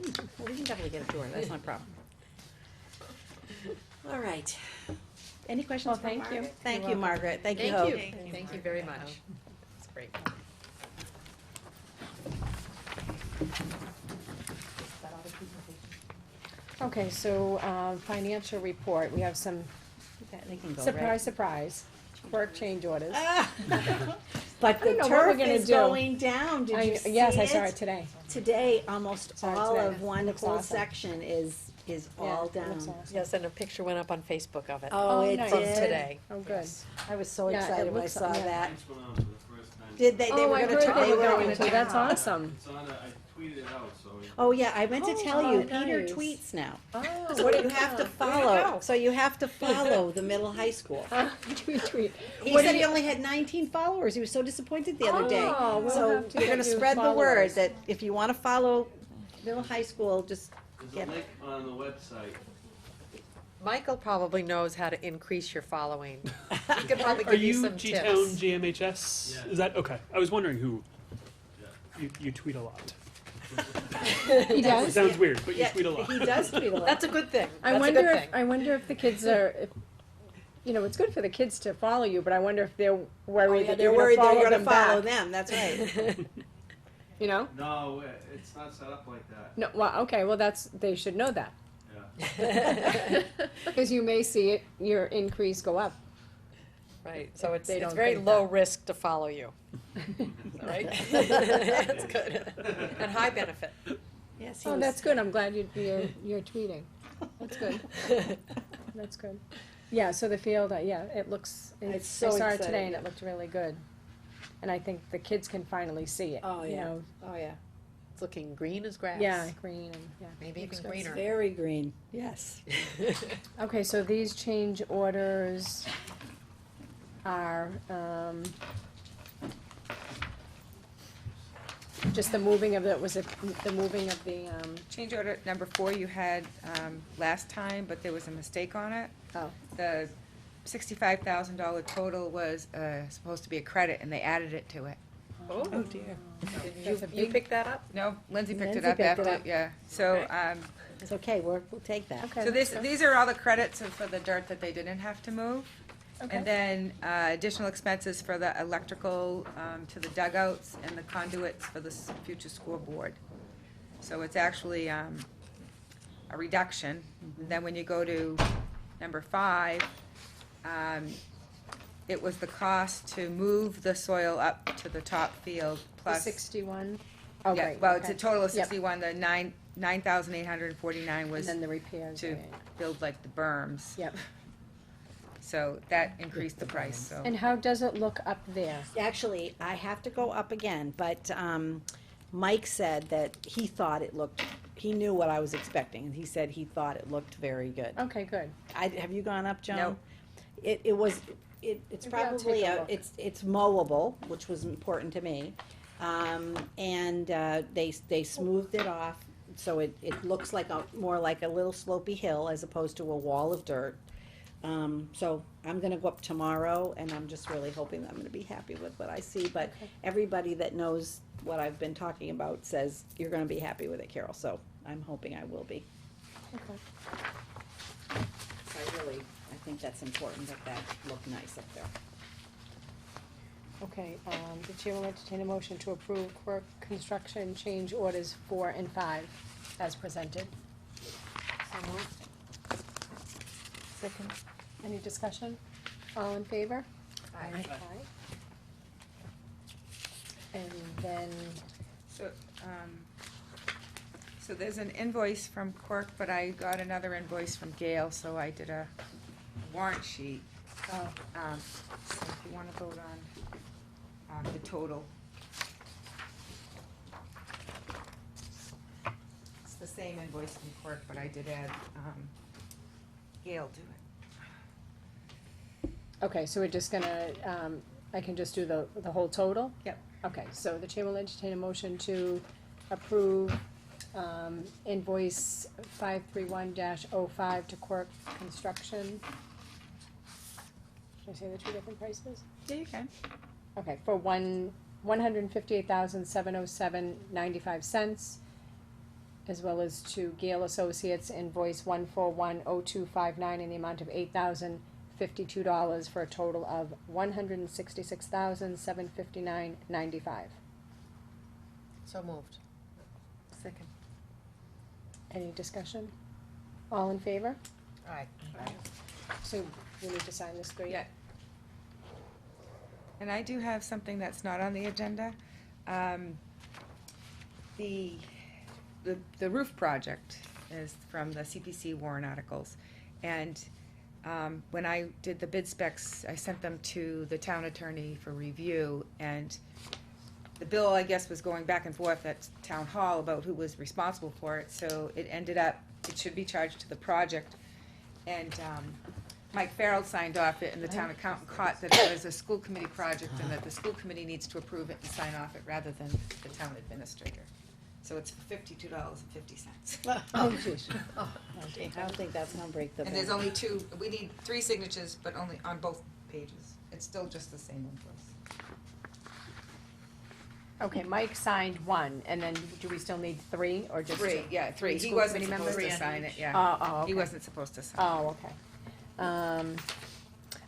we can definitely get a tour, that's not a problem. All right. Any questions Well, for thank you. Margaret? Thank You're you, welcome. Margaret. Thank you, Hope. Thank you very much. That's great. Okay, so, financial report, we have some They can go, surprise, right? surprise, work change orders. But I don't the know what we're turf gonna is do. going down, did you see it? Yes, I saw it today. Today, almost Saw it all today. of one Looks whole awesome. section is all Yeah, it looks down. awesome. Yes, and a picture went up on Facebook of it. Oh, it nice. From did? today. Oh, good. I was so Yeah, it excited when I looks- saw yeah. that. Thanks went on for the first time. Did they Oh, were I gonna heard turn, they were gonna going to, turn that's it on. awesome. It's on, I tweeted it out, so. Oh, yeah, I meant to Oh, tell you, oh, Peter nice. tweets now. Oh, So what you did have to go? follow, so you have to follow the middle high school. Tweet. He What said do he you- only had 19 followers. He was so disappointed the other day. Oh, we'll So have to we're get gonna you spread the word followers. that if you wanna follow middle high school, just There's get a link on the website. Michael probably knows how to increase your following. He could probably Are give you you some G-Town tips. GMHS? Yeah. Is that, okay, I was wondering who. Yeah. You tweet a lot. He It does? sounds weird, but you Yeah, tweet a lot. he does tweet a lot. That's a good thing. I That's a wonder good if, thing. I wonder if the kids are, it's good for the kids to follow you, but I wonder if they're Oh, worried yeah, that they're you're worried gonna that follow you're them gonna follow back. them, that's right. You know? No, it's not set up like that. No, well, okay, well, they should know that. Yeah. Because you may see it, your increase go up. Right, so it's They don't very think low that. risk to follow you. Right? That's good. And high benefit. Yes, he Oh, was- that's good, I'm glad you're tweeting. That's good. That's good. Yeah, so the field, yeah, it looks, It's I so saw it exciting, today and yeah. it looked really good. And I think the kids can finally see it. Oh, you yeah. know. Oh, yeah. It's looking green as grass. Yeah, green and, yeah. Maybe looks even good. It's greener. very green, yes. Okay, so these change orders are, just the moving of the, was it the moving of the, Change order number 4 you had last time, but there was a mistake on it. oh, The $65,000 total was supposed to be a credit, and they added it to it. Oh dear. that's a You big, picked that up? No, Lindsay picked it Lindsay up picked it after, up. yeah. So, Okay. It's okay, we'll take that. okay. so that's good. these are all the credits for the dirt that they didn't have to move. Okay. And then additional expenses for the electrical to the dugouts and the conduits for the future scoreboard. So it's actually a reduction. Then when you go to number 5, it was the cost to move the soil up to the top field The plus. 61, oh, Yeah, right, well, it's a okay. total of Yep. 61, the 9,849 And was then the repairs, to right. build like the berms. Yep. So that increased the price, so. And how does it look up there? Actually, I have to go up again, but Mike said that he thought it looked, he knew what I was expecting, and he said he thought it looked very good. Okay, good. Have you gone up, Joan? No. It was, it's Maybe I'll probably, take a look. it's mowable, which was important to me. And they smoothed it off, so it looks like more like a little slopey hill as opposed to a wall of dirt. So I'm gonna go up tomorrow, and I'm just really hoping that I'm gonna be happy with what I see, but Okay. everybody that knows what I've been talking about says you're gonna be happy with it, Carol, so I'm hoping I will be. Okay. I think that's important that look nice up there. Okay, the chair will entertain a motion to approve Quirk Construction change orders 4 and 5 as presented. Second. Any discussion? All in favor? Aye. And then, So there's an invoice from Quirk, but I got another invoice from Gail, so I did a warrant sheet. oh, So if you wanna vote on the total. It's the same invoice from Quirk, but I did add Gail to it. okay, so we're just gonna, I can just do the whole total? Yep. Okay, so the chair will entertain a motion to approve, invoice 531-05 to Quirk Construction. Should I say the two different prices? Yeah, you can. Okay, for $158,707.95, as well as to Gale Associates invoice 1410259 in the amount of $8,052 for a total of $166,759.95. So moved. Second. Any discussion? All in favor? Aye. So we need to sign this three? Yeah. And I do have something that's not on the agenda. The roof project is from the CPC warrant articles. And when I did the bid specs, I sent them to the town attorney for review. And the bill, I guess, was going back and forth at town hall about who was responsible for it. So it ended up, it should be charged to the project. And Mike Farrell signed off it, and the town accountant caught that it was a school committee project, and that the school committee needs to approve it and sign off it rather than the town administrator. So it's $52.50. Oh, jeez. I don't think that's gonna break the And there's bank. only we need 3 signatures, but only on both pages. It's still just the same invoice. Okay, Mike signed one, and then do we still need 3 or just 2? 3, yeah, 3. He school wasn't committee supposed members? to sign it, yeah. Oh, okay. He wasn't supposed to sign Oh, okay.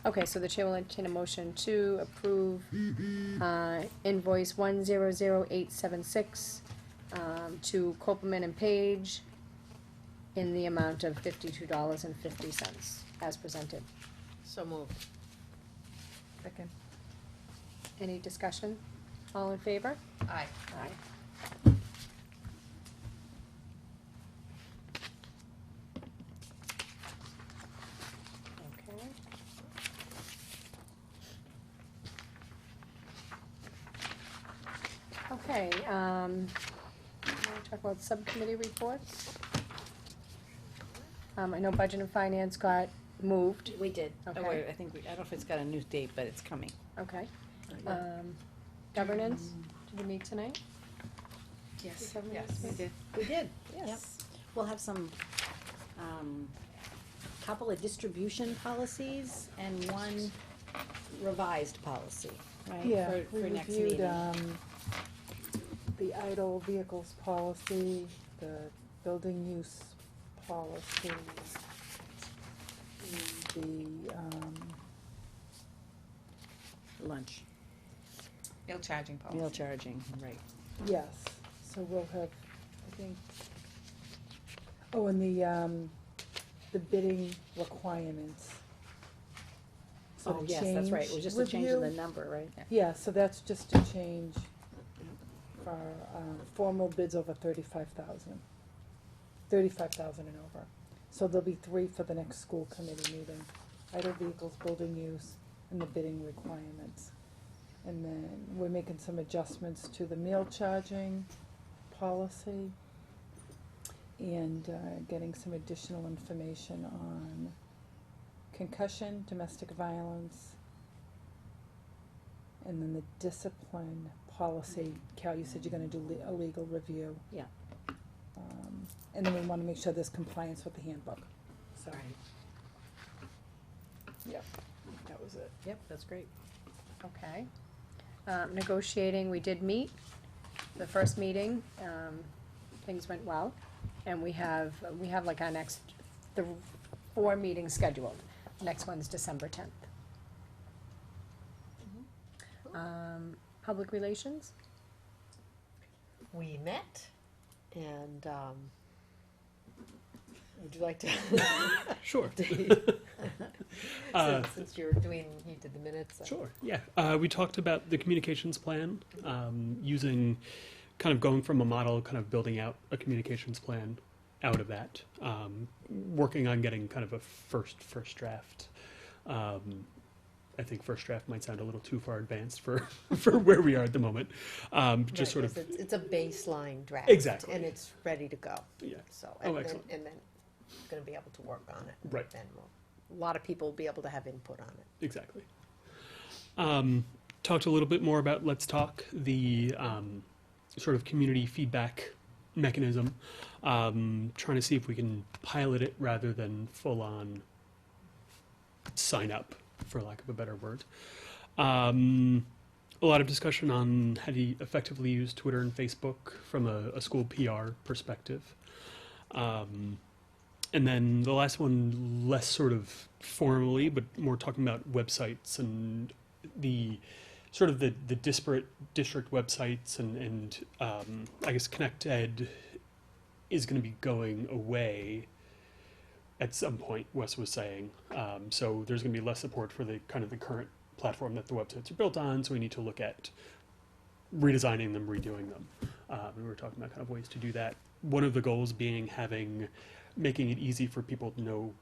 Okay, so the chair will entertain a motion to approve, invoice 100876, to Copeland and Page in the amount of $52.50 as presented. So moved. Second. Any discussion? All in favor? Aye. Aye. Okay. Okay, wanna talk about subcommittee reports? I know Budget and Finance got moved, We did. Okay. Oh, wait, I think, I don't know if it's got a new date, but it's coming. okay. Governance, did we meet tonight? Yes. Did governance Yes, we meet? did. We did, yes. We'll have some, couple of distribution policies and one revised policy, right? Yeah, For we next reviewed, meeting. the idle vehicles policy, the building use policy, the, Lunch, Meal charging policy. meal charging, right. yes, so we'll have, I think, oh, and the bidding requirements. So Oh, the yes, that's right, it was just a change in the review. number, right? Yeah, so that's just a change for, formal bids over 35,000 and over. So there'll be 3 for the next school committee meeting, idle vehicles, building use, and the bidding requirements. And then we're making some adjustments to the meal charging policy and, getting some additional information on concussion, domestic violence, and then the discipline policy. Cal, you said you're gonna do a legal review. Yeah. And then we wanna make sure there's compliance with the handbook, so. Yep, that was it. Yep, that's great. Okay. Negotiating, we did meet, the first meeting, things went well, and we have like our next, 4 meetings scheduled. Next one's December 10th. Public relations? We met, and, would you like to? Sure. Since you're doing, you did the minutes. Sure, yeah. We talked about the communications plan, using, kind of going from a model, kind of building out a communications plan out of that, working on getting kind of a first draft. I think first draft might sound a little too far advanced for where we are at the moment. Just sort of, It's a baseline draft. Exactly. And it's ready to go. yeah, So, Oh, and then, excellent. and then gonna be able to work on it. Right. And a lot of people will be able to have input on it. Exactly. Talked a little bit more about Let's Talk, the sort of community feedback mechanism. Trying to see if we can pilot it rather than full on sign up, for lack of a better word. A lot of discussion on how to effectively use Twitter and Facebook from a school PR perspective. And then the last one, less sort of formally, but more talking about websites and the sort of the disparate district websites and I guess Connect Ed is going to be going away at some point, Wes was saying. So there's going to be less support for the kind of the current platform that the websites are built on, so we need to look at redesigning them, redoing them. And we were talking about kind of ways to do that. One of the goals being making it easy for people to know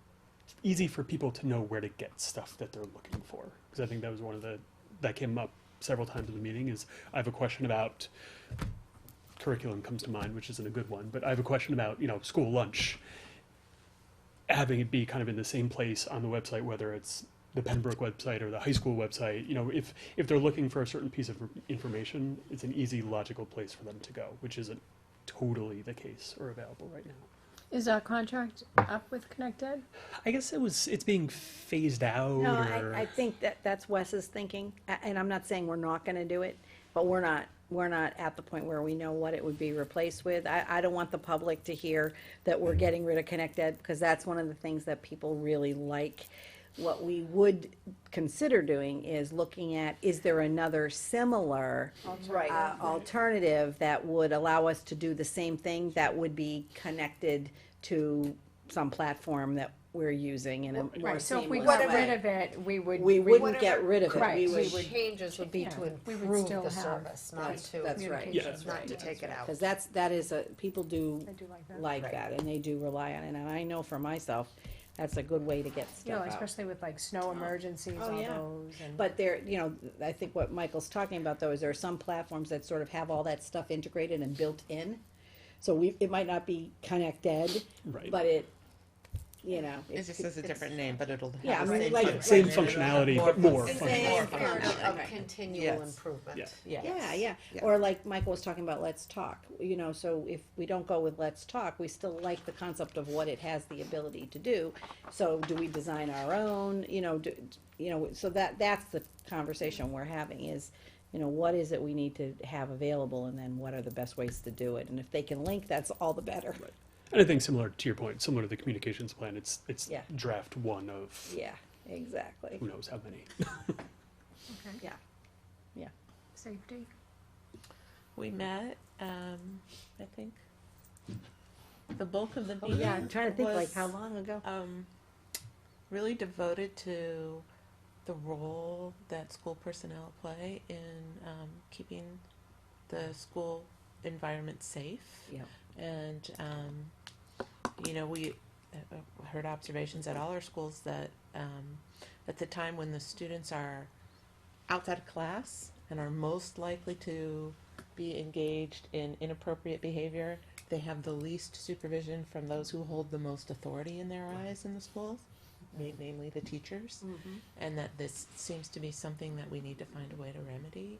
where to get stuff that they're looking for. Because I think that was one of that came up several times in the meeting is I have a question about curriculum comes to mind, which isn't a good one, but I have a question about, school lunch, having it be kind of in the same place on the website, whether it's the Pembroke website or the high school website. If they're looking for a certain piece of information, it's an easy, logical place for them to go, which isn't totally the case or available right now. Is our contract up with Connect Ed? I guess it's being phased out. No, or... I think that's Wes's thinking, and I'm not saying we're not gonna do it, but we're not at the point where we know what it would be replaced with. I don't want the public to hear that we're getting rid of Connect Ed, because that's one of the things that people really like. What we would consider doing is looking at, is there another similar alternative that would allow us to do the same thing that would be connected to some platform that we're using in a more Right, so if we seamless got way. rid of it, we would. We wouldn't get rid of it. Right, We we would, would- Changes would be Yeah, to we would improve still the have service, not to. that's right. Yeah. Not to take it out. because that is people do I do like that. like Right. that, and they do rely on it. And I know for myself, that's a good way to get You know, stuff out. especially with like snow emergencies, Oh, all yeah. those, and. But there, you know, I think what Michael's talking about though is there are some platforms that sort of have all that stuff integrated and built in. So it might not be connected, Right. but it, you know. It just has a different name, but it'll Yeah, have I the mean, same like- functionality. Same functionality, but more It's functionality. more Spirit of Okay. continual Yes. improvement. Yeah. Yeah, Yes. yeah. Or like Michael was talking about Let's Talk, you know, so if we don't go with Let's Talk, we still like the concept of what it has the ability to do. So do we design our own, you know, so that's the conversation we're having is, you know, what is it we need to have available and then what are the best ways to do it? And if they can link, that's all the better. And I think similar to your point, similar to the communications plan, it's Yeah. draft one of Yeah, exactly. who knows how many. Okay. Yeah. Yeah. Safety. We met, I think, the bulk of the Oh, meeting. yeah, I'm trying to think like was, how long ago? really devoted to the role that school personnel play in keeping the school environment safe. Yeah. And, you know, we heard observations at all our schools that at the time when the students are outside of class and are most likely to be engaged in inappropriate behavior, they have the least supervision from those who hold the most authority in their eyes in the schools, namely the teachers, and that this seems to be something that we need to find a way to remedy.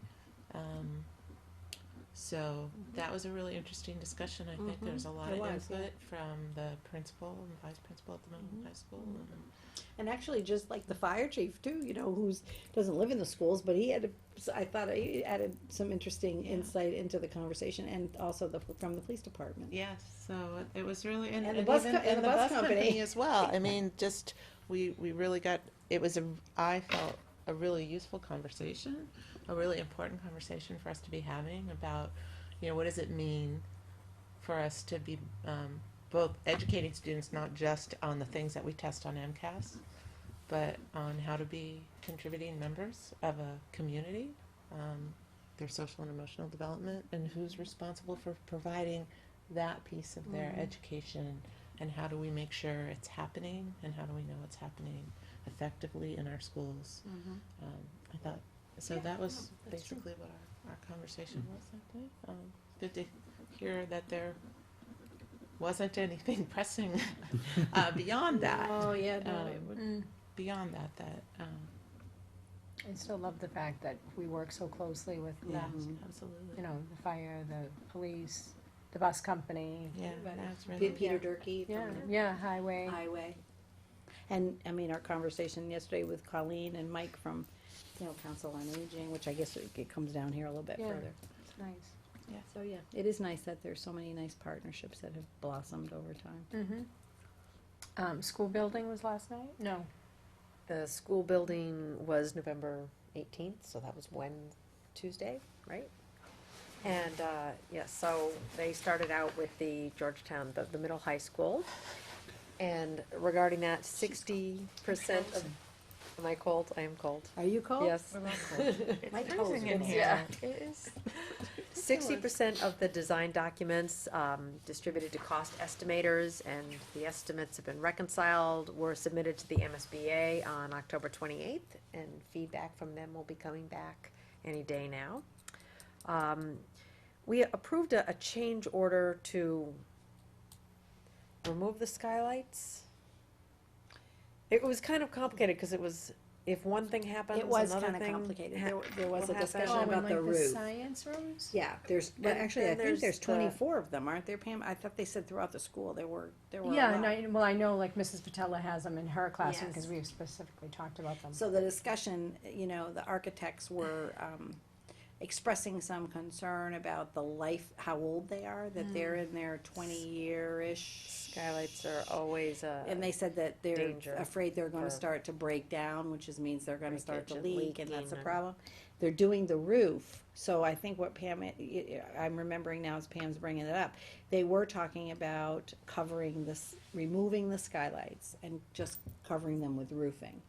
So that was a really interesting discussion. I think there's a lot It of was, yeah. input from the principal and vice principal at the middle high school. And actually, just like the fire chief too, you know, doesn't live in the schools, but I thought he added some interesting insight into the conversation, and also from the police department. Yes, so it was really And the and bus even- co- and the bus company. as well. I mean, just we really got it was I felt a really useful conversation, a really important conversation for us to be having about, you know, what does it mean for us to be both educating students not just on the things that we test on MCAS, but on how to be contributing members of a community, their social and emotional development, and who's responsible for providing that piece of their education, and how do we make sure it's happening, and how do we know it's happening effectively in our schools. I thought, so that was basically what our conversation was that day. Good to hear that there wasn't anything pressing beyond that. Oh, yeah, Beyond that, I still love the fact that we work so closely with them, absolutely. you know, the fire, the police, the bus company. Yeah, that's really Peter Durkee Yeah, from yeah, highway. Highway. And, I mean, our conversation yesterday with Colleen and Mike from, you know, Council on Aging, which I guess it comes down here a little bit Yeah. further. It's nice. So, yeah, it is nice that there's so many nice partnerships that have blossomed over time. School building was last night? No. The school building was November 18th, so that was Tuesday, right? And, so they started out with the Georgetown, the middle high school. And regarding that, 60% of, am I cold? I am cold. Are you cold? Yes. My toes freezing in were- here. Yeah, it is. 60% of the design documents distributed to cost estimators, and the estimates have been reconciled, were submitted to the MSBA on October 28th, and feedback from them will be coming back any day now. We approved a change order to remove the skylights. It was kind of complicated, because it was, if one thing happens, It was another kind of thing complicated. ha- There was will a discussion happen. about the roof. science rooms? Yeah, well, And actually, I then think there's there's the- 24 of them, aren't there, Pam? I thought they said throughout the school there were a Yeah, lot. and I know like Mrs. Patella has them in her classroom, Yes. because we've specifically talked about them. So the discussion, you know, the architects were expressing some concern about the life, how old they are, that they're in their 20-year-ish. Skylights are always a. And they said that they're danger afraid they're gonna for start to break down, which means they're gonna start to breakage and leak, and that's a leaking and- problem. They're doing the roof, so I think what Pam, I'm remembering now as Pam's bringing it up, they were talking about covering this, removing the skylights and just covering them with roofing.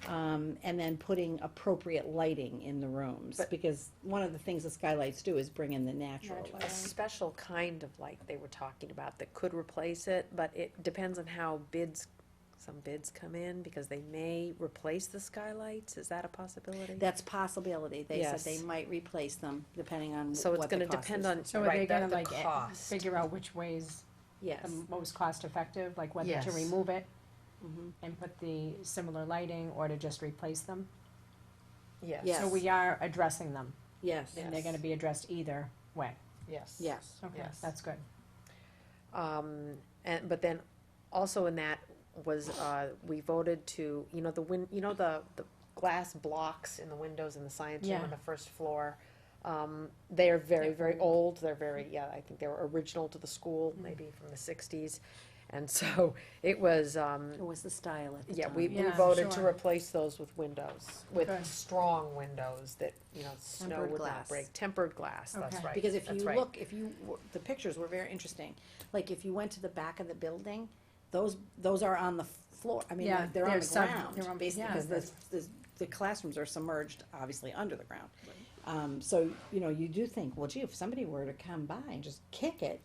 And then putting appropriate lighting in the rooms, But- because one of the things the skylights do is bring in the natural Natural light. A special kind of light they were talking about that could replace it, but it depends on how bids some bids come in, because they may replace the skylights, is that a possibility? That's possibility. They said Yes. they might replace them depending on So it's what the gonna cost depend is. on, So are right, they gonna the like cost. figure out which way's Yes. the most cost effective, like whether to Yes. remove it Mhm. and put the similar lighting or to just replace them? Yes. Yes. So we are addressing them, Yes. and they're gonna be addressed either way. Yes. Yes. Okay, Yes. that's good. But then also in that was, we voted to, the glass blocks in the windows in the science room Yeah. on the first floor. They are very, very old. They're very, I think they were original to the school, maybe from the sixties. And so it was, It was the style at the time. we Yeah, voted to sure. replace those with windows, with Good. strong windows that, snow Tempered would not glass. break. Tempered glass, that's Okay. right. Because if that's you right. look, the pictures were very interesting. Like if you went to the back of the building, those are on the floor. I mean, Yeah, they're on they're the sub- ground, they're on- basically, yeah, because the classrooms are submerged, obviously, under the ground. So, you do think, well, gee, if somebody were to come by and just kick it,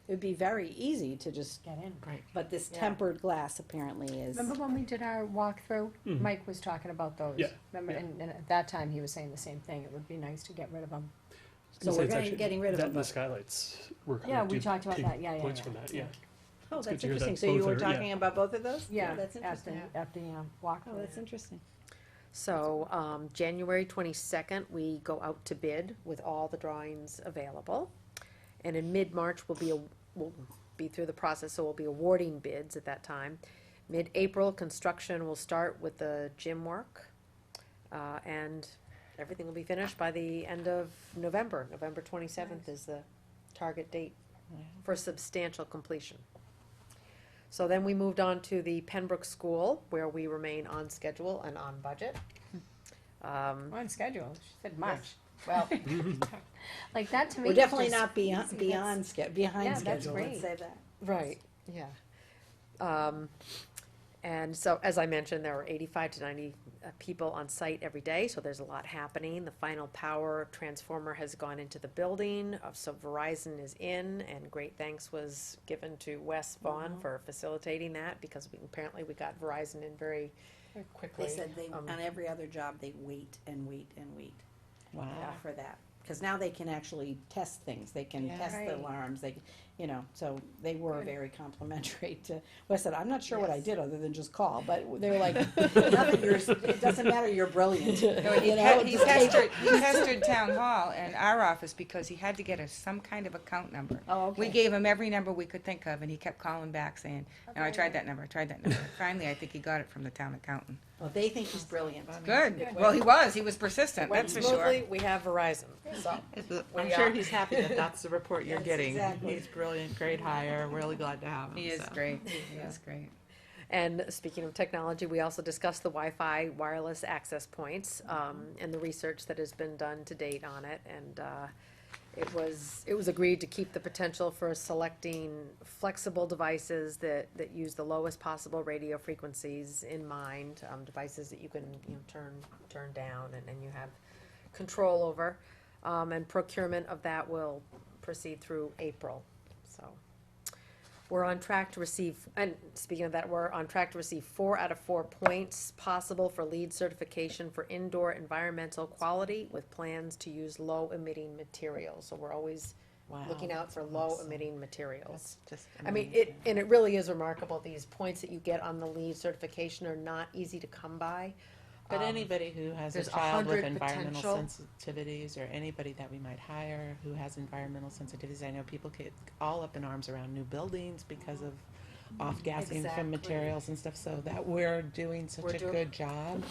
it'd be very easy to just, Get in. but this Yeah. tempered glass apparently is. Remember when we did our walkthrough? Mhm. Mike was talking about those. Yeah, Remember, yeah. and at that time, he was saying the same thing. It would be nice to get rid of them. So we're getting rid of that it, and the but- skylights were kind Yeah, of we did talked about take that. Yeah, yeah, points yeah. from that, Yeah. yeah. Oh, It's good that's to hear that interesting. So you both were are- yeah. talking about both of those? Yeah, That's at interesting. the walkthrough. Oh, that's interesting. So, January 22nd, we go out to bid with all the drawings available. And in mid-March, we'll be through the process, so we'll be awarding bids at that time. Mid-April, construction will start with the gym work. And everything will be finished by the end of November. November 27th is the target date for substantial completion. So then we moved on to the Pembroke School, where we remain on schedule and on budget. We're on schedule. She said March. Well, Like that to me. We're is definitely just- not behind Yeah, behind that's schedule, great. let's say that. right, yeah. And so, as I mentioned, there were 85 to 90 people on site every day, so there's a lot happening. The final power transformer has gone into the building, so Verizon is in, and great thanks was given to Wes Vaughn for facilitating that, because apparently we got Verizon in very quickly. They said on every other job, they wait and wait and wait. Wow. For that, because now they can actually test things, they can test the Right. alarms, so they were very complimentary to, well, I said, I'm not sure what I did other than just call, but they're like, nothing, it doesn't matter, you're brilliant, He pestered town hall and our office because he had to get us some kind of account number. Oh, okay. We gave him every number we could think of, and he kept calling back saying, no, I tried that number, I tried that number. Finally, I think he got it from the town accountant. Well, they think he's brilliant. Good. Well, he was persistent, Went that's for sure. smoothly, we have Verizon, so. I'm we sure are- he's happy that that's the report you're Yes, getting. exactly. He's brilliant, great hire, really glad to have him. He is so. great, he is great. And speaking of technology, we also discussed the Wi-Fi wireless access points, and the research that has been done to date on it, and, it was agreed to keep the potential for selecting flexible devices that use the lowest possible radio frequencies in mind, devices that you can, turn down and you have control over. And procurement of that will proceed through April, so. We're on track to receive, and speaking of that, we're on track to receive 4 out of 4 points possible for LEED certification for indoor environmental quality with plans to use low emitting materials. So we're always looking out for low emitting materials. Just I mean, it really is remarkable. These points that you get on the LEED certification are not easy to come by. But anybody who has a there's child with 100 environmental potential. sensitivities, or anybody that we might hire who has environmental sensitivities, I know people get all up in arms around new buildings because of off-gassing Exactly. from materials and stuff, so that we're doing such a good job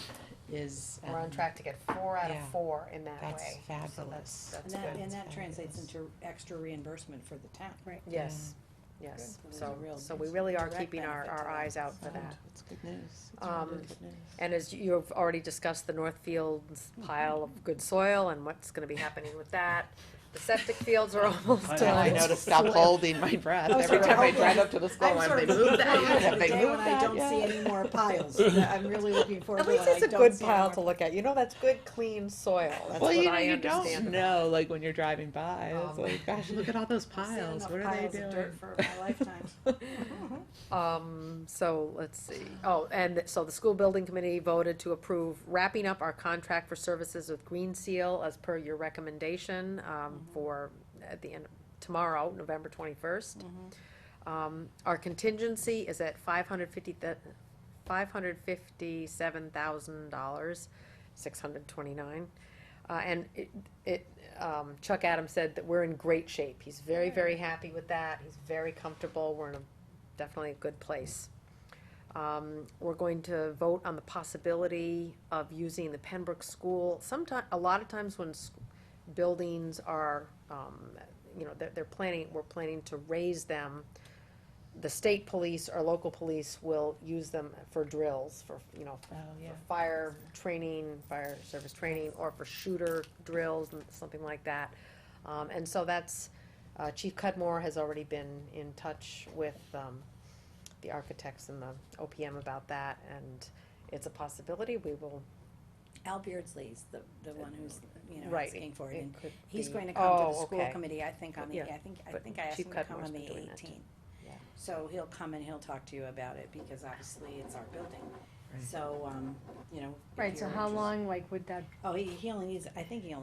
is. We're on track to get 4 out of yeah. 4 in that That's way. fabulous. So that's And good. that translates into extra reimbursement for the town. Right. Yes, yes. Good. So, Real so we really are direct keeping our benefit to eyes them. out for that. It's good news. It's Um, really good news. And as you've already discussed, the Northfield's pile of good soil and what's gonna be happening with that. The septic fields are almost I- done. I know to stop holding my breath I was every sort of time I hoping- drive up to the school. I'm Have sort they of moved looking that forward yet? to Have the they day moved when I that don't yet? see any more piles. I'm really looking forward At to least when I it's a don't good see pile any to more. look at. You know, that's good, clean soil. That's Well, what you know, I you understand. don't know, like when you're driving by. It's Um, like, gosh, look at all those I've seen piles. enough What are they piles of doing? dirt for my lifetime. So let's see. Oh, and so the school building committee voted to approve wrapping up our contract for services with Green Seal as per your recommendation, for at the end, tomorrow, November 21st. Our contingency is at $557,000, 629. And Chuck Adams said that we're in great shape. He's very, very happy with that. He's very comfortable. We're in definitely a good place. We're going to vote on the possibility of using the Pembroke School. A lot of times when buildings are, we're planning to raise them. The state police or local police will use them for drills, for fire training, fire service training, or for shooter drills and something like that. And so that's, Chief Cudmore has already been in touch with the architects and the OPM about that, and it's a possibility. We will. Al Beardsley's the one who's, Right. asking for it. It And could he's be- going to come to Oh, the school okay. committee, I think, on the, Yeah, I think I but asked Chief him to come Cudmore's on the been doing that. 18th. Yeah. So he'll come and he'll talk to you about it, because obviously it's our building. Right. So, if Right, so you're how interested- long, like, would that, Oh, he only needs, I think he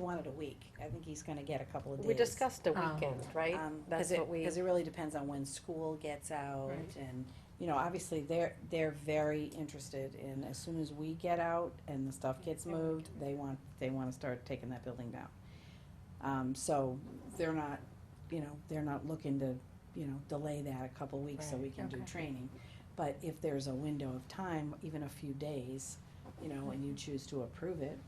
wanted a week. I think he's gonna get a couple of days. We discussed a Oh. weekend, right? That's what we. Because it really depends on when school gets out, Right. and, obviously, they're very interested in, as soon as we get out and the stuff gets moved, they wanna start taking that building down. So they're not, they're not looking to, delay that a couple weeks so we can do Okay. training. But if there's a window of time, even a few days, and you choose to approve it,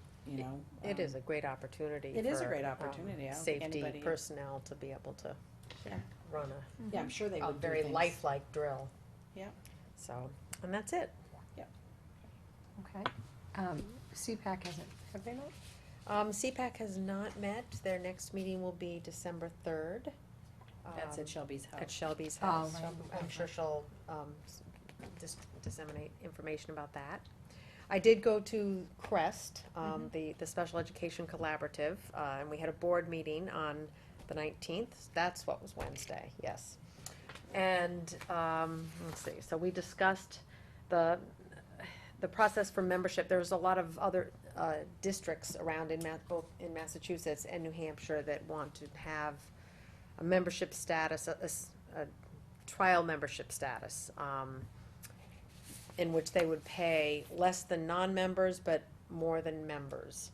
It is a great opportunity. It is a for, great opportunity. I don't think Safety anybody- personnel to be able to run Yeah, I'm sure they a would do very things. lifelike drill. Yeah. So, and that's it. okay. CPAC hasn't, have they not? CPAC has not met. Their next meeting will be December 3rd. That's at Shelby's house. At Shelby's Oh, house. right. So I'm sure she'll disseminate information about that. I did go to CREST, the Special Education Collaborative, and we had a board meeting on the 19th. That's what was Wednesday, yes. And, let's see, so we discussed the process for membership. There's a lot of other districts around both in Massachusetts and New Hampshire that want to have a membership status, a trial membership status, in which they would pay less than non-members but more than members.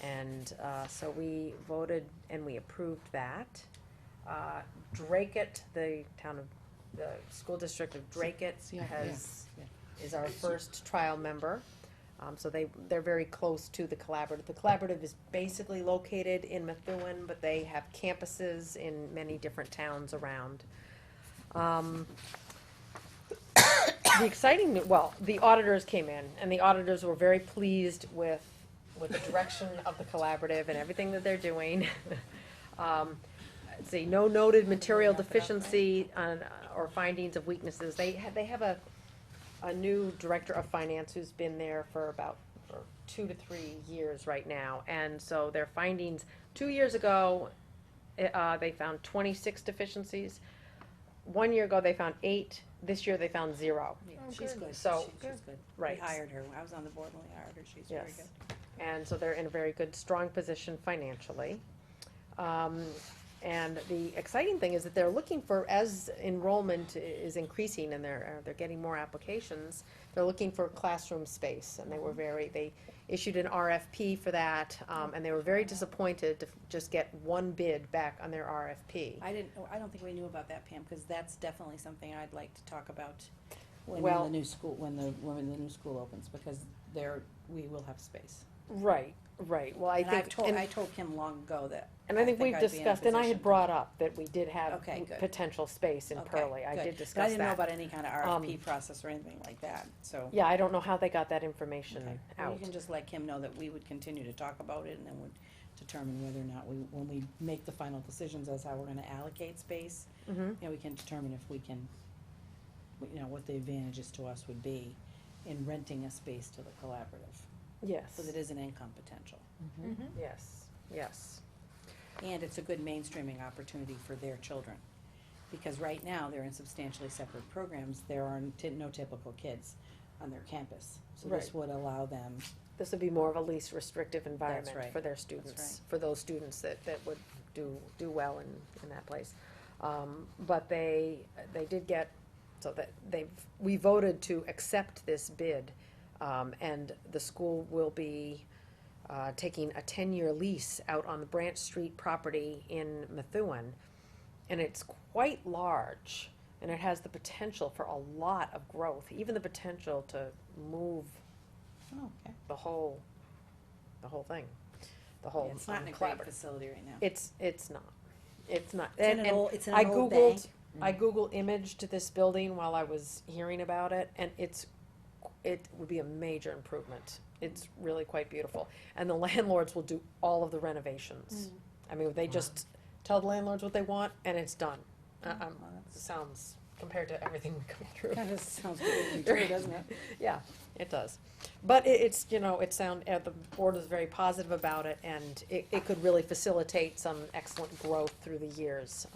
And so we voted and we approved that. Dracut, the school district of Dracut is our first trial member. So they're very close to the collaborative. The collaborative is basically located in Methuen, but they have campuses in many different towns around. The exciting, the auditors came in, and the auditors were very pleased with the direction of the collaborative and everything that they're doing. Let's see, no noted material deficiency or findings of weaknesses. They have a new director of finance who's been there for 2 to 3 years right now, and so their findings, 2 years ago, they found 26 deficiencies. 1 year ago, they found 8. This year, they found 0. Yeah, she's good. So- She's good. Right. We hired her. I was on the board when we hired her. She's very Yes. good. And so they're in a very good, strong position financially. And the exciting thing is that they're looking for, as enrollment is increasing and they're getting more applications, they're looking for classroom space. And they issued an RFP for that, and they were very disappointed to just get one bid back on their RFP. I don't think we knew about that, Pam, because that's definitely something I'd like to talk about when Well- the new school opens, because we will have space. Right. Well, I And think. I told Kim long ago that. And I think we've I'd be in a discussed, and I position had to- brought up that we did have Okay, good. potential space in Okay, Pearlie. I good. did But discuss that. I didn't know about any kind of RFP process or anything like that, so. Yeah, I don't know how they got that information Okay. Well, out. you can just let Kim know that we would continue to talk about it, and then determine whether or not when we make the final decisions as how we're gonna allocate space, Mhm. we can determine if we can, what the advantages to us would be in renting a space to the collaborative, Yes. because it is an income potential. Yes, yes. And it's a good mainstreaming opportunity for their children. Because right now, they're in substantially separate programs, there are no typical kids on their campus. So this Right. would allow them, This would be more of a least restrictive environment right. for their That's students, right. for those students that would do well in that place. But they did get, so that we voted to accept this bid, and the school will be taking a 10-year lease out on the Branch Street property in Methuen, and it's quite large, and it has the potential for a lot of growth, even the potential to move the whole thing, the whole it's not in a great collaborative. facility right now. It's not. It's not. It's in And an old- it's in I an old Googled, bank. I Google imaged this building while I was hearing about it, and it would be a major improvement. It's really quite beautiful. And the landlords will do all of the renovations. I mean, they just tell the landlords what they want, and it's done. Sounds, compared to everything we go through. Kinda sounds good, true, doesn't it? Yeah, it does. But it's, the board is very positive about it, and it could really facilitate some excellent growth through the years.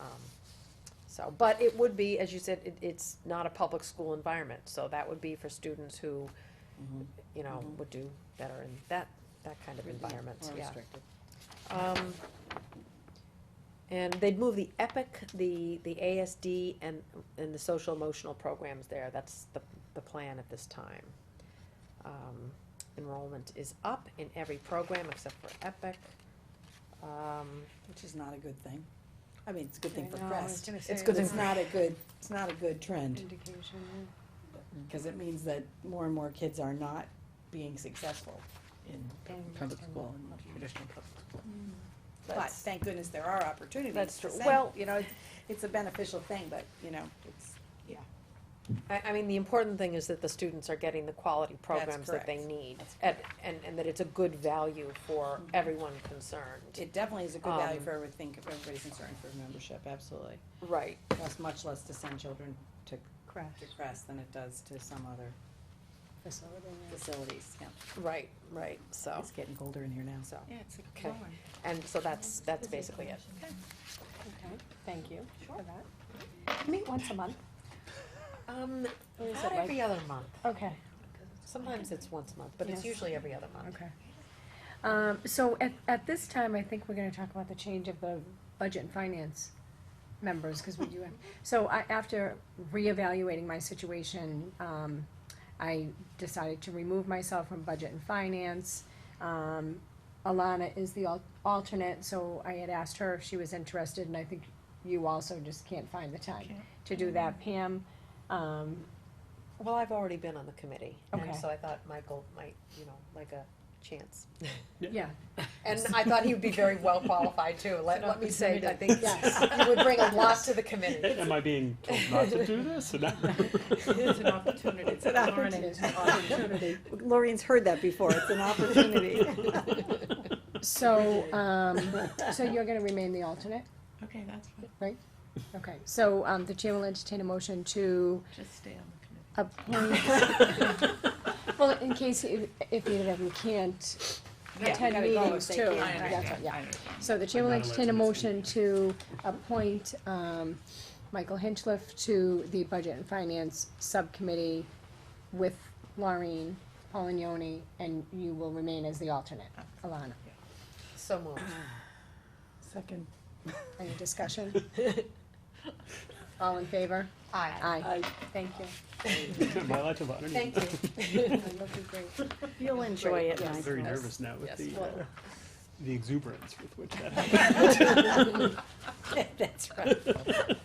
But it would be, as you said, it's not a public school environment, so that would be for students who, would do better in that kind of environment, More yeah. restricted. And they'd move the EPIC, the ASD, and the social emotional programs there. That's the plan at this time. Enrollment is up in every program except for EPIC. Which is not a good thing. I mean, it's a good thing for I know, I was Crest. gonna say It's good, that's it's not a good trend, indication, because it means that more and more kids are not being successful in public school, in traditional public school. But That's- thank goodness there are opportunities. That's to true. send, Well- it's a beneficial thing, but, it's, I mean, the important thing is that the students are getting the quality programs that they correct. need. That's And that it's a good value for everyone concerned. it definitely is a good value Um, for everything, if everybody's concerned for membership, absolutely. Right. It costs much less to send children to Crest than it does to some other facilities, yeah. Right, so, It's getting colder in here now. so, Yeah, it's okay. And so that's basically it. Okay, thank you for that. Meet once a month. Not every other month. Okay. Sometimes it's once a month, but it's Yes. usually every other month. Okay. So at this time, I think we're gonna talk about the change of the budget and finance members, cause we do have, so after reevaluating my situation, I decided to remove myself from budget and finance. Alana is the alternate, so I had asked her if she was interested, and I think you also just can't find the time to do that. Pam, Well, I've already been on the committee, and Okay. so I thought Michael might, like a chance. yeah, And I thought he would be very well qualified too. Let me say, I think Yes. he would bring a lot to the committee. Am I being told not to do this? It's an opportunity. It's an opportunity. Lorraine's heard that before, it's an opportunity. so, so you're gonna remain the alternate? Okay, that's fine. Okay, so, the chair will entertain a motion to Just stay on the committee. appoint, well, in case, if either of you can't attend gotta go if meetings they too. can't. That's understand, right, yeah. I understand. So the chair will We're not allowed entertain a to miss motion to appoint, Michael Hinchliff to the Budget and Finance Subcommittee with Laureen Polignoni, and you will remain as the alternate, Alana. So moved. Second. Any discussion? All in favor? Aye. Aye. Thank you. Am I allowed to vote? I don't Thank even know. Looking great. You'll enjoy it, I'm Michael. very nervous now with Yes. the exuberance with which that happened. That's right.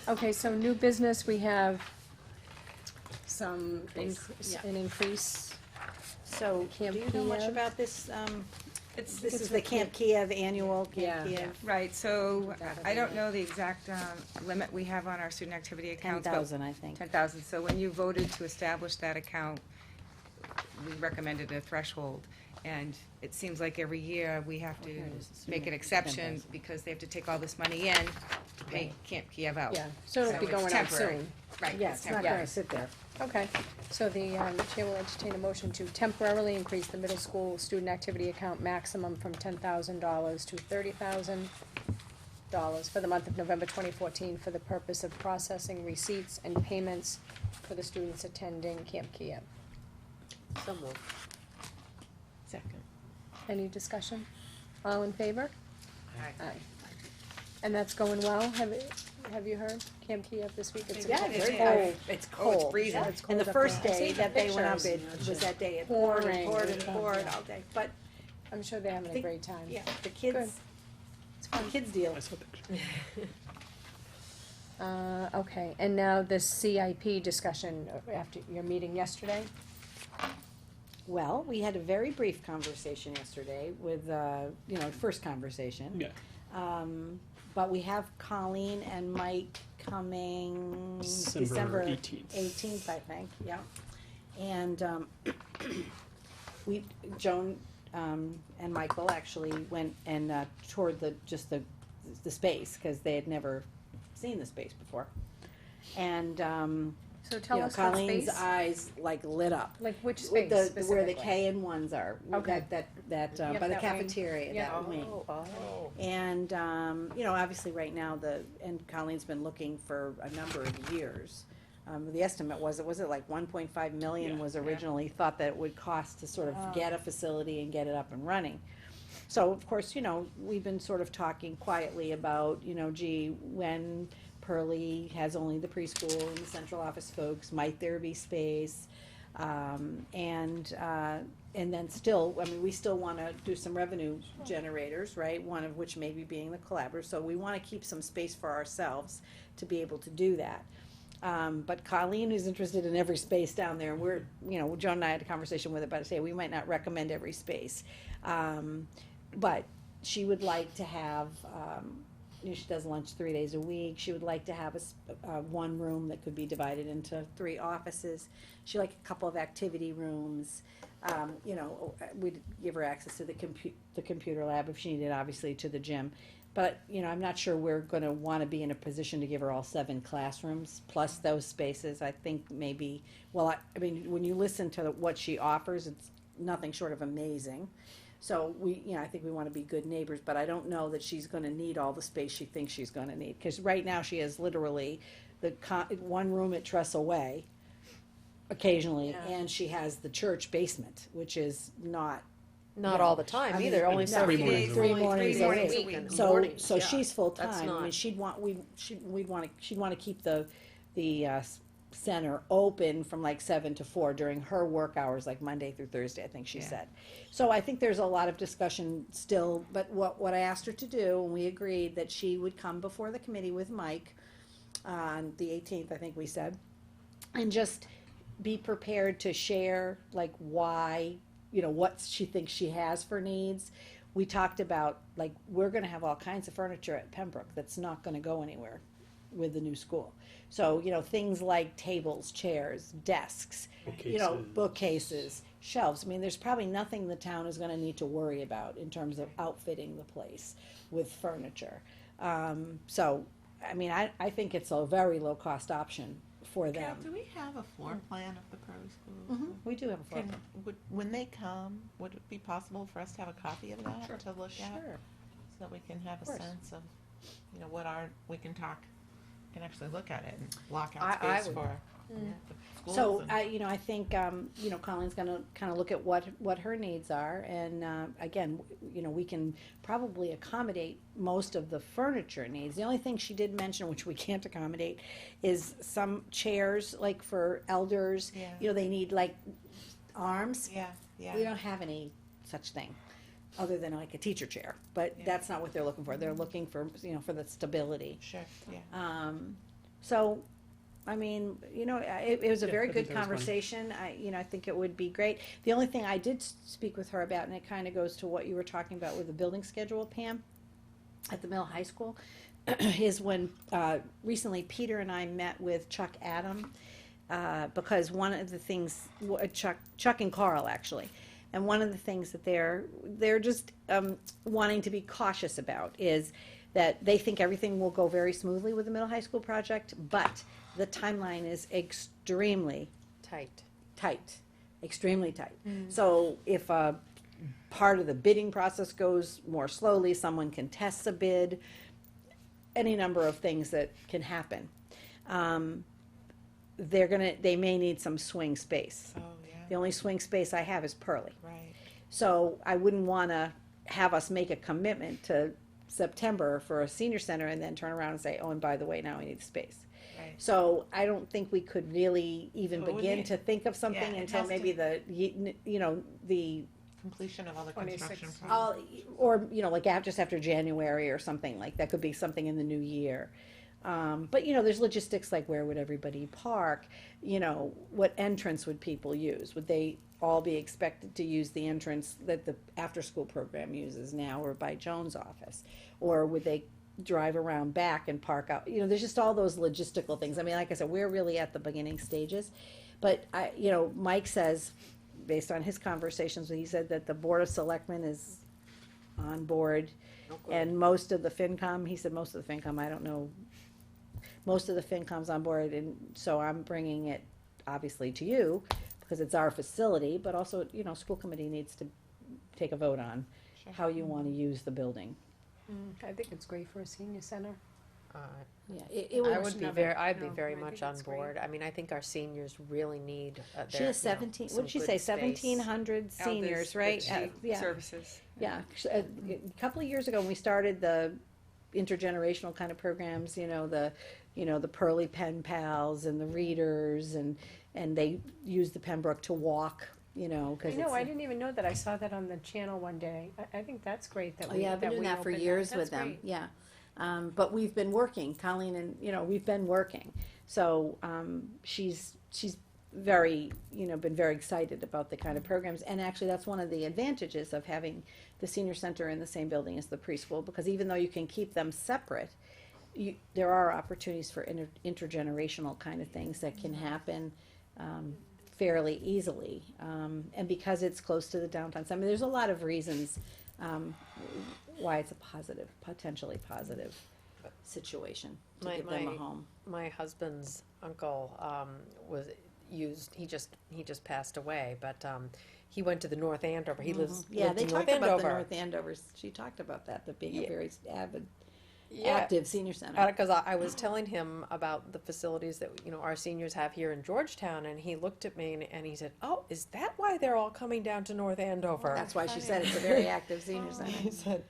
Okay, so new business, we have some, Yeah. an increase. So, do Camp you know much Kiev? about this, It's, this is the Camp Kiev annual Yeah. Camp Kiev? right, so I don't know the exact limit we have on our student activity accounts. but 10,000, I think. 10,000, so when you voted to establish that account, we recommended a threshold. And it seems like every year we have to here it is, make an student exception expenses. because they have to take all this money in to pay Camp Kiev out. Yeah, so it'll be it's going out temporary. soon. Right, Yeah, it's it's not temporary. gonna sit there. Okay, so the chair will entertain a motion to temporarily increase the middle school student activity account maximum from $10,000 to $30,000 for the month of November 2014 for the purpose of processing receipts and payments for the students attending Camp Kiev. So moved. Second. Any discussion? All in favor? Aye. Aye. And that's going well? Have you heard Camp Kiev this week? It's Yeah, very it's cold. cold. It's Oh, it's cold. freezing. It's And the cold up first there. I day see the that they went up, it pictures. was that day it poured and Pouring. poured and poured all day. But, I'm sure they're having a think- great time. yeah, the Good. kids, It's fun. kids deal. I saw pictures. Okay, and now the CIP discussion after your meeting yesterday? Well, we had a very brief conversation yesterday with, first conversation. Yeah. But we have Colleen and Mike coming December December 18th. 18th, I think, yeah. And, Joan, and Michael actually went and, toured the space, cause they had never seen the space before. And, So tell us what Colleen's space, eyes like lit up. like which With space Where the specifically? K and ones are, Okay. that, Yep, by the that wing. cafeteria, Yep. that wing. Oh. And, obviously right now and Colleen's been looking for a number of years. The estimate was it like 1.5 million Yeah. was originally thought that it would cost to sort of get a facility and get it up and running. So of course, we've been sort of talking quietly about, gee, when Pearlie has only the preschool and the central office folks, might there be space? And then still, we still wanna do some revenue generators, right? One of which maybe being the collaborative, so we wanna keep some space for ourselves to be able to do that. But Colleen is interested in every space down there, and we're, Joan and I had a conversation with her about it, say, we might not recommend every space. But she would like to have, she does lunch 3 days a week, she would like to have one room that could be divided into 3 offices. She'd like a couple of activity rooms, we'd give her access to the computer lab if she needed, obviously, to the gym. But, I'm not sure we're gonna wanna be in a position to give her all 7 classrooms, plus those spaces. I think maybe, when you listen to what she offers, it's nothing short of amazing. So I think we wanna be good neighbors, but I don't know that she's gonna need all the space she thinks she's gonna need. Cause right now she has literally one room at Trestle Way occasionally, and she has the church basement, which is not. Not all the time either, only it's some 3 days. mornings a Three week. mornings a mornings a week. week. So, Mornings, so yeah. she's full That's time. I mean, not- she'd want to keep the center open from like 7 to 4 during her work hours, like Monday through Thursday, I think she Yeah. said. So I think there's a lot of discussion still, but what I asked her to do, and we agreed that she would come before the committee with Mike on the 18th, I think we said, and just be prepared to share like why, what she thinks she has for needs. We talked about, like, we're gonna have all kinds of furniture at Pembroke that's not gonna go anywhere with the new school. So, things like tables, chairs, desks, bookcases, shelves. I mean, there's probably nothing the town is gonna need to worry about in terms of outfitting the place with furniture. I think it's a very low-cost option for Carol, them. do we have a floor plan of the Pearlie School? Mhm, we do have a floor plan. When they come, would it be possible for us to have a copy of that to look at? Sure. So that we can have a course. sense of, we can actually look at it and block I out space would- for Mm. the schools. So, and- I think, Colleen's gonna kind of look at what her needs are, and, again, we can probably accommodate most of the furniture needs. The only thing she did mention, which we can't accommodate, is some chairs, like for elders, Yeah. they need like arms. Yeah, yeah. We don't have any such thing, other than like a teacher chair, but Yeah. that's not what they're looking for. They're looking for, for the stability. Sure, yeah. So, it was a Yeah, very I good think that was fine. conversation. I think it would be great. The only thing I did speak with her about, and it kind of goes to what you were talking about with the building schedule, Pam, at the middle high school, is when, recently Peter and I met with Chuck Adam, because one of the things, Chuck and Carl actually, And one of the things that they're just wanting to be cautious about is that they think everything will go very smoothly with the middle high school project, but the timeline is extremely tight, extremely tight. So if a part of the bidding process goes more slowly, someone contests a bid, any number of things that can happen. They may need some swing space. Oh, yeah, The only swing space I have is Pearlie. right. So I wouldn't wanna have us make a commitment to September for a senior center and then turn around and say, oh, and by the way, now we need space. Right. So I don't think we could really even Well, begin wouldn't to think of something it until has maybe the Completion of all the 26. construction. all, or, like just after January or something, like that could be something in the new year. But there's logistics like where would everybody park? What entrance would people use? Would they all be expected to use the entrance that the after-school program uses now or by Joan's office? Or would they drive around back and park out? There's just all those logistical things. I mean, like I said, we're really at the beginning stages. But Mike says, based on his conversations, he said that the Board of Selectmen is on board. And most of the FinCom, he said most of the FinCom, I don't know, most of the FinCom's on board, and so I'm bringing it obviously to you, because it's our facility, but also, school committee needs to take a vote on how you wanna use the building. I think it's great for a senior center. Yeah, I would be I'd be No, very I much think on it's great. board. I mean, I think our seniors really need She has 17, what'd she say, 1,700 seniors, right? Yeah. Services. Yeah, a couple of years ago, when we started the intergenerational kind of programs, the Pearly Pen Pals and the readers, and they use the Pembroke to walk, cause I know, I didn't even know that. I saw that on the channel one day. I think that's great that Oh, we, yeah, I've been that doing we that for opened years That's with them, great. yeah. But we've been working, Colleen and, we've been working. So, she's very, been very excited about the kind of programs. And actually, that's one of the advantages of having the senior center in the same building as the preschool, because even though you can keep them separate, there are opportunities for intergenerational kind of things that can happen, fairly easily. And because it's close to the downtown, so, I mean, there's a lot of reasons, why it's a potentially positive situation to give them a home. My husband's uncle, he just passed away, but, he went to the North Andover, he lived Yeah, they in North talked about the Andover. North Andover's, she talked about that being a Yeah. very avid, Yeah. active senior center. Because I was telling him about the facilities that, our seniors have here in Georgetown, and he looked at me and he said, oh, is that why they're all coming down to North Andover? That's why she said it's a very active senior center. He said,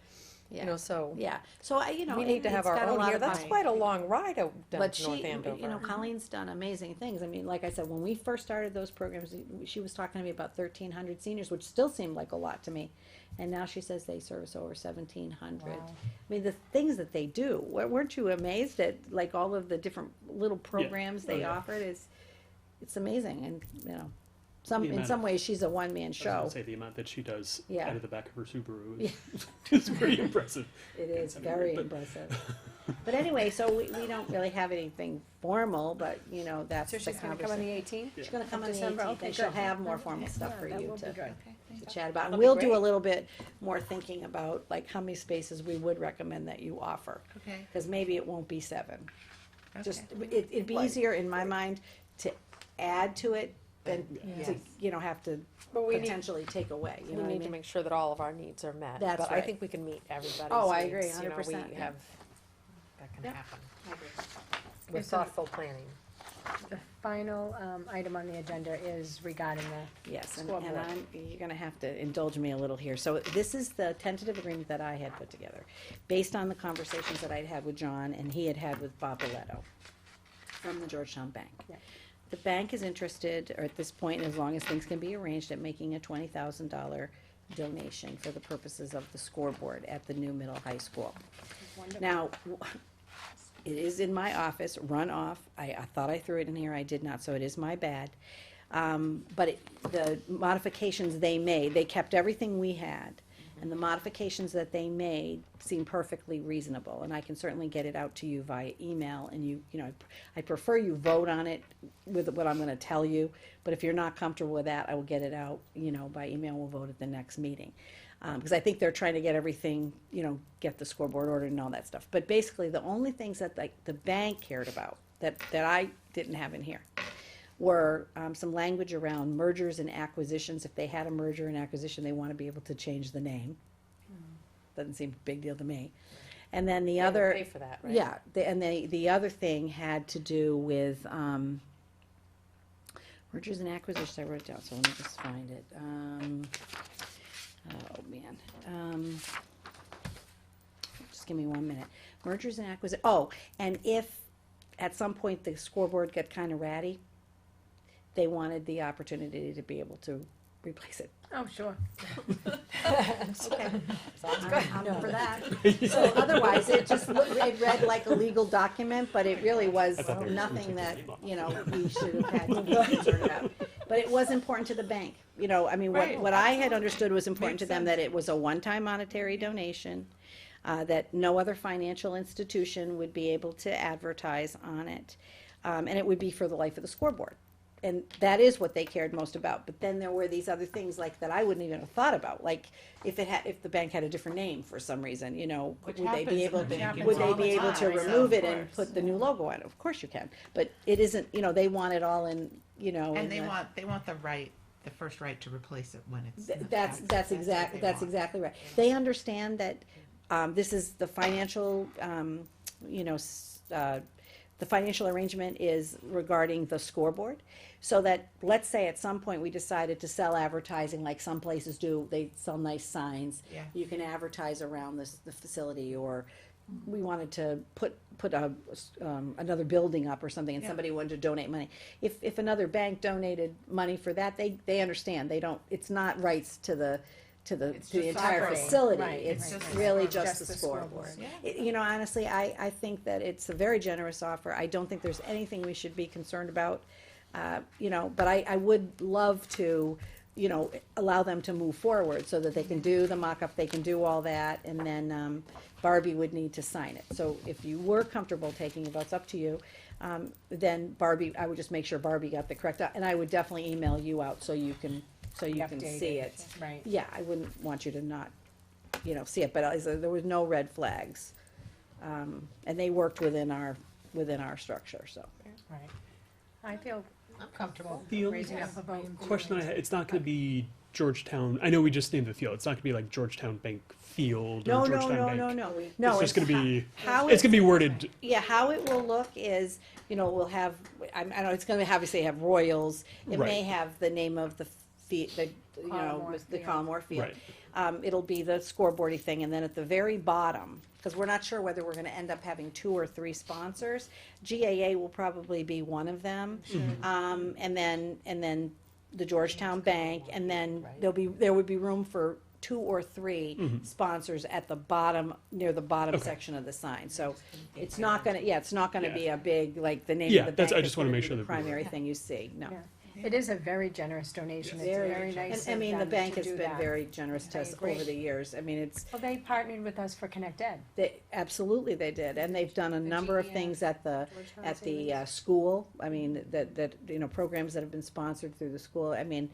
Yeah. so. Yeah, so We need to have our own here, that's quite a long ride down But to North she, Andover. Colleen's done amazing things. I mean, like I said, when we first started those programs, she was talking to me about 1,300 seniors, which still seemed like a lot to me. And now she says they service over 1,700. Wow. I mean, the things that they do, weren't you amazed at, like, all of the different little programs they offered? It's amazing, and, The in amount some of- ways, she's a one-man I was show. gonna say the amount that she does Yeah. out of the back of her Subaru is pretty impressive. It is I mean, very but- impressive. But anyway, so we don't really have anything formal, but, that's So the she's gonna come on the conversation. 18th? She's gonna come on the December? 18th, Okay, and she'll good. have more formal stuff Yeah, for that you will be to good. chat about. And That'll be we'll do great. a little bit more thinking about, like, how many spaces we would recommend that you offer. Okay. Because maybe it won't be 7. Just, Okay. it'd be easier, in my mind, to add to it than to, Yes. have to But we need, potentially take away, you we know what I need to mean? make sure that all of our needs are met. That's But I right. think we can meet everybody's Oh, I needs. agree, You know, 100%, we yeah. have, that can Yep. happen I agree. with thoughtful planning. The final, item on the agenda is regarding the Yes, and scoreboard. you're gonna have to indulge me a little here. So this is the tentative agreement that I had put together, based on the conversations that I'd had with John and he had had with Bob Boletto from the Georgetown Bank. Yeah. The bank is interested, or at this point, as long as things can be arranged, at making a $20,000 donation for the purposes of the scoreboard at the new middle high school. Now, it is in my office, run off. I thought I threw it in here, I did not, so it is my bad. But the modifications they made, they kept everything we had, And the modifications that they made seem perfectly reasonable, and I can certainly get it out to you via email, and you know, I prefer you vote on it with what I'm gonna tell you, but if you're not comfortable with that, I will get it out, you know, by email, we'll vote at the next meeting. Because I think they're trying to get everything, you know, get the scoreboard ordered and all that stuff. But basically, the only things that like the bank cared about, that I didn't have in here, were some language around mergers and acquisitions. If they had a merger and acquisition, they want to be able to change the name. Doesn't seem a big deal to me. And then the They would other, pay for that, right? yeah, the other thing had to do with mergers and acquisitions. I wrote it down, so let me just find it. Oh man, just give me 1 minute. Mergers and acquisitions. Oh, and if at some point the scoreboard got kind of ratty, they wanted the opportunity to be able to replace it. Oh, sure. Okay. I'm for that. So otherwise, it just it read like a legal document, but it really was I thought they were nothing listening that, to the email. you know, we should have had to be concerned about. But it was important to the bank, you know, I mean, what I had understood was important to them, that it was a one-time monetary donation, that no other financial institution would be able to advertise on it, and it would be for the life of the scoreboard. And that is what they cared most about. But then there were these other things like that I wouldn't even have thought about, like if the bank had a different name for some reason, you know, Which would they happens be in able, the bank would they all be the able to time, so remove of it and course. put the new logo on it? Of course you can, but it isn't, you know, they want it all in, you know. And in they the- want the first right to replace it when it's. That's what they want. exactly right. They understand that, this is the financial, you know, the financial arrangement is regarding the scoreboard. So that, let's say at some point we decided to sell advertising like some places do, they sell nice signs. Yeah. You can advertise around the facility, or we wanted to put another building up or something, and Yeah. somebody wanted to donate money. If another bank donated money for that, they understand, they don't, it's not rights to the It's to the just entire operating. facility, Right, it's right, right. really Just just the the scoreboard. scoreboard. You know, honestly, I think that it's a very generous offer. I don't think there's anything we should be concerned about. You know, but I would love to, you know, allow them to move forward so that they can do the mock-up, they can do all that, and then Barbie would need to sign it. So if you were comfortable taking it, it's up to you. Then Barbie, I would just make sure Barbie got the correct, and I would definitely email you out so you can Updated, see it. Right. Yeah, I wouldn't want you to not, you know, see it, but there was no red flags. And they worked within our structure, so. Right. I feel I'm comfortable The only raising up a vote. question I had, it's not gonna be Georgetown, I know we just named the field, it's not gonna be like Georgetown Bank Field No, or no, Georgetown no, Bank. no, no, no. It's just gonna be, how it's gonna be worded, Yeah, how it will look is, you know, we'll have, I know it's gonna obviously have Royals. It may Right. have the name of the you know, Collmore the Field. Collmore Field. right, It'll be the scoreboardy thing, and then at the very bottom, because we're not sure whether we're gonna end up having 2 or 3 sponsors. GAA will probably be one of them. And then the Georgetown Bank, and then there would be room for 2 or 3 sponsors at the bottom, near the bottom Okay. section of the sign. So it's not gonna, it's not gonna Yeah. be a big, like, the name Yeah, of the that's- bank I is just wanna gonna make be sure the that we were- primary thing you see, no. Yeah. It is a very generous donation. It's very nice I of mean, the them bank to has do been that. very generous to I us agree. over the years. I mean, it's, Well, they partnered with us for Connect Ed. absolutely they did, and they've done a number of things at the, Georgetown school. I mean, that, you know, programs that have been sponsored through the school. I mean,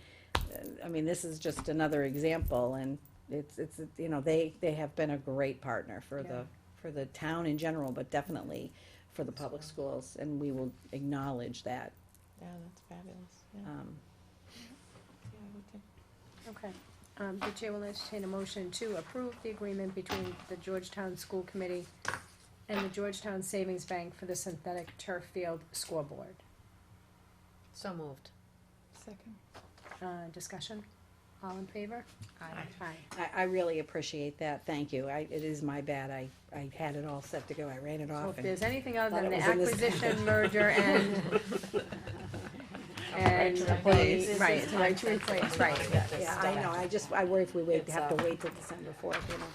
this is just another example, and it's, you know, they have been a great partner for the town in general, but definitely for the public schools, and we will acknowledge that. Yeah, that's fabulous, yeah. Yeah, we can- Okay. The chair will entertain a motion to approve the agreement between the Georgetown School Committee and the Georgetown Savings Bank for the synthetic turf field scoreboard. So moved. Second. Discussion? All in favor? Aye. I really appreciate that, thank you. It is my bad, I had it all set to go, I ran it So off. if and- there's anything other thought than it the was in this acquisition, merger, and the, right, it's right to replace, right. Yeah, I know, I worry if we have to wait till December 4th, you know.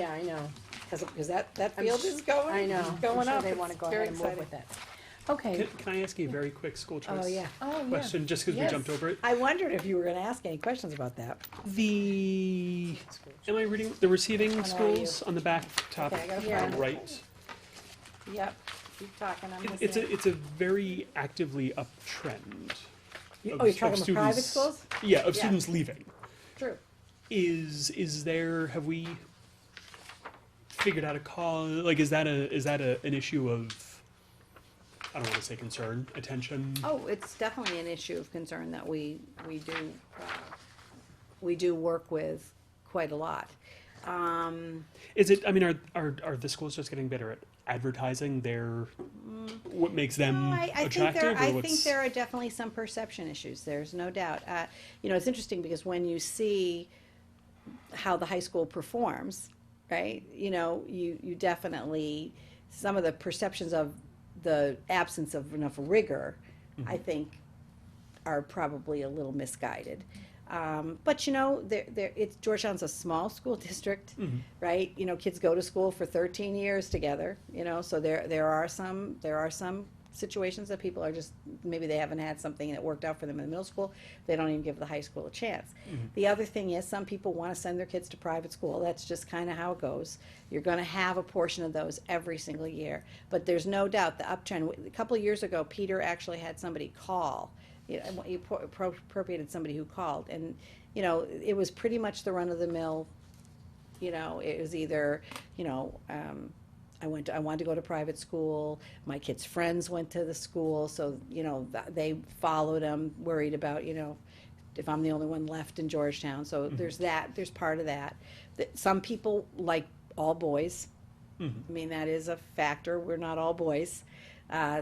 Yeah, I know. Because that I'm field s- is going, I know. going I'm sure up. they wanna It's go very ahead and move exciting. with it. Okay. Can I ask a very quick school choice Oh, yeah. Oh, yeah. question, just because Yes. we jumped over it? I wondered if you were gonna ask any questions about that. Am I reading the receiving are schools on the back top Okay, I gotta find it. right? Yep, keep talking, I'm It's listening. a very actively uptrend. You- of- Oh, you're of talking about private students- schools? Yeah, of Yeah. students leaving. True. Have we figured out a cause, like, is that an issue of, I don't wanna say concern, attention? Oh, it's definitely an issue of concern that we do work with quite a lot. Is it, I mean, are the schools just getting better at advertising their, what makes them No, I think attractive, or I what's? think there are definitely some perception issues, there's no doubt. You know, it's interesting because when you see how the high school performs, right, you know, you definitely, some of the perceptions of the absence of enough rigor, I think, are probably a little misguided. But you know, Georgetown's a small school district, right? You know, kids go to school for 13 years together, you know, so there are some situations that people are just, maybe they haven't had something that worked out for them in the middle school, they don't even give the high school a chance. The other thing is, some people wanna send their kids to private school, that's just kinda how it goes. You're gonna have a portion of those every single year, but there's no doubt the uptrend, a couple of years ago, Peter actually had somebody call, you know, he appropriated somebody who called, and, you know, it was pretty much the run-of-the-mill, you know, it was either, you know, I wanted to go to private school, my kids' friends went to the school, so, you know, they followed them, worried about, you know, if I'm the only one left in Georgetown, so there's part of that. Some people like all boys, I mean, that is a factor, we're not all boys.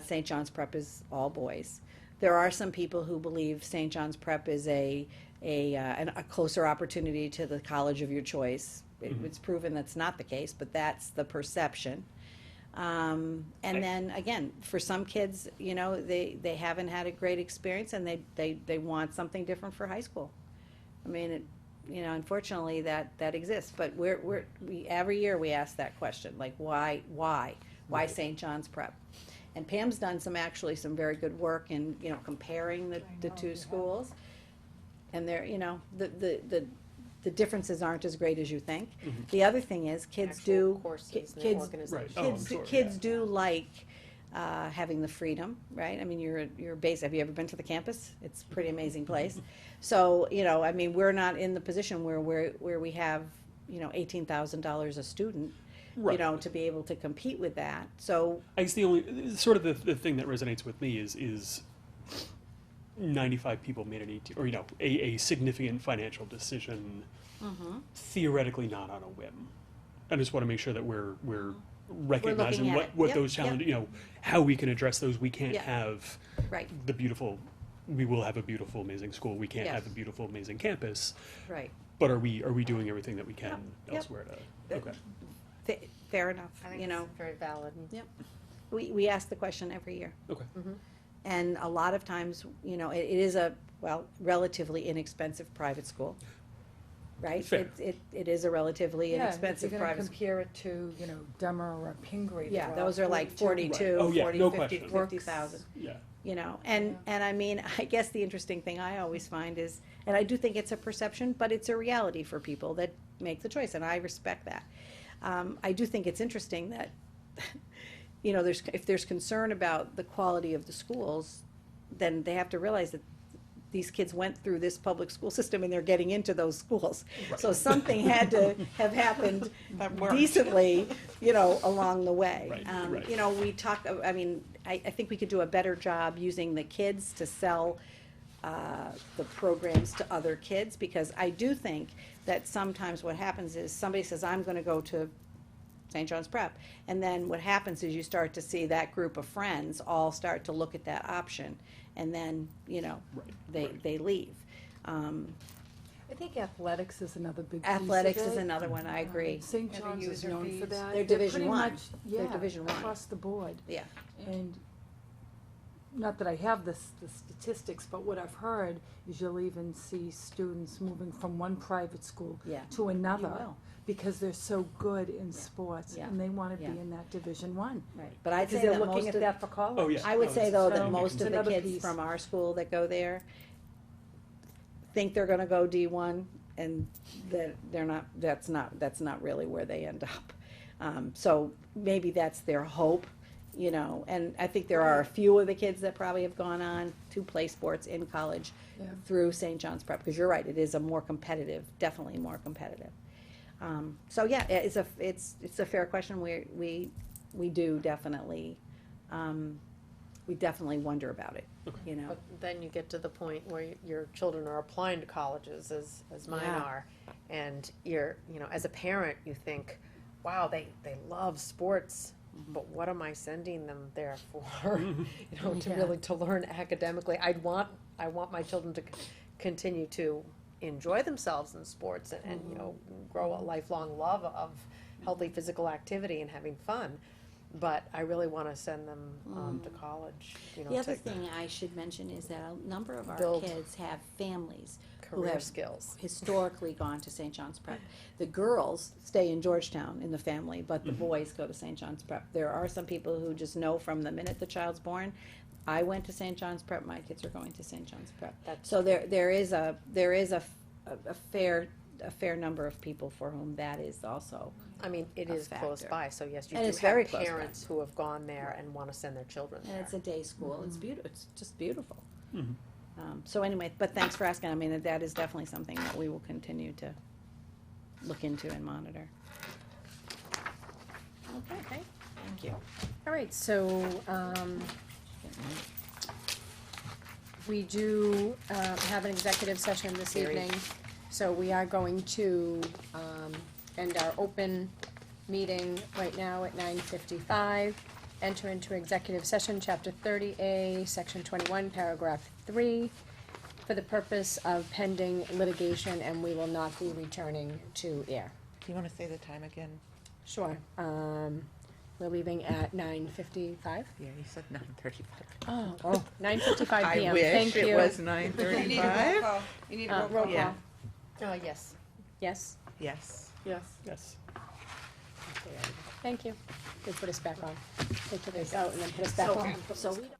St. John's Prep is all boys. There are some people who believe St. John's Prep is a closer opportunity to the college of your choice. It's proven that's not the case, but that's the perception. And then again, for some kids, you know, they haven't had a great experience, and they want something different for high school. I mean, you know, unfortunately that exists, but we every year we ask that question, like why St. John's Prep? And Pam's done some very good work in, you know, comparing the two schools. And they're, you know, the differences aren't as great as you think. The other thing is, kids do like having the freedom, right? I mean, you're base. Have you ever been to the campus? It's a pretty amazing place. So, you know, I mean, we're not in the position where we have, you know, $18,000 a student. You know, to be able to compete with that. So I guess the only sort of the thing that resonates with me is 95 people made an 18, or, you know, a significant financial decision, theoretically not on a whim. I just want to make sure that we're recognizing what those challenges, you know, how we can address those. We can't have the beautiful. We will have a beautiful, amazing school. We can't have a beautiful, amazing campus. Right. But are we doing everything that we can elsewhere to? Okay. Fair enough. I think You know. it's very valid. Yep. We ask the question every year. Okay. And a lot of times, you know, it is a, relatively inexpensive private school, right? Fair. It is a relatively inexpensive If you're gonna private school. compare it to, you know, Dummer or Pingree. Yeah, they're all those are like 42. 42, Oh, yeah, 40, no 50, question. 50,000. Yeah. You know, and I mean, I guess the interesting thing I always find is, and I do think it's a perception, but it's a reality for people that make the choice, and I respect that. I do think it's interesting that, you know, if there's concern about the quality of the schools, then they have to realize that these kids went through this public school system and they're getting into those schools. So something had to have happened decently, you know, along the way. You know, I mean, I think we could do a better job using the kids to sell the programs to other kids, because I do think that sometimes what happens is somebody says, I'm gonna go to St. John's Prep, and then what happens is you start to see that group of friends all start to look at that option, and then, you know, they leave. I think athletics is another big piece of Athletics it. is another one, I agree. St. John's is known for that. They're Division pretty I. much- They're yeah, Division I. across the board. Yeah. And not that I have the statistics, but what I've heard is you'll even see students moving from one private school Yeah. to another. You will. Because they're so good in sports, Yeah. and they wanna be Yeah. in that Division One. Right, but I'd Because say they're that looking most at of, that for college. Oh, yeah. I would No, say it's though a that big most of the another kids piece. from our school that go there think they're gonna go D1, and that they're not, that's not really where they end up. So maybe that's their hope, you know, and I think there are a few of the kids that probably have gone on to play sports in college Yeah. through St. John's Prep, because you're right, it is a more competitive, definitely more competitive. So yeah, it's a fair question, we do definitely, we definitely wonder about it, you know. But then you get to the point where your children are applying to colleges as mine Yeah. are. And you're, you know, as a parent, you think, wow, they love sports, but what am I sending them there for? You know, to Yeah. really, to learn academically. I want my children to continue to enjoy themselves in sports and, you know, grow a lifelong love of healthy physical activity and having fun. But I really wanna send them, to college, you know, The other to thing I should mention is that a number of our Build kids have families who career have skills. historically gone to St. John's Prep. The girls stay in Georgetown in the family, but the boys go to St. John's Prep. There are some people who just know from the minute the child's born, I went to St. John's Prep, my kids are going to St. John's Prep. So there is a fair number of people for whom that is also. I mean, it a is close factor. by, so yes, you And do it's very have close by. parents who have gone there and wanna send their children And there. it's a day school, it's it's just beautiful. Mhm. So anyway, but thanks for asking, I mean, that is definitely something that we will continue to look into and monitor. Okay. Thank you. All right, so, we do, have an executive session this Very. evening. So we are going to, end our open meeting right now at 9:55. Enter into executive session, chapter 30A, section 21, paragraph 3, for the purpose of pending litigation, and we will not be returning to air. Do you wanna say the time again? Sure. We're leaving at 9:55. Yeah, you said 9:35. Oh, 9:55 PM. I wish Thank you. it was 9:35. You need roll call. Yeah. Yes. Yes, Yes. Yes. Yes. thank you. They put us back on. They took us out and then put us back on. So we don't.